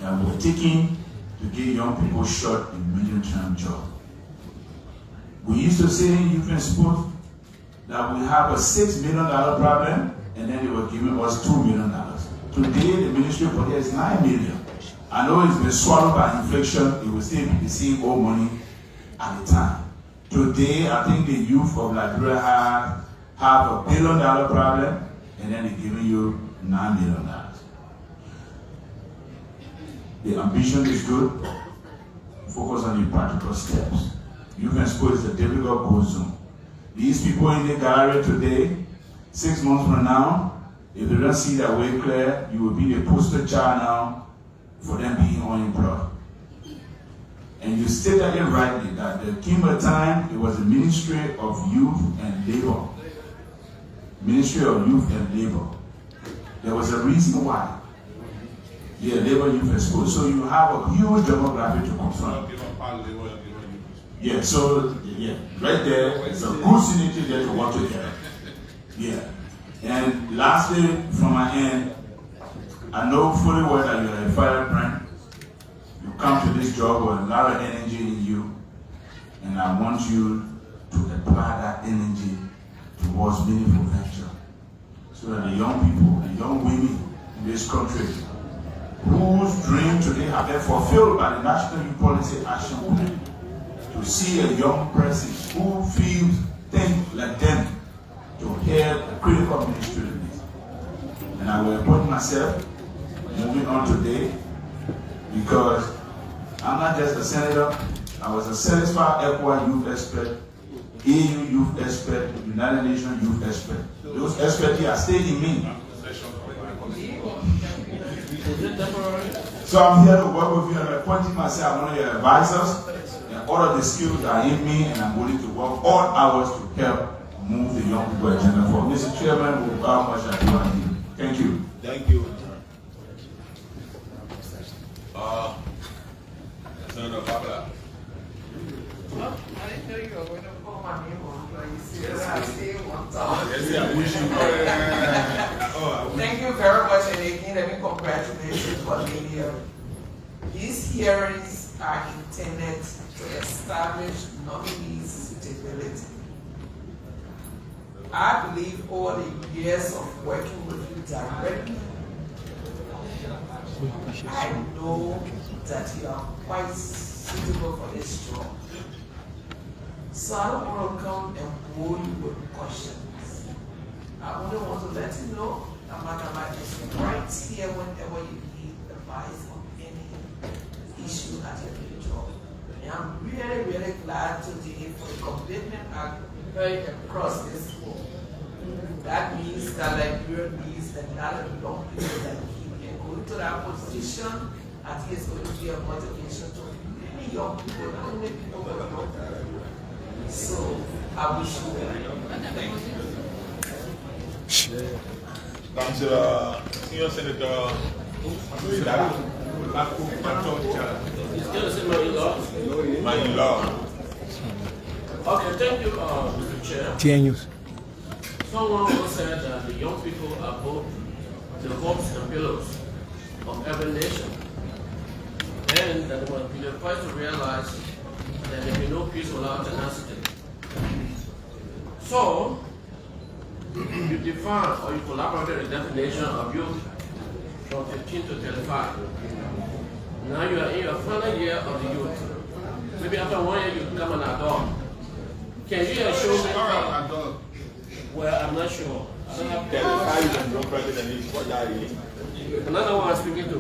that we're taking to give young people short and medium-term jobs. We used to say in youth and sport that we have a $6 million problem, and then they were giving us $2 million. Today, the Ministry of Police is $9 million. I know it's been swallowed by inflation, it will still be the same old money at the time. Today, I think the youth of Liberia have $1 billion problem, and then they're giving you $9 million. The ambition is good. Focus on the practical steps. Youth and sport is a difficult goal zone. These people in the gallery today, 6 months from now, if they don't see their way clear, you will be the poster child now for them being unemployed. And you stated it rightly that the Kimber time, it was the Ministry of Youth and Labor. Ministry of Youth and Labor. There was a reason why. Yeah, Labor, Youth and Sport. So you have a huge demographic to confront. Yeah, so, yeah, right there, it's a good synergy there to work together. Yeah. And lastly, from my end, I know fully well that you're a firebrand. You come to this job with a lot of energy in you, and I want you to apply that energy towards meaningful venture, so that the young people, the young women in this country, whose dreams today have been fulfilled by the National Youth Policy Action Plan, to see a young person who feels things like them to hear a critical ministry in this. And I will appoint myself moving on today, because I'm not just a senator. I was a satisfied ECOWAS youth expert, EU youth expert, United Nations youth expert. Those experts here are staying in me. So I'm here to work with you and appointing myself one of your advisors, and all of the skills are in me, and I'm willing to work all hours to help move the young people agenda forward. Mr. Chairman, how much I do I need? Thank you. Thank you. Senator Babla. Well, I didn't know you were going to call my name on, but you see that I say one time. Yes, I wish you Thank you very much, and again, let me congratulate you for being here. These hearings are intended to establish nominees' suitability. I believe all the years of working with you directly, I know that you are quite suitable for this job. So I don't want to come and bore you with questions. I only want to let you know that Madam is right here whenever you need advice on any issue at your job. And I'm really, really glad today for the commitment I heard across this board. That means that Liberia needs a lot of young people that keep going to that position. I think it's going to be a motivation to many young people, not only people but young people. So I wish you well. Senior Senator my in-law. Okay, thank you, Mr. Chair. 10 years. Someone once said that the young people are both the hopes and pillows of every nation, and that they must be the first to realize that there will be no peace without tenacity. So, you define or you collaborated the definition of youth from 15 to 35. Now you are in your final year of the youth. Maybe after 1 year you become an adult. Can you assure me? Well, I'm not sure. I don't have another one I'm speaking to.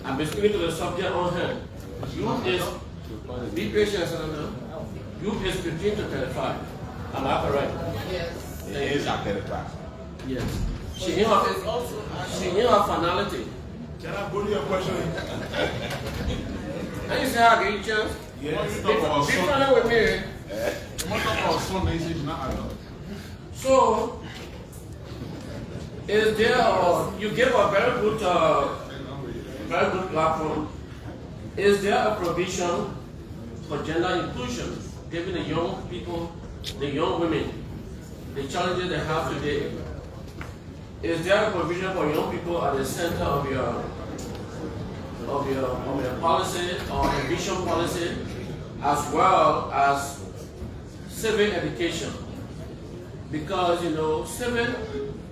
I've been speaking to the subject on hand. Youth is, be patient, Senator. Youth is 15 to 35. Am I correct? Yes. It is at 35. Yes. She knew her finality. Can I put you a question? And you say how I get you chance? Yes. Be friendly with me. So, is there, you gave a very good platform. Is there a provision for gender inclusion, giving the young people, the young women, the challenges they have today? Is there a provision for young people at the center of your policy or ambition policy, as well as civic education. Because, you know, civic,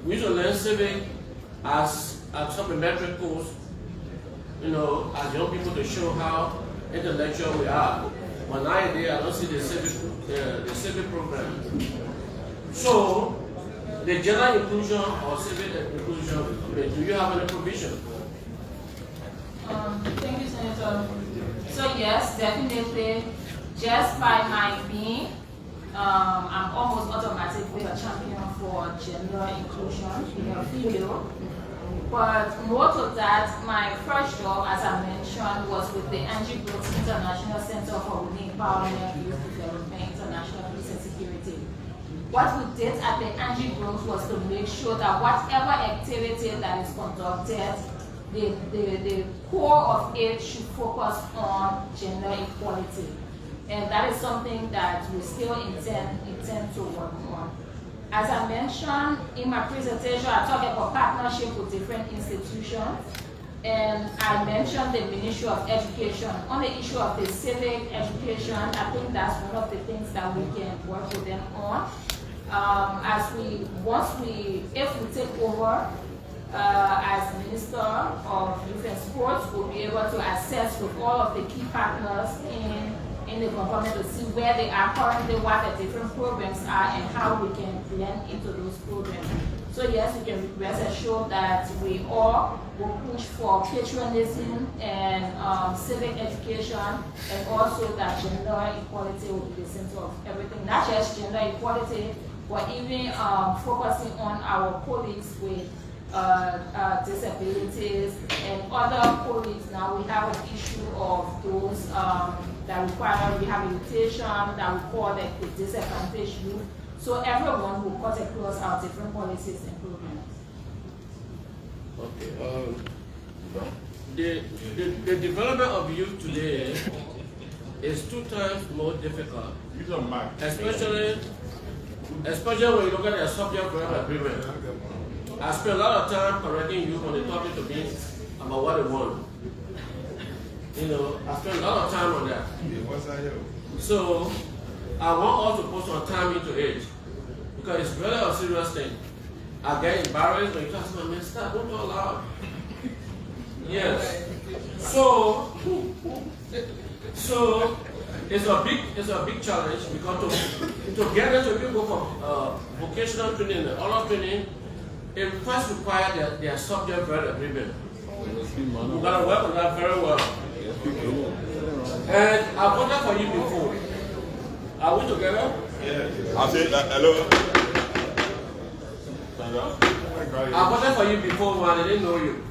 we need to learn civic as a supplementary course, you know, as young people to show how intellectual we are. But nowadays, I don't see the civic program. So, the gender inclusion or civic inclusion, do you have any provision? Thank you, Senator. So yes, definitely, just by my being, I'm almost automatically a champion for gender inclusion, being a female. But more to that, my first job, as I mentioned, was with the Angie Brooks International Center for Women Empowerment, Youth Development, International Peace and Security. What we did at the Angie Brooks was to make sure that whatever activity that is conducted, the core of it should focus on gender equality. And that is something that we still intend to work on. As I mentioned in my presentation, I talked about partnership with different institutions. And I mentioned the Ministry of Education. On the issue of the civic education, I think that's one of the things that we can work with them on. If we take over as Minister of Youth and Sports, we'll be able to assess with all of the key partners in the government to see where they are currently, what the different programs are, and how we can blend into those programs. So yes, we can rest assured that we all will push for patriotism and civic education, and also that gender equality will be the center of everything. Not just gender equality, but even focusing on our colleagues with disabilities and other colleagues. Now we have an issue of those that require rehabilitation, that we call the disadvantaged youth. So everyone will cut across our different policies and programs. Okay. The development of youth today is 2 times more difficult. Especially when you look at the subject verb agreement. I spend a lot of time correcting youth when they talk to me about what they want. You know, I spend a lot of time on that. So I want us to put some time into it, because it's really a serious thing. I get embarrassed when you talk to me, stop, don't talk loud. Yes. So it's a big challenge, because to get them to go for vocational training and other training, it first requires their subject verb agreement. We've got to work on that very well. And I voted for you before. Are we together? Yeah. I'll say hello. I voted for you before when I didn't know you.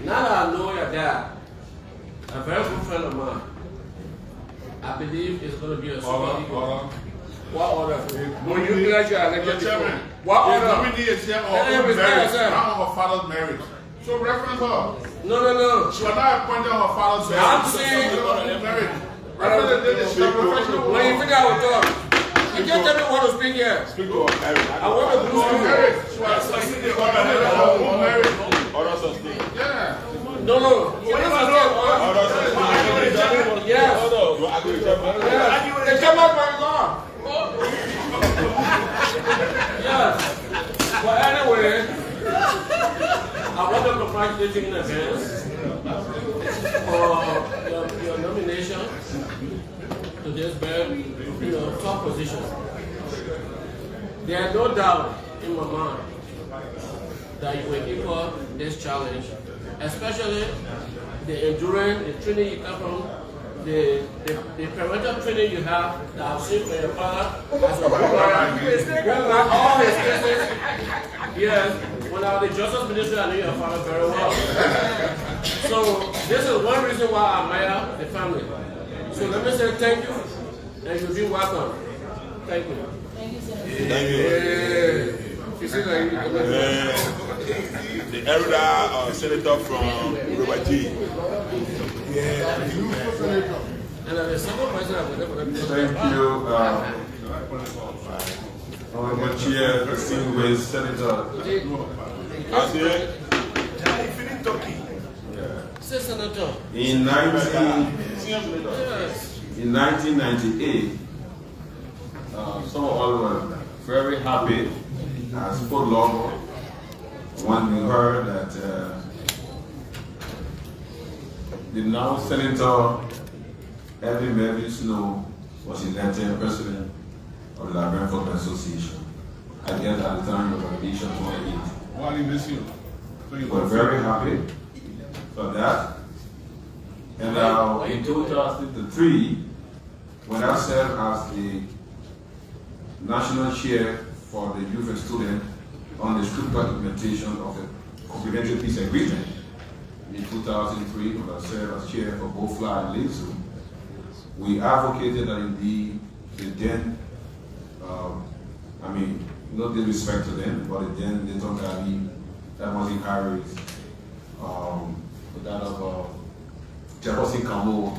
Now that I know your dad, a very good friend of mine, I believe it's going to be a super equal. What order? When you realize you are elected chairman. What order? Nominee is here or marriage. Not her father's marriage. So reference her. No. She was not appointed her father's marriage. I'm saying marriage. When you figure out what you can't tell me what to speak here. Speak of marriage. I want to do marriage. She was succeeded on her own marriage. Order sustain. Yeah. No. Order sustain. Yes. You agree with them? Yes. They came out by law. Yes. But anyway, I want to congratulate you in advance for your nomination to this very top position. There is no doubt in my mind that you will equal this challenge, especially the endurance, the training you come from, the parental training you have that I've seen from your father as a program. All his cases. Yes, when I was the Justice Minister, I knew your father very well. So this is one reason why I admire the family. So let me say thank you, and you'll be welcome. Thank you. Thank you, sir. Thank you. The elder senator from Liberia. And the second person, thank you, Honorable Chair, distinguished Senator. In 1998, some of us were very happy as foot longer when we heard that the now Senator Elvin Snow was elected president of the Liberian Football Association. I guess at the time of election 28. Why did miss you? We were very happy for that. And in 2003, when I served as the national chair for the youth and student on the stricter implementation of the Comprehensive Peace Agreement, in 2003, when I served as chair for both Fly and Linsu, we advocated that indeed the then, no disrespect to them, but the then Little Gabi, that was in Harris, that of Jefferson Camo,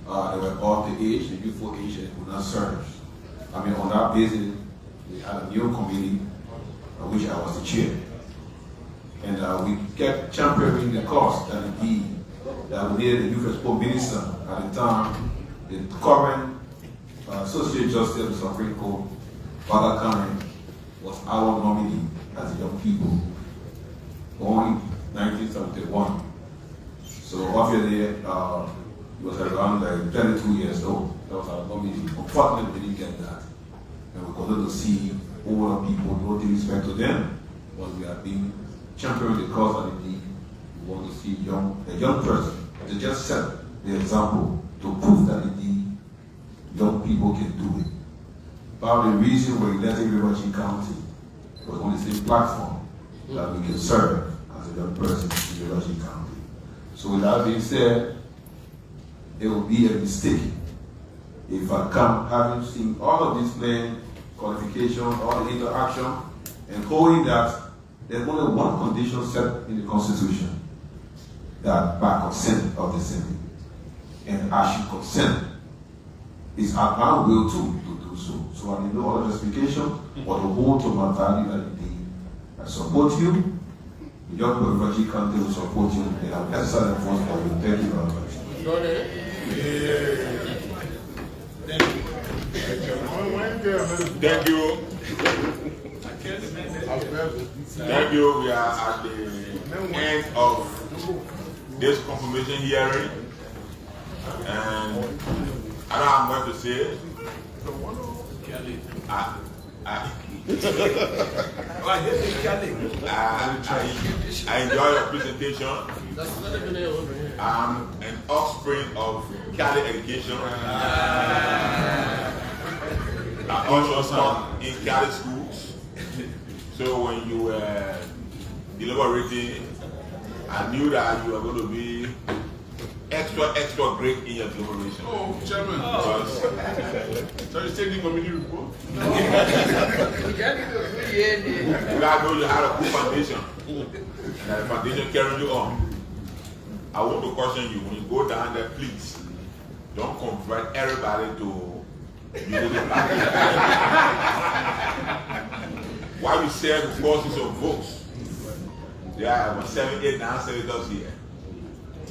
they were above the age, the youthful age, and could not serve. On that basis, we had a new committee, which I was the chair. And we kept championing the cause that indeed, that we needed a youth and sport minister at the time. The current Associate Justice of the Supreme Court, Father Karen, was our nominee as young people, born in 1971. So obviously, he was around like 22 years old. That was our nominee. Unfortunately, we didn't get that. And we continue to see older people, no disrespect to them, but we have been championing the cause and indeed we want to see a young person to just set the example to prove that indeed young people can do it. Part of the reason we're electing Liberia County was on the same platform that we can serve as a young person in Liberia County. So with that being said, it will be a mistake if I come having seen all of these plans, qualifications, all the interaction, and holding that there's only one condition set in the Constitution, that by consent of the Senate. And I should consent. It's at my will too to do so. So I need no other justification but to hold to my value that indeed I support you. The young people of Liberia County will support you. They have excellent voice for you. Thank you very much. Thank you. Thank you. We are at the end of this confirmation hearing. And I don't have much to say. I enjoy your presentation. I'm an offspring of Cali education. I also taught in Cali schools. So when you were deliberating, I knew that you were going to be extra great in your deliberation. Oh, Chairman. So you take the committee report? You gotta know you had a good foundation. And that the foundation carrying you on. I want to caution you, when you go down there, please don't convert everybody to using party. Why we say the forces of votes? There are 7, 8, 9 senators here.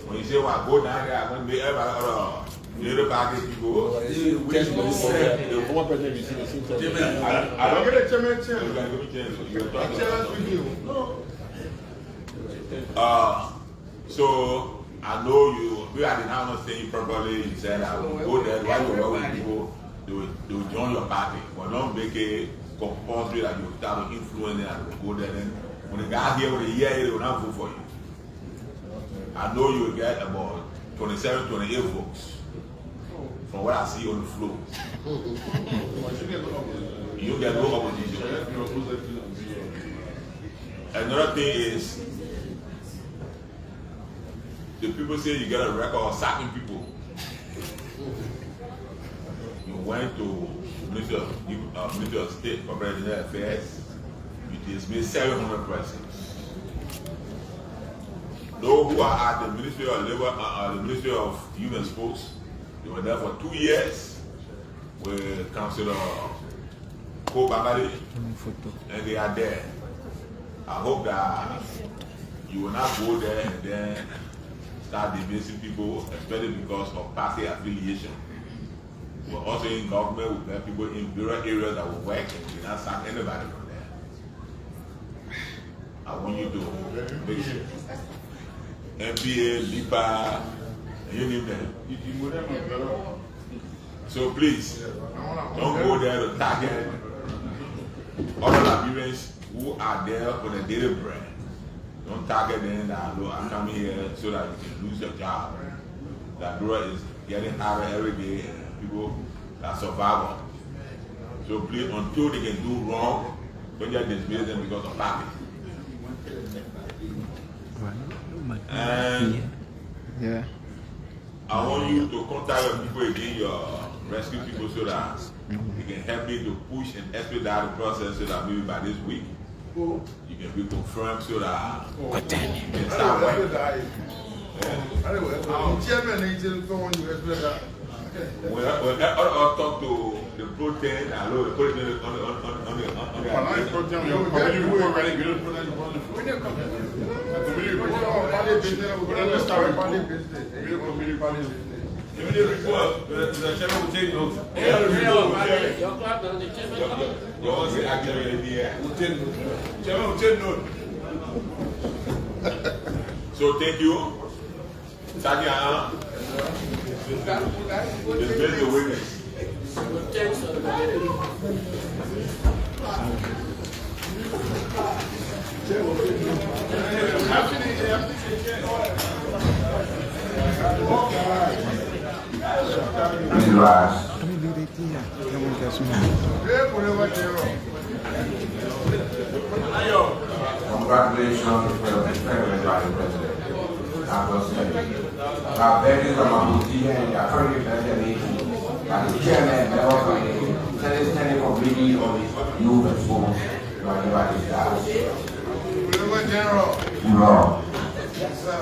When you say, well, go down there, I'm going to be everybody, the party people. The former president, you see the same thing. I don't get a chairman chance. You can give me chance. You're talking No. So I know you, we did not understand you properly. You said I will go there, why you work with people, they will join your party. But don't make it compulsory that you start to influence them and go there. Then when the guy here with a year, they will not vote for you. I know you will get about 27, 28 votes from what I see on the floor. You get no opposition. Another thing is, the people say you get a record of sacking people. You went to Minister of State for President Affairs, you dismissed 700 persons. Those who are at the Ministry of Labor, the Ministry of Youth and Sports, they were there for 2 years with Councillor Ko Bagali, and they are there. I hope that you will not go there and then start debasing people, especially because of party affiliation. We're also in government. We have people in rural areas that will work and we not sack anybody from there. I want you to make sure. MPA, LIPA, you name them. So please, don't go there to target other Liberians who are there for the daily bread. Don't target them that are coming here so that you can lose your job. That rural is getting harder every day and people are surviving. So please, until they can do wrong, don't just dismiss them because of party. And I want you to contact your people again, your rescue people, so that you can help me to push and expedite the process so that maybe by this week you can be confirmed so that you can start working. When I talk to the protein, I know the put it on So thank you. Dismiss the witness. Congratulations for the President. Our babies are Mabuti and the attorney president, and the chairman of the Senate Committee of the Youth and Sports, General. No. Yes, sir.